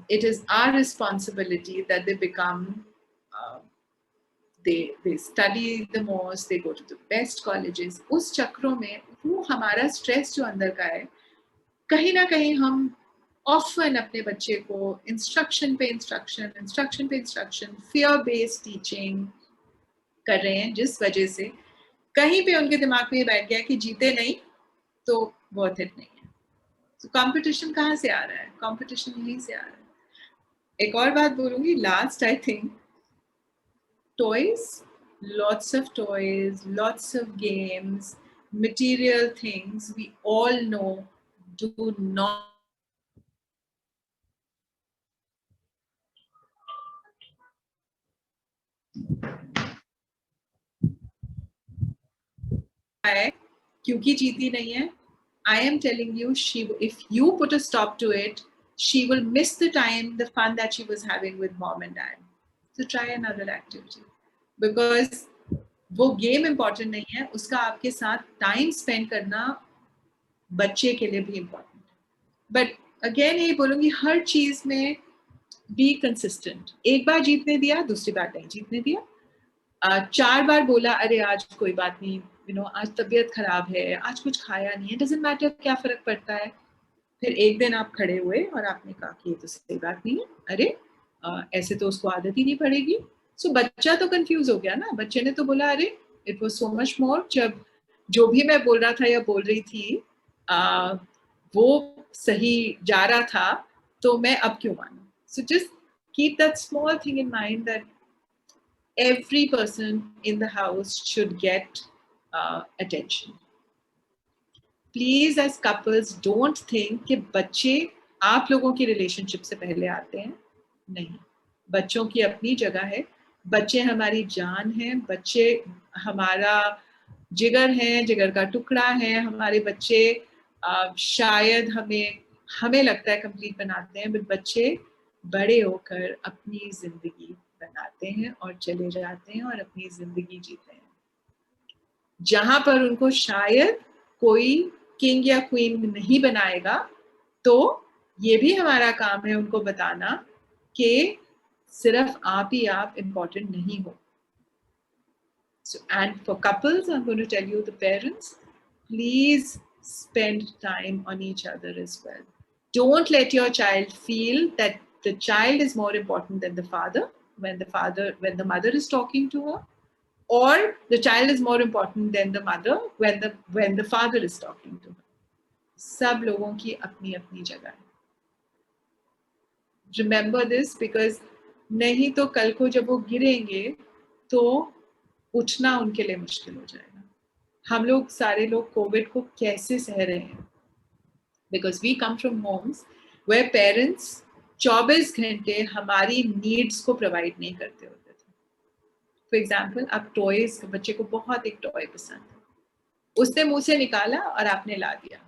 it is our responsibility that they become, they study the most, they go to the best colleges. उस चक्रों में वो हमारा stress जो अंदर का है, कहीं ना कहीं हम often अपने बच्चे को इंस्ट्रक्शन पे इंस्ट्रक्शन, fear based teaching कर रहे हैं, जिस वजह से कहीं पे उनके दिमाग में ये बैठ गया कि जीते नहीं तो वर्थ इट नहीं है. तो कंपटीशन कहाँ से आ रहा है? कंपटीशन यहीं से आ रहा है. एक और बात बोलूंगी, last, I think toys, lots of toys, lots of games, material things, we all know do not क्योंकि जीती नहीं है. I am telling you, if you put a stop to it, she will miss the time, the fun that she was having with mom and dad. So try another activity, because वो game important नहीं है, उसका आपके साथ time spend करना बच्चे के लिए भी इम्पॉर्टेंट है. बट अगेन यही बोलूंगी, हर चीज में बी कंसिस्टेंट. एक बार जीतने दिया, दूसरी बार नहीं जीतने दिया. 4 बार बोला अरे आज कोई बात नहीं, आज तबीयत खराब है, आज कुछ खाया नहीं है, डजंट मैटर, क्या फर्क पड़ता है. फिर एक दिन आप खड़े हुए और आपने कहा कि ये तो सही बात नहीं है, अरे ऐसे तो उसको आदत ही नहीं पड़ेगी. सो बच्चा तो कंफ्यूज हो गया ना. बच्चे ने तो बोला अरे it was so much more, जब जो भी मैं बोल रहा था या बोल रही थी वो सही जा रहा था, तो मैं अब क्यों मानूं. So just keep that small thing in mind that every person in the house should get attention. Please, as couples, don't think कि बच्चे आप लोगों की रिलेशनशिप से पहले आते हैं. नहीं, बच्चों की अपनी जगह है. बच्चे हमारी जान हैं, बच्चे हमारा जिगर हैं, जिगर का टुकड़ा है. हमारे बच्चे शायद हमें लगता है कंप्लीट बनाते हैं, बट बच्चे बड़े होकर अपनी जिंदगी बनाते हैं और चले जाते हैं और अपनी जिंदगी जीते हैं, जहां पर उनको शायद कोई किंग या क्वीन नहीं बनाएगा. तो ये भी हमारा काम है उनको बताना कि सिर्फ आप ही आप इम्पोर्टेंट नहीं हो. So, and for couples, I'm going to tell you, the parents, please spend time on each other as well. Don't let your child feel that the child is more important than the father when the mother is talking to her, or the child is more important than the mother when the father is talking to her. सब लोगों की अपनी अपनी जगह है. Remember this, because नहीं तो कल को जब वो गिरेंगे तो उठना उनके लिए मुश्किल हो जाएगा. हम लोग सारे लोग कोविड को कैसे सह रहे हैं, because we come from homes where parents 24 घंटे हमारी नीड्स को प्रोवाइड नहीं करते होते थे. फॉर एग्जाम्पल, आप टॉयज, बच्चे को बहुत एक टॉय पसंद है, उसने मुंह से निकाला और आपने ला दिया.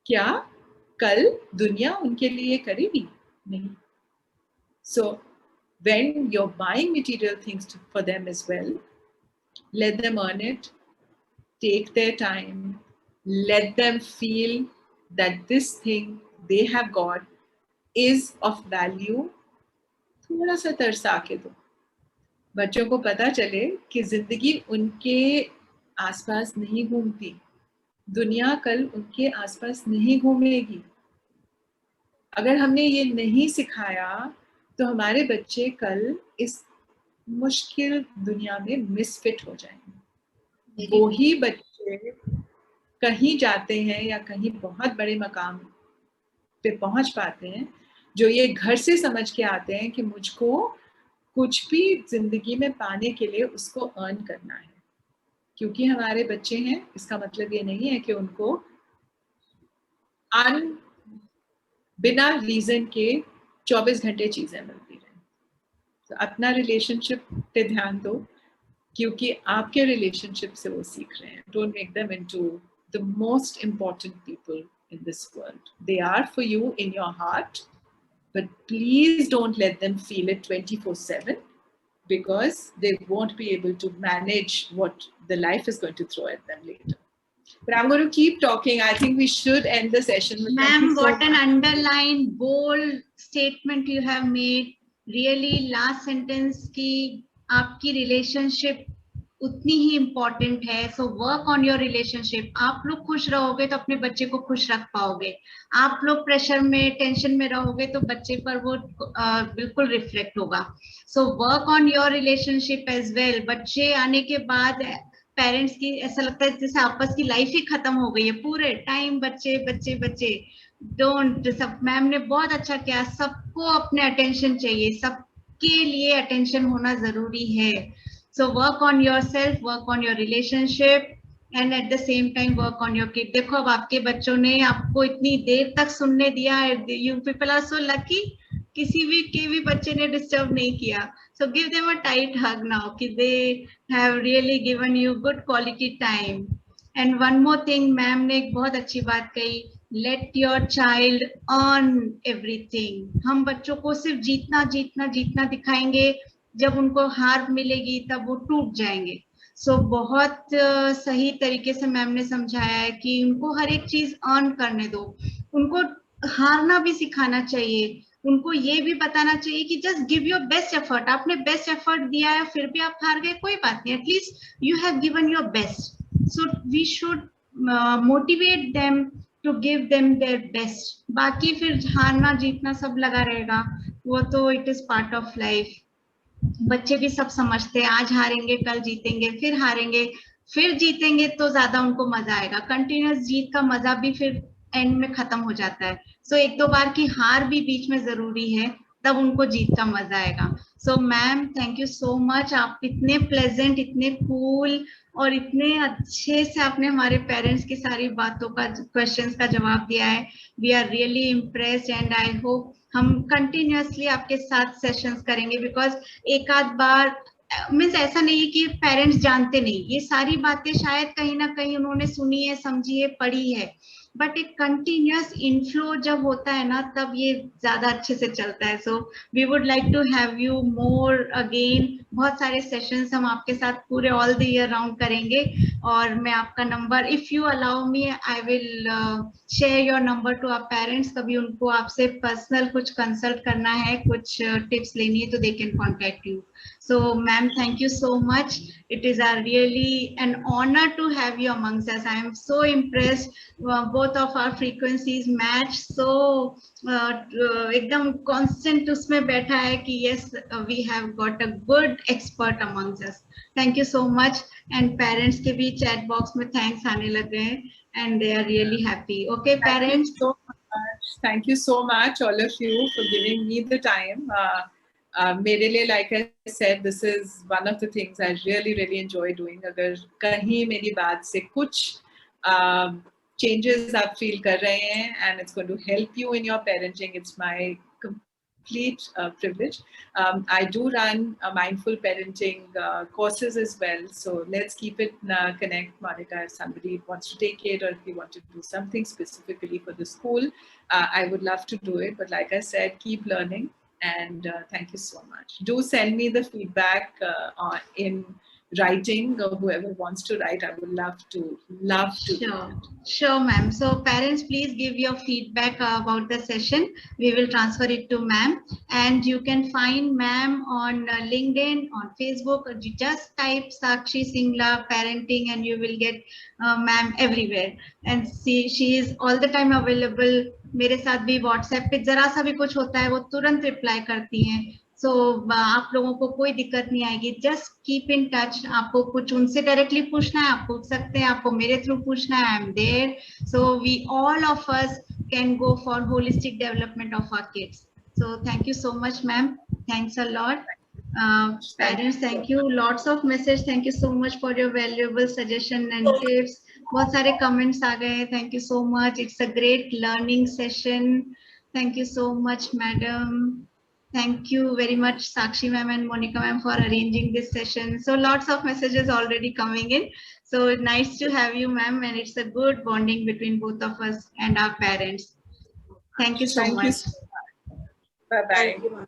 क्या कल दुनिया उनके लिए करेगी? नहीं. सो when you're buying material things for them as well, let them earn it, take their time, let them feel that this thing they have got is of value. थोड़ा सा तरसा के दो. बच्चों को पता चले कि जिंदगी उनके आसपास नहीं घूमती, दुनिया कल उनके आसपास नहीं घूमेगी. अगर हमने ये नहीं सिखाया तो हमारे बच्चे कल इस मुश्किल दुनिया में मिसफिट हो जाएंगे. वो ही बच्चे कहीं जाते हैं या कहीं बहुत बड़े मकाम पे पहुंच पाते हैं जो ये घर से समझ के आते हैं कि मुझको कुछ भी जिंदगी में पाने के लिए उसको अर्न करना है. क्योंकि हमारे बच्चे हैं, इसका मतलब ये नहीं है कि उनको बिना रीजन के 24 घंटे चीजें मिलती रहें। तो अपना रिलेशनशिप पे ध्यान दो, क्योंकि आपके रिलेशनशिप से वो सीख रहे हैं. Don't make them into the most important people in this world. They are for you in your heart, but please don't let them feel it 24/7, because they won't be able to manage what the life is going to throw at them later. But I'm going to keep talking. I think we should end the session. Ma'am, what an underlined, bold statement you have made. Really, last sentence की आपकी relationship उतनी ही important है. So work on your relationship. आप लोग खुश रहोगे तो अपने बच्चे को खुश रख पाओगे. आप लोग प्रेशर में, टेंशन में रहोगे तो बच्चे पर वो बिल्कुल रिफ्लेक्ट होगा. So work on your relationship as well. बच्चे आने के बाद पेरेंट्स की ऐसा लगता है जैसे आपस की लाइफ ही खत्म हो गई है. पूरे टाइम बच्चे बच्चे बच्चे. डोंट. सब मैम ने बहुत अच्छा किया. सबको अपने अटेंशन चाहिए, सबके लिए अटेंशन होना जरूरी है. So work on yourself, work on your relationship, and at the same time work on your kid. देखो अब आपके बच्चों ने आपको इतनी देर तक सुनने दिया. You people are so lucky. किसी भी के भी बच्चे ने डिस्टर्ब नहीं किया. So give them a tight hug now. कि they have really given you good quality time. And one more thing, ma'am ने एक बहुत अच्छी बात कही. Let your child earn everything. हम बच्चों को सिर्फ जीतना जीतना जीतना दिखाएंगे, जब उनको हार मिलेगी तब वो टूट जाएंगे. सो बहुत सही तरीके से मैम ने समझाया है कि उनको हर एक चीज अर्न करने दो. उनको हारना भी सिखाना चाहिए. उनको ये भी बताना चाहिए कि just give your best effort. आपने बेस्ट एफर्ट दिया है, फिर भी आप हार गए, कोई बात नहीं. At least you have given your best. So we should motivate them to give them their best. बाकी फिर हारना जीतना सब लगा रहेगा, वो तो it is part of life. बच्चे भी सब समझते हैं. आज हारेंगे, कल जीतेंगे, फिर हारेंगे, फिर जीतेंगे तो ज्यादा उनको मजा आएगा. कंटिन्यूअस जीत का मजा भी फिर एंड में खत्म हो जाता है. सो एक दो बार की हार भी बीच में जरूरी है, तब उनको जीत का मजा आएगा. So ma'am, thank you so much. आप इतने प्लेजेंट, इतने कूल और इतने अच्छे से आपने हमारे पेरेंट्स की सारी बातों का, क्वेश्चंस का जवाब दिया है. We are really impressed and I hope हम कंटिन्यूअसली आपके साथ सेशंस करेंगे. बिकॉज एक आध बार मीन्स ऐसा नहीं है कि पेरेंट्स जानते नहीं, ये सारी बातें शायद कहीं ना कहीं उन्होंने सुनी है, समझी है, पढ़ी है, बट एक कंटिन्यूअस इनफ्लो जब होता है ना, तब ये ज्यादा अच्छे से चलता है. So we would like to have you more again. बहुत सारे सेशंस हम आपके साथ पूरे ऑल द ईयर राउंड करेंगे. और मैं आपका number, if you allow me, I will share your number to our parents. कभी उनको आपसे पर्सनल कुछ कंसल्ट करना है, कुछ टिप्स लेनी है, तो they can contact you. So ma'am, thank you so much. It is really an honor to have you amongst us. I am so impressed. Both of our frequencies match. So एकदम constant उसमें बैठा है कि yes, we have got a good expert amongst us. Thank you so much. And parents के भी chat box में thanks आने लग गए हैं, and they are really happy. Okay, parents. Thank you so much, all of you, for giving me the time. मेरे लिए, like I said, this is one of the things I really enjoy doing. अगर कहीं मेरी बात से कुछ changes आप feel कर रहे हैं and it's going to help you in your parenting, it's my complete privilege. I do run mindful parenting courses as well, so let's keep it connect, Monica. If somebody wants to take it, or if you want to do something specifically for the school, I would love to do it. But like I said, keep learning. And thank you so much. Do send me the feedback in writing, or whoever wants to write. I would love to. Sure, ma'am. So parents, please give your feedback about the session. We will transfer it to ma'am, and you can find ma'am on LinkedIn, on Facebook. Or you just type Saakshi Singhla parenting and you will get ma'am everywhere. And she is all the time available. मेरे साथ भी WhatsApp पे जरा सा भी कुछ होता है वो तुरंत रिप्लाई करती हैं. सो आप लोगों को कोई दिक्कत नहीं आएगी. Just keep in touch. आपको कुछ उनसे डायरेक्टली पूछना है, आप पूछ सकते हैं. आपको मेरे थ्रू पूछना है, I am there. So we all of us can go for holistic development of our kids. So thank you so much ma'am. Thanks a lot. Parents, thank you. Lots of message. Thank you so much for your valuable suggestion and tips. बहुत सारे comments आ गए. Thank you so much. It's a great learning session. Thank you so much, madam. Thank you very much, Sakshi ma'am and Monica ma'am, for arranging this session. So lots of messages already coming in. So nice to have you, ma'am, and it's a good bonding between both of us and our parents. Thank you so Thank much. you so much. Bye-bye. Thank you, ma'am.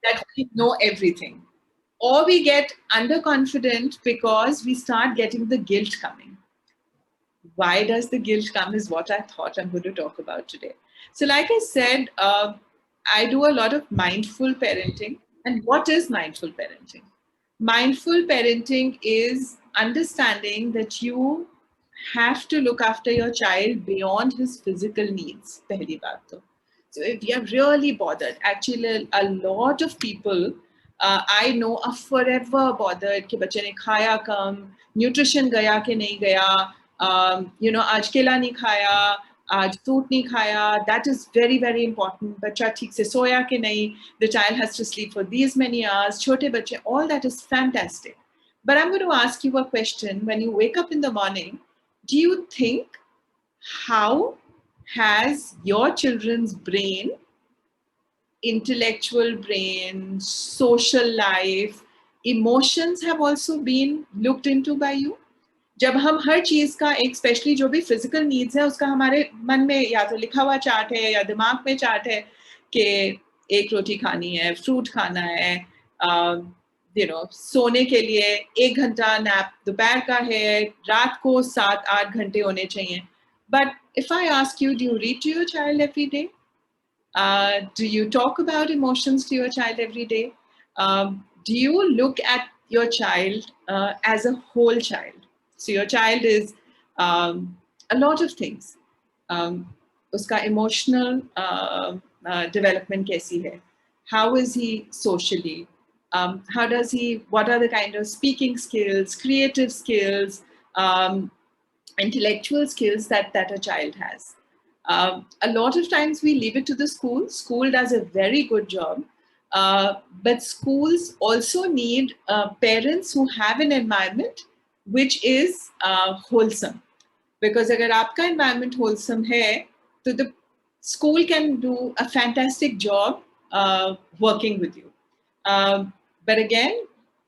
That we know everything. Or we get underconfident because we start getting the guilt coming. Why does the guilt come is what I thought I'm going to talk about today. So like I said, I do a lot of mindful parenting. And what is mindful parenting? Mindful parenting is understanding that you have to look after your child beyond his physical needs. Pehli baat to. So if you're really bothered, actually a lot of people I know are forever bothered कि बच्चे ने खाया कम, nutrition गया कि नहीं गया, आज केला नहीं खाया, आज फ्रूट नहीं खाया. That is very very important. बच्चा ठीक से सोया कि नहीं, the child has to sleep for these many hours. छोटे बच्चे, all that is fantastic. But I'm going to ask you a question. When you wake up in the morning, do you think how has your children's brain, intellectual brain, social life, emotions have also been looked into by you? जब हम हर चीज का एक specially जो भी physical needs है उसका हमारे मन में या तो लिखा हुआ चार्ट है या दिमाग में चार्ट है कि एक रोटी खानी है, फ्रूट खाना है, सोने के लिए 1 घंटा नैप दोपहर का है, रात को 7-8 घंटे होने चाहिए. But if I ask you, do you read to your child every day? Do you talk about emotions to your child every day? Do you look at your child as a whole child? So your child is a lot of things. Uska emotional development kaisi hai? How is he socially? How does he? What are the kind of speaking skills, creative skills, intellectual skills that a child has? A lot of times we leave it to the school. School does a very good job. But schools also need parents who have an environment which is wholesome. Because अगर आपका environment wholesome है, तो the school can do a fantastic job working with you. But again,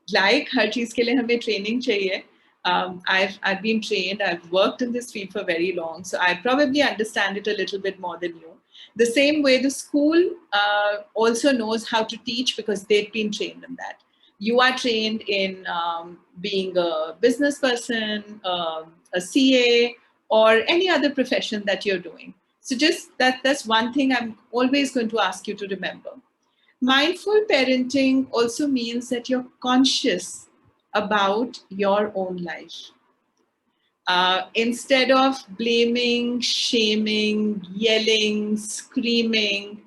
like हर चीज़ के लिए हमें training चाहिए. I've been trained. I've worked in this field for very long, so I probably understand it a little bit more than you. The same way the school also knows how to teach because they've been trained in that. You are trained in being a business person, a CA, or any other profession that you're doing. So just that's one thing I'm always going to ask you to remember. Mindful parenting also means that you're conscious about your own life. Instead of blaming, shaming, yelling, screaming,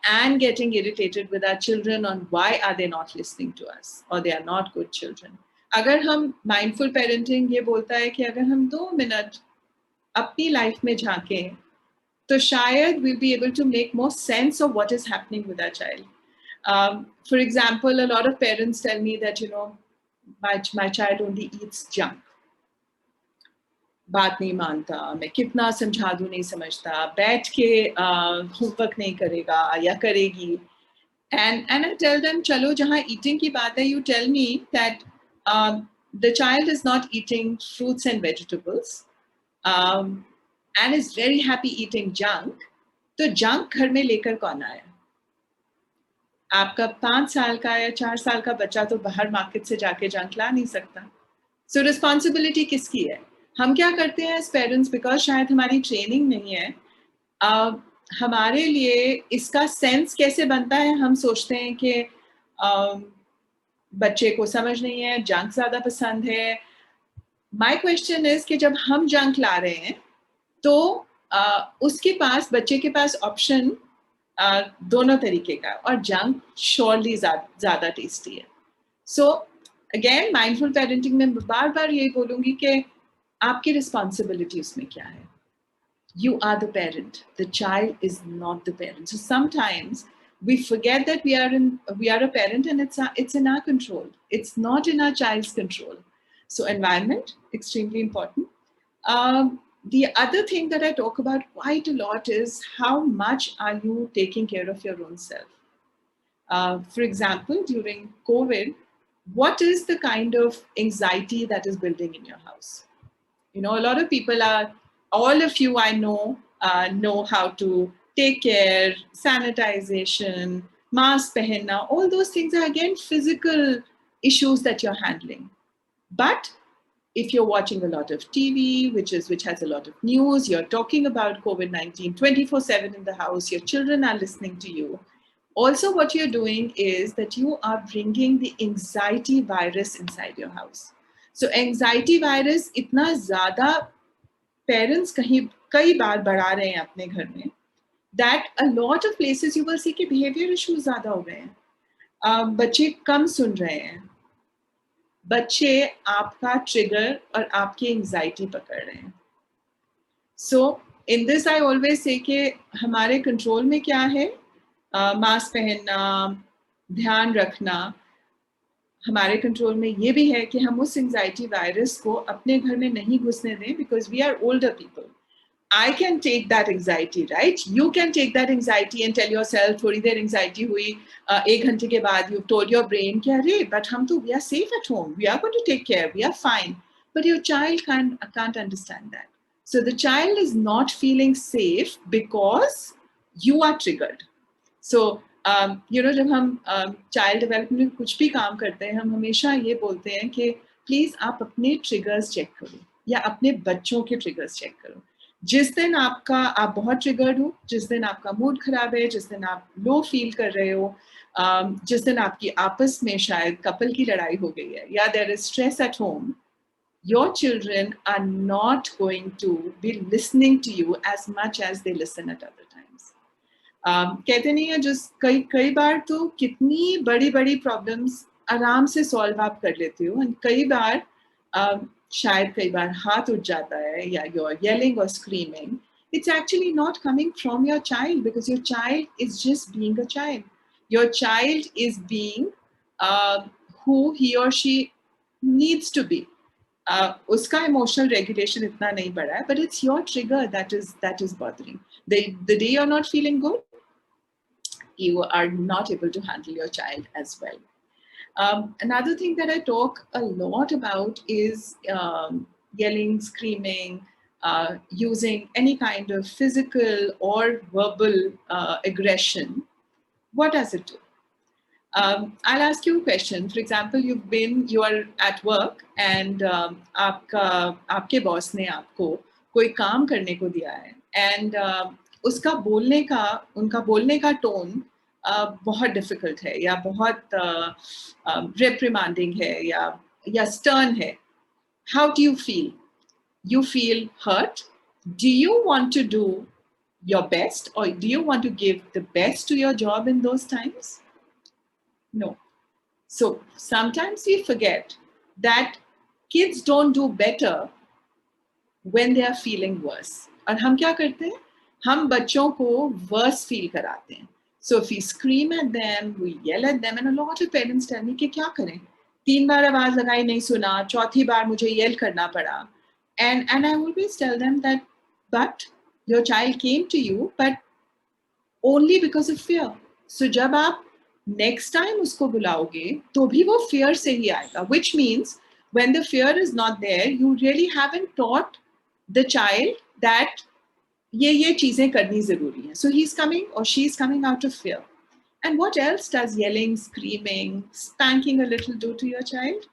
and getting irritated with our children on why are they not listening to us or they are not good children. अगर हम mindful parenting ये बोलता है कि अगर हम 2 minute अपनी life में झांकें, तो शायद we'll be able to make more sense of what is happening with our child. For example, a lot of parents tell me that, my child only eats junk. बात नहीं मानता, मैं कितना समझा दूं नहीं समझता, बैठ के होमवर्क नहीं करेगा या करेगी. And I tell them, चलो जहाँ eating की बात है, you tell me that the child is not eating fruits and vegetables and is very happy eating junk. तो junk घर में लेकर कौन आया? आपका 5 साल का या 4 साल का बच्चा तो बाहर मार्केट से जाके जंक ला नहीं सकता. सो रिस्पॉन्सिबिलिटी किसकी है? हम क्या करते हैं एज पेरेंट्स, बिकॉज शायद हमारी ट्रेनिंग नहीं है, हमारे लिए इसका सेंस कैसे बनता है, हम सोचते हैं कि बच्चे को समझ नहीं है, जंक ज़्यादा पसंद है. माय क्वेश्चन इज कि जब हम जंक ला रहे हैं तो उसके पास, बच्चे के पास ऑप्शन दोनों तरीके का, और जंक श्योरली ज़्यादा टेस्टी है. सो अगेन माइंडफुल पेरेंटिंग में बार बार यही बोलूँगी कि आपकी रिस्पॉन्सिबिलिटी उसमें क्या है. You are the parent. The child is not the parent. So sometimes we forget that we are a parent and it's in our control. It's not in our child's control. So environment, extremely important. The other thing that I talk about quite a lot is how much are you taking care of your own self? For example, during COVID, what is the kind of anxiety that is building in your house? You know, a lot of people are, all of you I know how to take care, sanitization, mask pehenna, all those things are again physical issues that you're handling. But if you're watching a lot of TV, which has a lot of news, you're talking about COVID-19 24/7 in the house, your children are listening to you. Also, what you're doing is that you are bringing the anxiety virus inside your house. So anxiety virus इतना ज़्यादा parents कई बार बढ़ा रहे हैं अपने घर में, that a lot of places you will see कि behavior issues ज़्यादा हो गए हैं, बच्चे कम सुन रहे हैं, बच्चे आपका ट्रिगर और आपकी एंजाइटी पकड़ रहे हैं. सो in this I always say कि हमारे कंट्रोल में क्या है, मास्क पहनना, ध्यान रखना. हमारे कंट्रोल में ये भी है कि हम उस एंजाइटी वायरस को अपने घर में नहीं घुसने दें, because we are older people. I can take that anxiety, right? You can take that anxiety and tell yourself, थोड़ी देर anxiety हुई, 1 घंटे के बाद you've told your brain कि अरे, but हम तो we are safe at home, we are going to take care, we are fine. But your child can't understand that. So the child is not feeling safe because you are triggered. So you know, जब हम child development में कुछ भी काम करते हैं, हम हमेशा ये बोलते हैं कि प्लीज आप अपने triggers चेक करो या अपने बच्चों के triggers चेक करो. जिस दिन आप बहुत ट्रिगर्ड हो, जिस दिन आपका मूड खराब है, जिस दिन आप लो फील कर रहे हो, जिस दिन आपकी आपस में शायद कपल की लड़ाई हो गई है, या there is stress at home, your children are not going to be listening to you as much as they listen at other times. कहते नहीं है, जिस कई बार तो कितनी बड़ी बड़ी प्रॉब्लम्स आराम से सॉल्व आप कर लेते हो, एंड कई बार शायद कई बार हाथ उठ जाता है, या you're yelling or screaming, it's actually not coming from your child, because your child is just being a child. Your child is being who he or she needs to be. उसका emotional regulation इतना नहीं बढ़ा है, but it's your trigger that is bothering. The day you're not feeling good, you are not able to handle your child as well. Another thing that I talk a lot about is yelling, screaming, using any kind of physical or verbal aggression. What does it do? I'll ask you a question. For example, you are at work and आपके boss ने आपको कोई काम करने को दिया है, and उनका बोलने का tone बहुत डिफिकल्ट है, या बहुत रिप्रिमांडिंग है, या स्टर्न है. How do you feel? You feel hurt? Do you want to do your best, और do you want to give the best to your job in those times? No. So sometimes we forget that kids don't do better when they are feeling worse. और हम क्या करते हैं? हम बच्चों को verse feel कराते हैं. So if we scream at them, we yell at them, and a lot of parents tell me कि क्या करें? 3 बार आवाज लगाई नहीं सुना, चौथी बार मुझे yell करना पड़ा. And I always tell them that, but your child came to you, but only because of fear. So जब आप next time उसको बुलाओगे, तो भी वो fear से ही आएगा. Which means when the fear is not there, you really haven't taught the child that ये चीजें करनी जरूरी है. So he's coming or she's coming out of fear. And what else does yelling, screaming, spanking a little do to your child?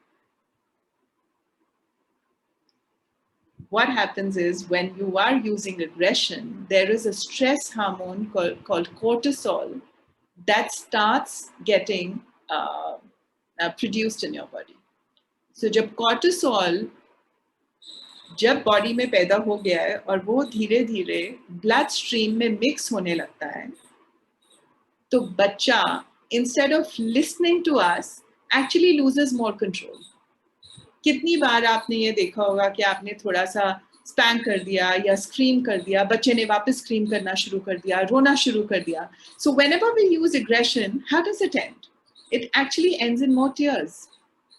What happens is, when you are using aggression, there is a stress hormone called cortisol that starts getting produced in your body. So जब cortisol जब body में पैदा हो गया है और वो धीरे धीरे ब्लड स्ट्रीम में मिक्स होने लगता है, तो बच्चा instead of listening to us actually loses more control. कितनी बार आपने ये देखा होगा कि आपने थोड़ा सा स्पैंक कर दिया या स्क्रीम कर दिया, बच्चे ने वापस स्क्रीम करना शुरू कर दिया, रोना शुरू कर दिया. So whenever we use aggression, how does it end? It actually ends in more tears.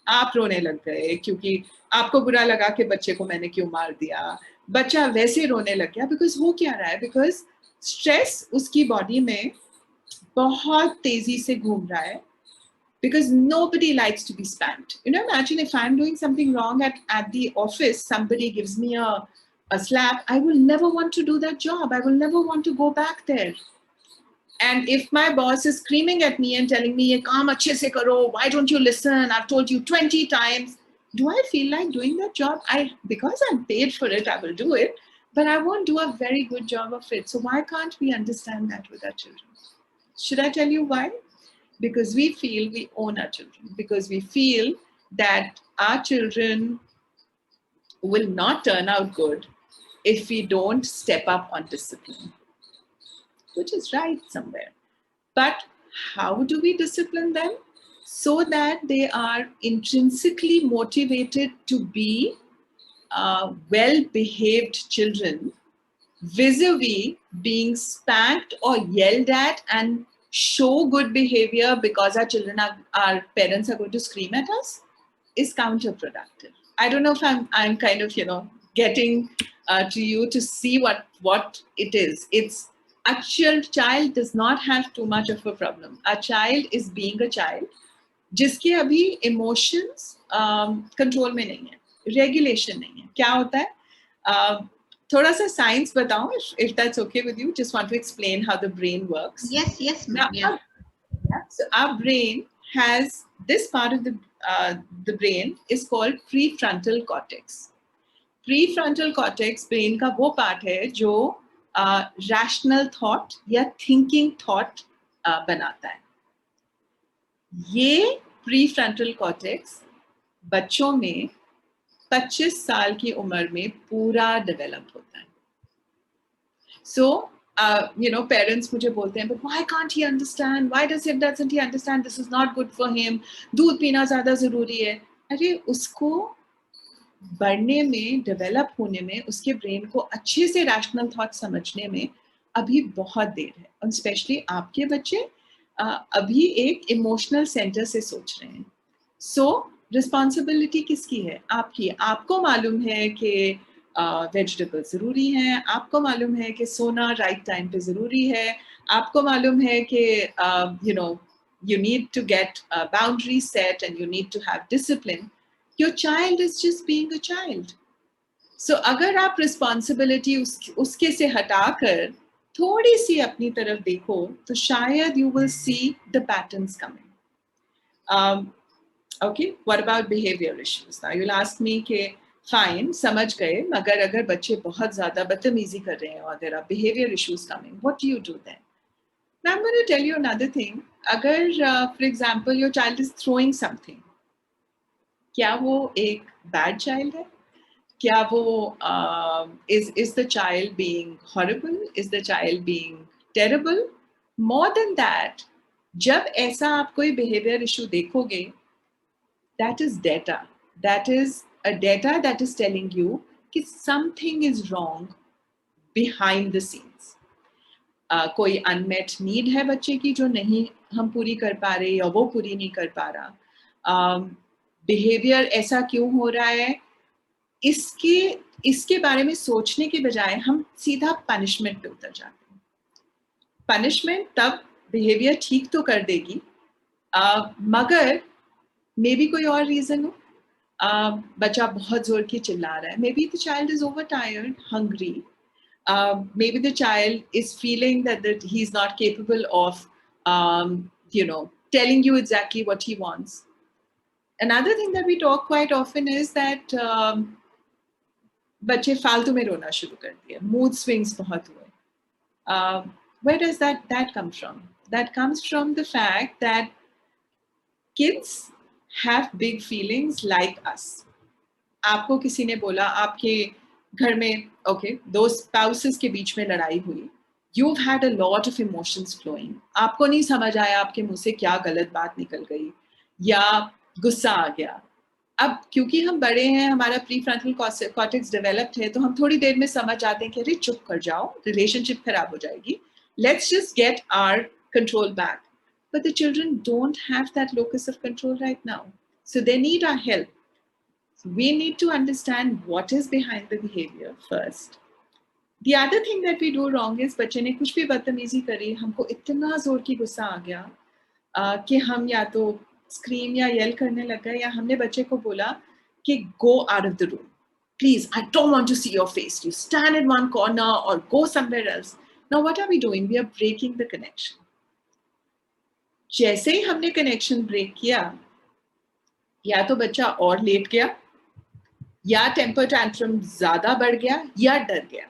आप रोने लग गए क्योंकि आपको बुरा लगा कि बच्चे को मैंने क्यों मार दिया, बच्चा वैसे रोने लग गया। बिकॉज हो क्या रहा है, बिकॉज स्ट्रेस उसकी बॉडी में बहुत तेजी से घूम रहा है, because nobody likes to be spanked. You know, imagine if I'm doing something wrong at the office, somebody gives me a slap, I will never want to do that job. I will never want to go back there. And if my boss is screaming at me and telling me, "Ye kaam achhe se karo, why don't you listen? I've told you 20 times." Do I feel like doing that job? Because I'm paid for it, I will do it, but I won't do a very good job of it. So why can't we understand that with our children? Should I tell you why? Because we feel we own our children, because we feel that our children will not turn out good if we don't step up on discipline, which is right somewhere. But how do we discipline them so that they are intrinsically motivated to be well-behaved children, vis-a-vis being spanked or yelled at and show good behavior because our parents are going to scream at us, is counterproductive. I don't know if I'm kind of, getting to you to see what it is. It's a child does not have too much of a problem. A child is being a child जिसके अभी emotions control में नहीं है, regulation नहीं है. क्या होता है? थोड़ा सा science बताओ, if that's okay with you. Just want to explain how the brain works. Yes, Now, yeah. so our brain has this part of the brain is called prefrontal cortex. Prefrontal cortex brain का वो part है जो rational thought या thinking thought बनाता है. ये prefrontal cortex बच्चों में 25 साल की उम्र में पूरा डेवलप होता है. So, parents मुझे बोलते हैं, but why can't he understand? Why doesn't he understand? This is not good for him. दूध पीना ज़्यादा ज़रूरी है. अरे उसको बढ़ने में, डेवलप होने में, उसके ब्रेन को अच्छे से रैशनल थॉट समझने में अभी बहुत देर है. और स्पेशली आपके बच्चे अभी एक इमोशनल सेंटर से सोच रहे हैं. सो रिस्पॉन्सिबिलिटी किसकी है? आपकी. आपको मालूम है कि वेजिटेबल ज़रूरी हैं, आपको मालूम है कि सोना राइट टाइम पे ज़रूरी है, आपको मालूम है कि you need to get boundaries set and you need to have discipline. Your child is just being a child. So अगर आप responsibility उसके से हटाकर थोड़ी सी अपनी तरफ देखो तो शायद you will see the patterns coming. Okay, what about behavior issues? Now you'll ask me कि fine, समझ गए, मगर अगर बच्चे बहुत ज़्यादा बदतमीजी कर रहे हैं और there are behavior issues coming, what do you do then? Now I'm going to tell you another thing. अगर for example your child is throwing something, क्या वो एक bad child है? क्या वो is the child being horrible? Is the child being terrible? More than that, जब ऐसा आप कोई behavior issue देखोगे, that is data. That is a data that is telling you कि something is wrong behind the scenes. कोई unmet need है बच्चे की जो नहीं हम पूरी कर पा रहे या वो पूरी नहीं कर पा रहा. Behavior ऐसा क्यों हो रहा है? इसके बारे में सोचने के बजाय हम सीधा punishment पे उतर जाते हैं. Punishment तब behavior ठीक तो कर देगी, मगर maybe कोई और reason हो. बच्चा बहुत जोर की चिल्ला रहा है. Maybe the child is overtired, hungry. Maybe the child is feeling that he's not capable of, telling you exactly what he wants. Another thing that we talk quite often is that बच्चे फालतू में रोना शुरू कर दिए. Mood swings बहुत हुए. Where does that come from? That comes from the fact that kids have big feelings like us. आपको किसी ने बोला, आपके घर में दो spouses के बीच में लड़ाई हुई. You've had a lot of emotions flowing. आपको नहीं समझ आया आपके मुंह से क्या गलत बात निकल गई या गुस्सा आ गया. अब क्योंकि हम बड़े हैं, हमारा प्रीफ्रंटल कॉर्टेक्स डेवलप्ड है, तो हम थोड़ी देर में समझ आते हैं कि अरे चुप कर जाओ, रिलेशनशिप खराब हो जाएगी. Let's just get our control back. But the children don't have that locus of control right now. So they need our help. So we need to understand what is behind the behavior first. The other thing that we do wrong is बच्चे ने कुछ भी बदतमीजी करी, हमको इतना जोर की गुस्सा आ गया कि हम या तो स्क्रीम या येल करने लग गए, या हमने बच्चे को बोला कि go out of the room. Please, I don't want to see your face. You stand in one corner or go somewhere else. Now, what are we doing? We are breaking the connection. जैसे ही हमने connection break किया, या तो बच्चा और late गया, या temper tantrum ज्यादा बढ़ गया, या डर गया.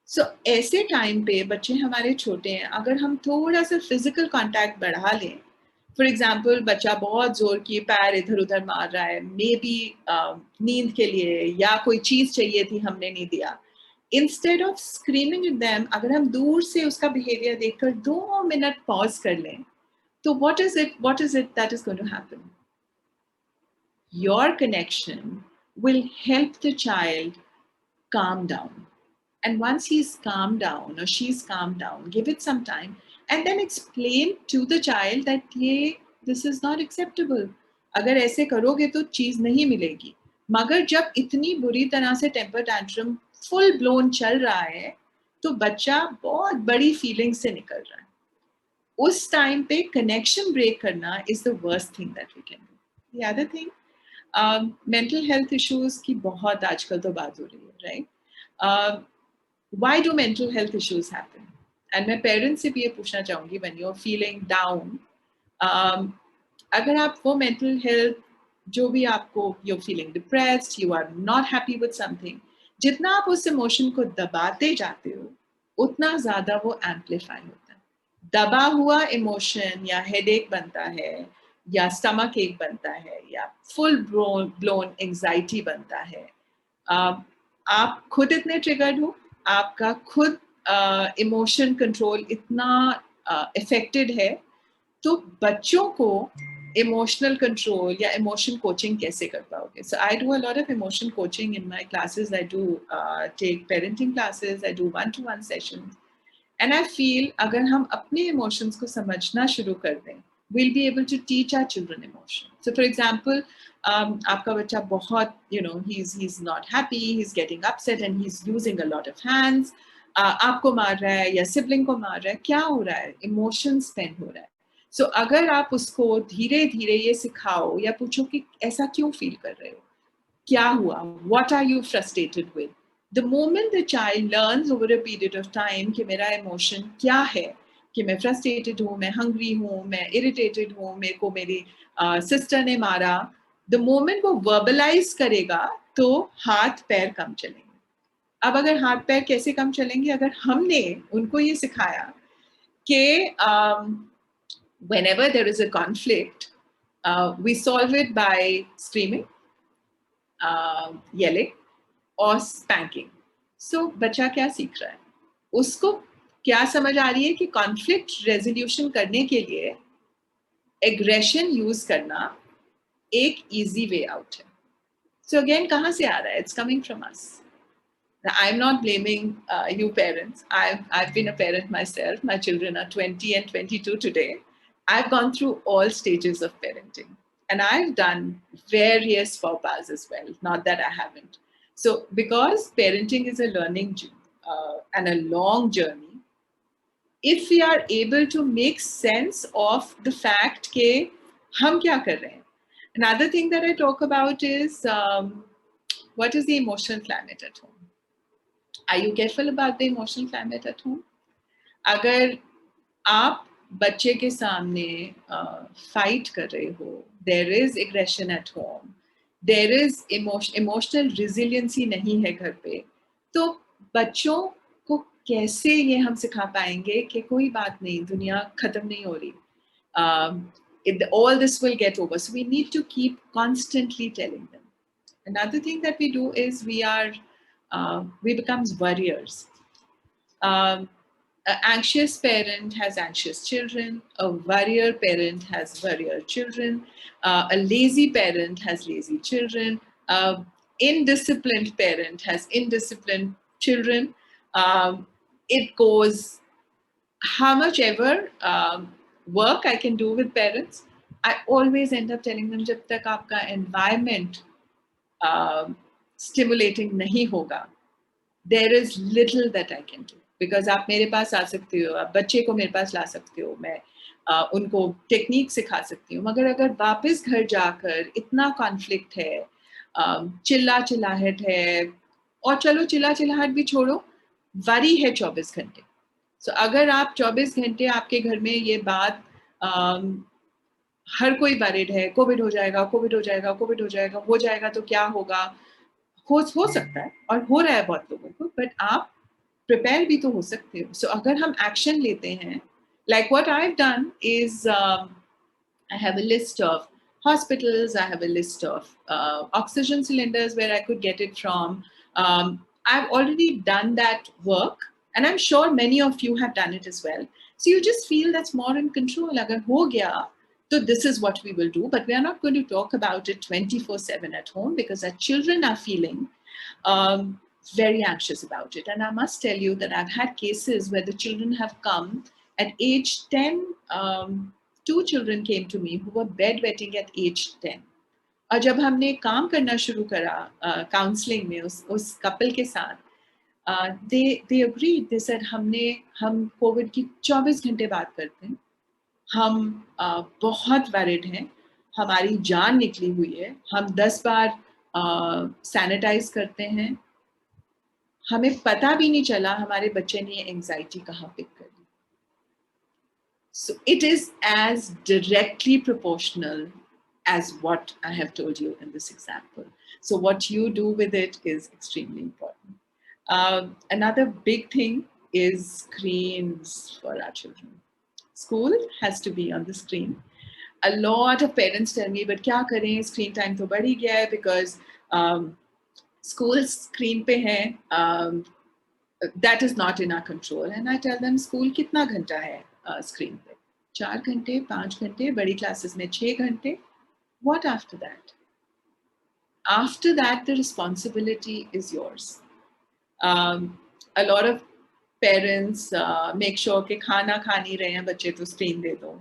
सो ऐसे टाइम पे बच्चे हमारे छोटे हैं, अगर हम थोड़ा सा फिजिकल कांटेक्ट बढ़ा लें, फॉर एग्जाम्पल बच्चा बहुत जोर की पैर इधर उधर मार रहा है, मे बी नींद के लिए या कोई चीज चाहिए थी हमने नहीं दिया, instead of screaming at them, अगर हम दूर से उसका बिहेवियर देखकर 2 मिनट पॉज कर लें, तो what is it that is going to happen? Your connection will help the child calm down. And once he's calmed down or she's calmed down, give it some time and then explain to the child that this is not acceptable. अगर ऐसे करोगे तो चीज नहीं मिलेगी. मगर जब इतनी बुरी तरह से टेम्पर टैंट्रम फुल ब्लोन चल रहा है, तो बच्चा बहुत बड़ी फीलिंग से निकल रहा है. उस टाइम पे कनेक्शन ब्रेक करना is the worst thing that we can do. The other thing, mental health issues की बहुत आजकल तो बात हो रही है, right? Why do mental health issues happen? And मैं parents से भी ये पूछना चाहूँगी, when you're feeling down, अगर आप वो mental health जो भी आपको, you're feeling depressed, you are not happy with something, जितना आप उस emotion को दबाते जाते हो, उतना ज़्यादा वो amplify होता है. दबा हुआ emotion या headache बनता है, या stomach ache बनता है, या full blown anxiety बनता है. आप खुद इतने triggered हो, आपका खुद इमोशन कंट्रोल इतना अफेक्टेड है, तो बच्चों को इमोशनल कंट्रोल या इमोशन कोचिंग कैसे कर पाओगे? So I do a lot of emotion coaching in my classes. I do take parenting classes, I do 1-to-1 sessions, and I feel अगर हम अपने इमोशंस को समझना शुरू कर दें, we'll be able to teach our children emotion. So for example, आपका बच्चा बहुत, he's not happy, he's getting upset and he's using a lot of hands, आपको मार रहा है या सिबलिंग को मार रहा है, क्या हो रहा है? इमोशन स्पेंड हो रहा है. सो अगर आप उसको धीरे धीरे ये सिखाओ या पूछो कि ऐसा क्यों फील कर रहे हो, क्या हुआ, what are you frustrated with, the moment the child learns over a period of time कि मेरा इमोशन क्या है, कि मैं फ्रस्ट्रेटेड हूँ, मैं हंग्री हूँ, मैं इरिटेटेड हूँ, मेरे को मेरी सिस्टर ने मारा, द मोमेंट वो वर्बलाइज करेगा तो हाथ पैर कम चलेंगे. अब अगर हाथ पैर कैसे कम चलेंगे? अगर हमने उनको ये सिखाया कि whenever there is a conflict, we solve it by screaming, yelling or spanking. So बच्चा क्या सीख रहा है? उसको क्या समझ आ रही है कि कॉन्फ्लिक्ट रेजोल्यूशन करने के लिए एग्रेशन यूज करना एक इजी वे आउट है. सो अगेन कहाँ से आ रहा है? It's coming from us. I am not blaming you parents. I've been a parent myself. My children are 20 and 22 today. I've gone through all stages of parenting, and I've done various faux pas as well. Not that I haven't. So because parenting is a learning and a long journey, if we are able to make sense of the fact के हम क्या कर रहे हैं. Another thing that I talk about is what is the emotional climate at home? Are you careful about the emotional climate at home? अगर आप बच्चे के सामने fight कर रहे हो, there is aggression at home, there is emotional resiliency नहीं है घर पे, तो बच्चों को कैसे ये हम सिखा पाएंगे कि कोई बात नहीं, दुनिया खत्म नहीं हो रही, all this will get over. So we need to keep constantly telling them. Another thing that we do is we become worriers. An anxious parent has anxious children, a worrier parent has worrier children, a lazy parent has lazy children, indisciplined parent has indisciplined children. It goes, how much ever work I can do with parents, I always end up telling them, जब तक आपका environment stimulating नहीं होगा, there is little that I can do. Because आप मेरे पास आ सकते हो, आप बच्चे को मेरे पास ला सकते हो, मैं उनको टेक्निक सिखा सकती हूँ, मगर अगर वापस घर जाकर इतना कॉन्फ्लिक्ट है, चिल्ला चिल्लाहट है, और चलो चिल्ला चिल्लाहट भी छोड़ो, वरी है 24 घंटे. So अगर आप 24 घंटे आपके घर में ये बात हर कोई वरीड है, कोविड हो जाएगा, कोविड हो जाएगा, कोविड हो जाएगा, हो जाएगा तो क्या होगा, हो सकता है और हो रहा है बहुत लोगों को, बट आप प्रिपेयर भी तो हो सकते हो. सो अगर हम एक्शन लेते हैं, like what I've done is I have a list of hospitals, I have a list of oxygen cylinders where I could get it from. I've already done that work, and I'm sure many of you have done it as well. So you just feel that's more in control. Agar ho gaya, so this is what we will do, but we are not going to talk about it 24/7 at home, because our children are feeling very anxious about it. And I must tell you that I've had cases where the children have come at age 10. 2 children came to me who were bedwetting at age 10. और जब हमने काम करना शुरू करा counselling में उस couple के साथ, they agreed. They said हम कोविड की 24 घंटे बात करते हैं, हम बहुत वरिड हैं, हमारी जान निकली हुई है, हम 10 बार सैनिटाइज करते हैं, हमें पता भी नहीं चला हमारे बच्चे ने एंजाइटी कहाँ पिक कर ली. So it is as directly proportional as what I have told you in this example. So what you do with it is extremely important. Another big thing is screens for our children. School has to be on the screen. A lot of parents tell me, but kya kare, screen time to बढ़ ही गया है, because school screen पे है, that is not in our control. And I tell them, school कितना घंटा है screen पे? 4 घंटे, 5 घंटे, बड़ी classes में 6 घंटे. What after that? After that, the responsibility is yours. A lot of parents make sure कि खाना खा नहीं रहे हैं बच्चे तो screen दे दो.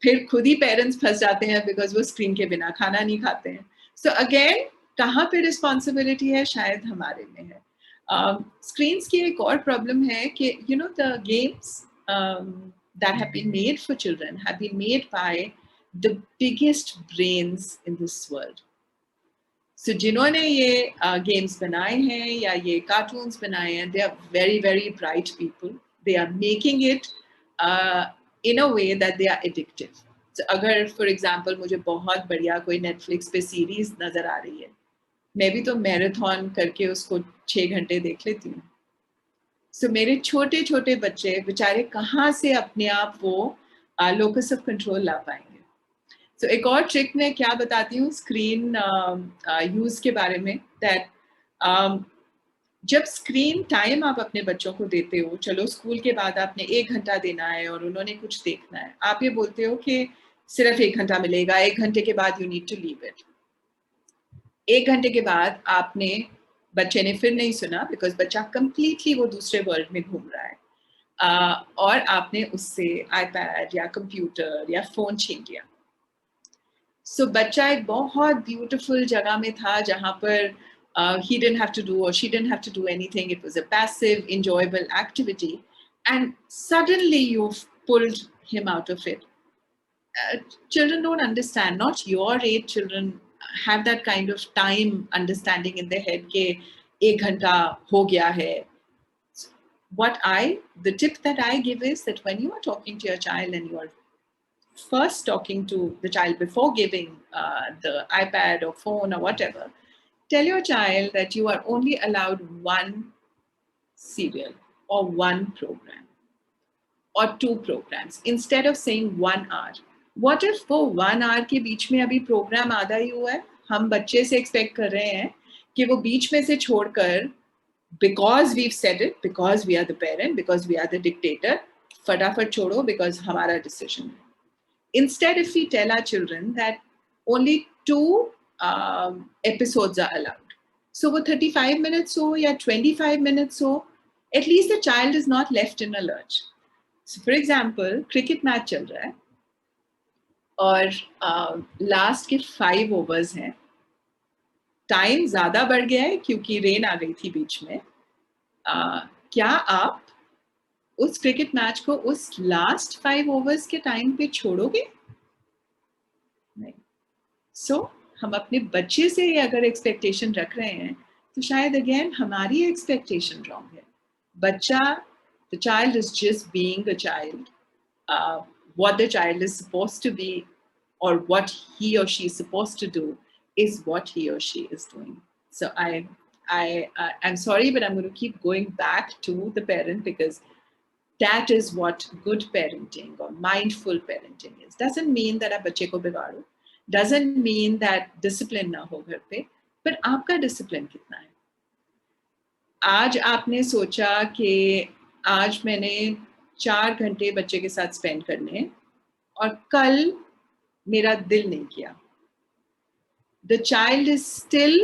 फिर खुद ही parents फंस जाते हैं because वो screen के बिना खाना नहीं खाते हैं. So again, कहाँ पे responsibility है? शायद हमारे में है. Screens की एक और problem है कि the games that have been made for children have been made by the biggest brains in this world. So जिन्होंने ये games बनाए हैं या ये cartoons बनाए हैं, they are very, very bright people. They are making it in a way that they are addictive. So अगर for example मुझे बहुत बढ़िया कोई Netflix पे series नजर आ रही है, मैं भी तो मैराथन करके उसको 6 घंटे देख लेती हूँ. So मेरे छोटे छोटे बच्चे बेचारे कहाँ से अपने आप वो locus of control ला पाएंगे. So एक और ट्रिक मैं क्या बताती हूँ स्क्रीन यूज के बारे में, that जब स्क्रीन टाइम आप अपने बच्चों को देते हो, चलो स्कूल के बाद आपने 1 घंटा देना है और उन्होंने कुछ देखना है, आप ये बोलते हो कि सिर्फ 1 घंटा मिलेगा, 1 घंटे के बाद you need to leave it. 1 घंटे के बाद आपने बच्चे ने फिर नहीं सुना, बिकॉज बच्चा कंप्लीटली वो दूसरे वर्ल्ड में घूम रहा है, और आपने उससे आईपैड या कंप्यूटर या फोन छीन लिया. So बच्चा एक बहुत ब्यूटीफुल जगह में था जहाँ पर he didn't have to do or she didn't have to do anything. It was a passive, enjoyable activity, and suddenly you've pulled him out of it. Children don't understand. Not your age children have that kind of time understanding in their head कि 1 घंटा हो गया है. The tip that I give is that when you are talking to your child and you are first talking to the child before giving the iPad or phone or whatever, tell your child that you are only allowed 1 serial or 1 program or 2 programs instead of saying 1 hour. What if वो 1 hour के बीच में अभी program आधा ही हुआ है, हम बच्चे से expect कर रहे हैं कि वो बीच में से छोड़कर, because we've said it, because we are the parent, because we are the dictator, फटाफट छोड़ो because हमारा decision है. Instead, if we tell our children that only 2 episodes are allowed, so वो 35 minutes हो या 25 minutes हो, at least the child is not left in a lurch. So for example, cricket match चल रहा है और लास्ट के 5 ओवर्स हैं, टाइम ज्यादा बढ़ गया है क्योंकि रेन आ गई थी बीच में। क्या आप उस क्रिकेट मैच को उस लास्ट 5 ओवर्स के टाइम पे छोड़ोगे? नहीं। सो हम अपने बच्चे से अगर एक्सपेक्टेशन रख रहे हैं तो शायद अगेन हमारी एक्सपेक्टेशन रॉन्ग है। बच्चा, the child is just being a child. What the child is supposed to be or what he or she is supposed to do is what he or she is doing. So I'm sorry, but I'm going to keep going back to the parent, because that is what good parenting or mindful parenting is. Doesn't mean that आप बच्चे को बिगाड़ो, doesn't mean that discipline ना हो घर पे, पर आपका discipline कितना है? आज आपने सोचा कि आज मैंने 4 घंटे बच्चे के साथ स्पेंड करने और कल मेरा दिल नहीं किया. The child is still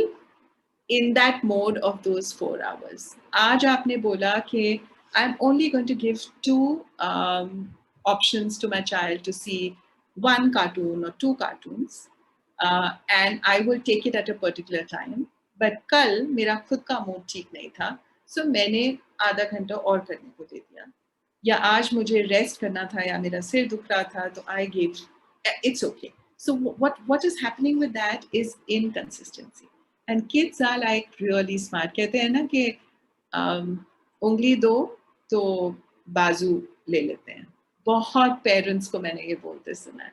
in that mode of those 4 hours. आज आपने बोला कि I'm only going to give 2 options to my child to see 1 cartoon or 2 cartoons, and I will take it at a particular time. But कल मेरा खुद का mood ठीक नहीं था, so मैंने आधा घंटा और करने को दे दिया. या आज मुझे रेस्ट करना था या मेरा सिर दुख रहा था, तो I gave. It's okay. So what is happening with that is inconsistency. And kids are like really smart. कहते हैं ना कि उंगली दो तो बाजू ले लेते हैं. बहुत पेरेंट्स को मैंने ये बोलते सुना है.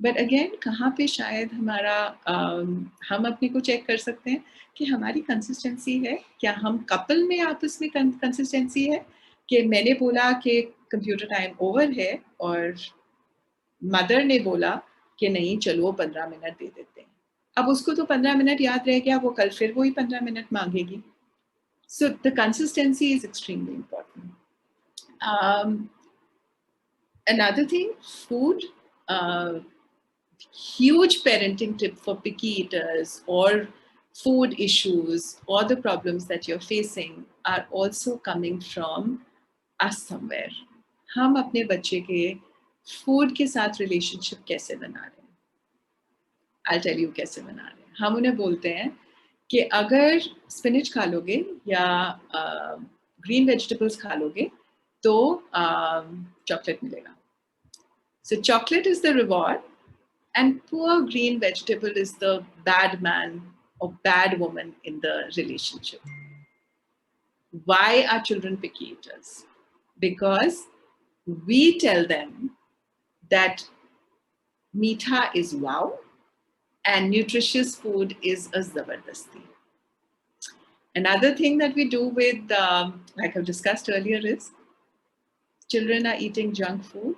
बट अगेन कहाँ पे शायद हमारा हम अपने को चेक कर सकते हैं कि हमारी कंसिस्टेंसी है क्या. हम कपल में आपस में कंसिस्टेंसी है कि मैंने बोला कि कंप्यूटर टाइम ओवर है और मदर ने बोला कि नहीं चलो 15 मिनट दे देते हैं. अब उसको तो 15 मिनट याद रह गया, वो कल फिर वही 15 minute मांगेगी. So the consistency is extremely important. Another thing, food. Huge parenting tip for picky eaters or food issues or the problems that you're facing are also coming from us somewhere. हम अपने बच्चे के food के साथ relationship कैसे बना रहे हैं? I'll tell you कैसे बना रहे हैं. हम उन्हें बोलते हैं कि अगर स्पिनच खा लोगे या ग्रीन वेजिटेबल्स खा लोगे तो चॉकलेट मिलेगा. So chocolate is the reward and poor green vegetable is the bad man और bad woman in the relationship. Why are children picky eaters? Because we tell them that meetha is wow and nutritious food is a zabardasti. Another thing that we do with, like I've discussed earlier, is children are eating junk food.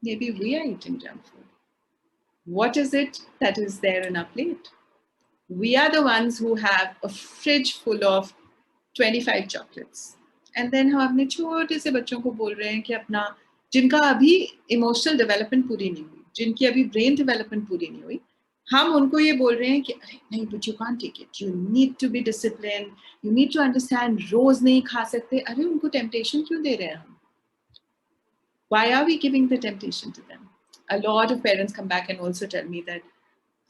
Maybe we are eating junk food. What is it that is there in our plate? We are the ones who have a fridge full of 25 chocolates. And then हम अपने छोटे से बच्चों को बोल रहे हैं कि अपना, जिनका अभी इमोशनल डेवलपमेंट पूरी नहीं हुई, जिनकी अभी ब्रेन डेवलपमेंट पूरी नहीं हुई, हम उनको ये बोल रहे हैं कि अरे नहीं, but you can't take it. You need to be disciplined. You need to understand. रोज नहीं खा सकते. अरे उनको टेम्पटेशन क्यों दे रहे हैं हम? Why are we giving the temptation to them? A lot of parents come back and also tell me that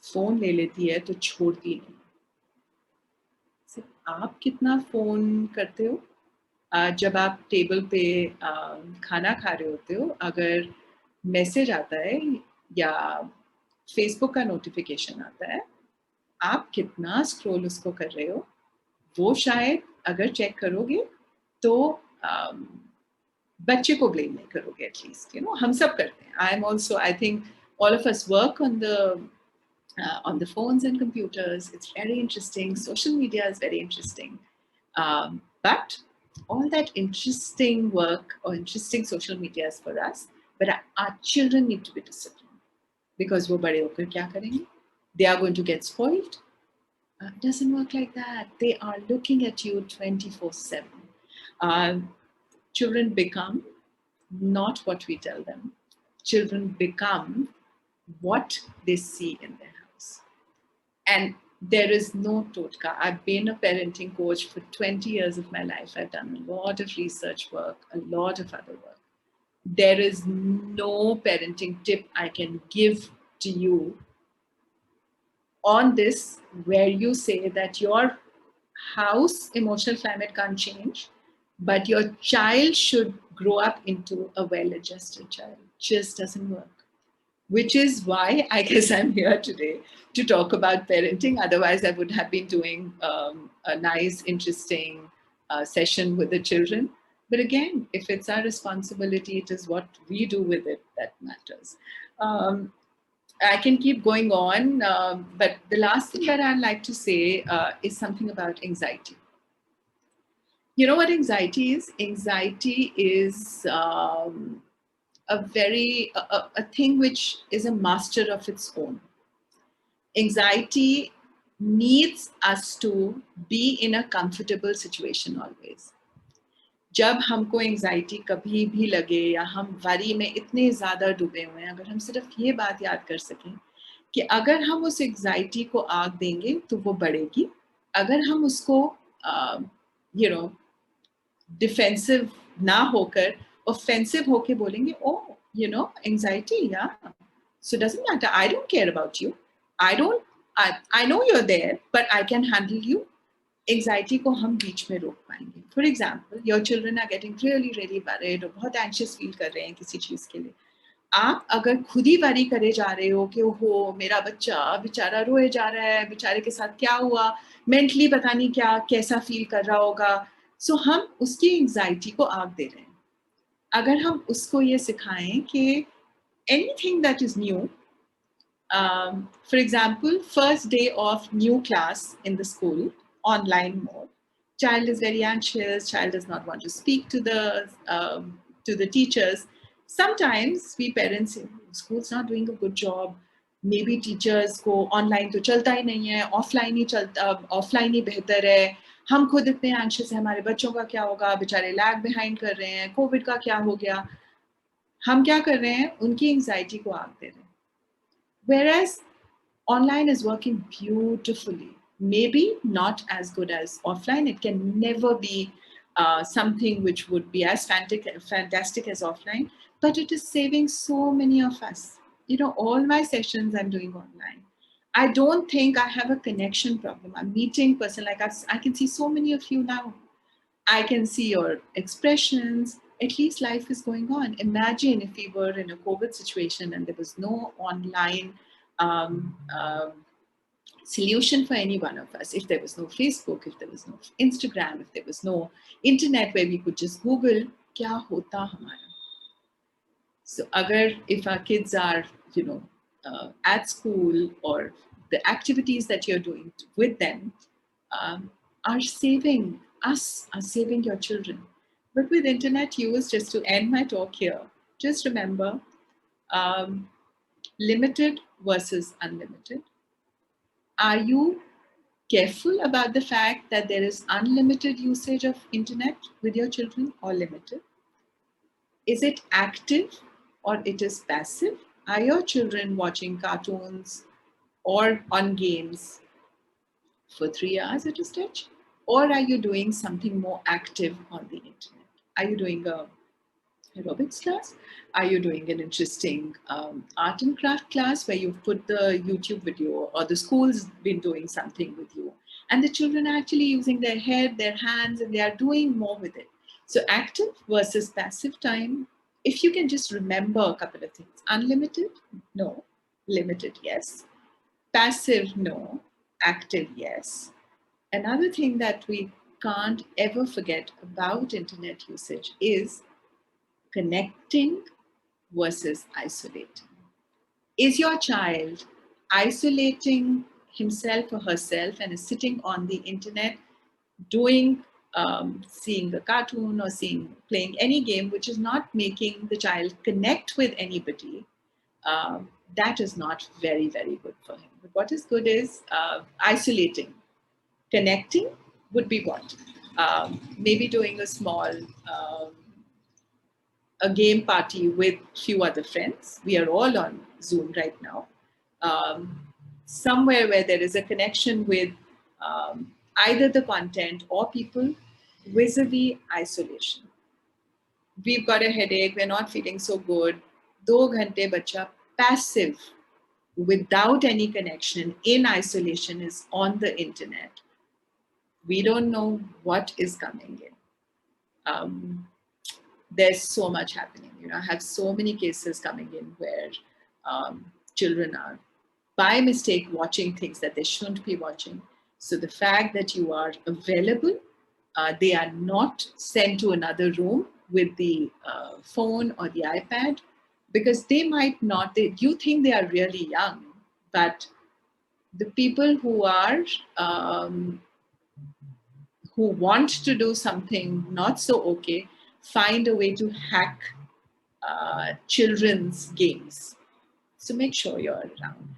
phone ले लेती है तो छोड़ती नहीं. So, आप कितना फोन करते हो? जब आप टेबल पे खाना खा रहे होते हो, अगर मैसेज आता है या फेसबुक का नोटिफिकेशन आता है, आप कितना स्क्रॉल उसको कर रहे हो, वो शायद अगर चेक करोगे तो बच्चे को ब्लेम नहीं करोगे. एटलीस्ट यू नो हम सब करते हैं. I am also, I think all of us work on the phones and computers. It's very interesting. Social media is very interesting. But all that interesting work or interesting social media is for us. But our children need to be disciplined. Because wo bade hokar kya karenge? They are going to get spoiled. It doesn't work like that. They are looking at you 24/7. Children become not what we tell them. Children become what they see in their house. And there is no totka. I've been a parenting coach for 20 years of my life. I've done a lot of research work, a lot of other work. there is no parenting tip I can give to you on this where you say that your house emotional climate can't change, but your child should grow up into a well-adjusted child. Just doesn't work. Which is why I guess I'm here today to talk about parenting. Otherwise, I would have been doing a nice, interesting session with the children. But again, if it's our responsibility, it is what we do with it that matters. I can keep going on, but the last thing that I'd like to say is something about anxiety. You know what anxiety is? Anxiety is a thing which is a master of its own. Anxiety needs us to be in a comfortable situation always. जब हमको anxiety कभी भी लगे या हम worry में इतने ज़्यादा डूबे हुए हैं, अगर हम सिर्फ ये बात याद कर सकें कि अगर हम उस एंजाइटी को आग देंगे तो वो बढ़ेगी, अगर हम उसको डिफेंसिव ना होकर ऑफेंसिव होके बोलेंगे, ओ एंजाइटी, या so doesn't matter, I don't care about you, I know you're there but I can handle you. Anxiety को हम बीच में रोक पाएंगे. For example, your children are getting really really worried और बहुत एंशियस फील कर रहे हैं किसी चीज़ के लिए. आप अगर खुद ही वरी करे जा रहे हो कि ओहो मेरा बच्चा बेचारा रोए जा रहा है, बेचारे के साथ क्या हुआ, मेंटली पता नहीं क्या कैसा फील कर रहा होगा, सो हम उसकी एंजाइटी को आग दे रहे हैं. अगर हम उसको ये सिखाएं कि anything that is new, for example, first day of new class in the school, online mode, child is very anxious, child does not want to speak to the teachers. Sometimes we parents say school's not doing a good job, maybe teachers को online तो चलता ही नहीं है, offline ही बेहतर है, हम खुद इतने anxious हैं, हमारे बच्चों का क्या होगा, बेचारे lag behind कर रहे हैं, कोविड का क्या हो गया. हम क्या कर रहे हैं, उनकी anxiety को आग दे रहे हैं. Whereas online is working beautifully. Maybe not as good as offline. It can never be something which would be as fantastic as offline, but it is saving so many of us. All my sessions I'm doing online. I don't think I have a connection problem. I'm meeting person like us. I can see so many of you now. I can see your expressions. At least life is going on. Imagine if we were in a COVID situation and there was no online solution for any one of us. If there was no Facebook, if there was no Instagram, if there was no internet where we could just Google, kya hota hamara? So if our kids are, at school, or the activities that you're doing with them are saving us, are saving your children. But with internet use, just to end my talk here, just remember, limited versus unlimited. Are you careful about the fact that there is unlimited usage of internet with your children or limited? Is it active or it is passive? Are your children watching cartoons or on games for 3 hours at a stretch? Or are you doing something more active on the internet? Are you doing a aerobics class? Are you doing an interesting art and craft class where you've put the YouTube video, or the school's been doing something with you, and the children are actually using their head, their hands, and they are doing more with it? So active versus passive time, if you can just remember a couple of things. Unlimited? No. Limited? Yes. Passive? No. Active? Yes. Another thing that we can't ever forget about internet usage is connecting versus isolating. Is your child isolating himself or herself and is sitting on the internet doing, seeing a cartoon or playing any game which is not making the child connect with anybody? That is not very, very good for him. But what is good is isolating. Connecting would be what? Maybe doing a small a game party with few other friends. We are all on Zoom right now. Somewhere where there is a connection with either the content or people, vis-a-vis isolation. we've got a headache, we're not feeling so good. 2 ghante bacha passive, without any connection, in isolation, is on the internet. We don't know what is coming in. There's so much happening. You know, I have so many cases coming in where children are by mistake watching things that they shouldn't be watching. So the fact that you are available, they are not sent to another room with the phone or the iPad, because they might not, you think they are really young, but the people who are, who want to do something not so okay, find a way to hack children's games. So make sure you're around.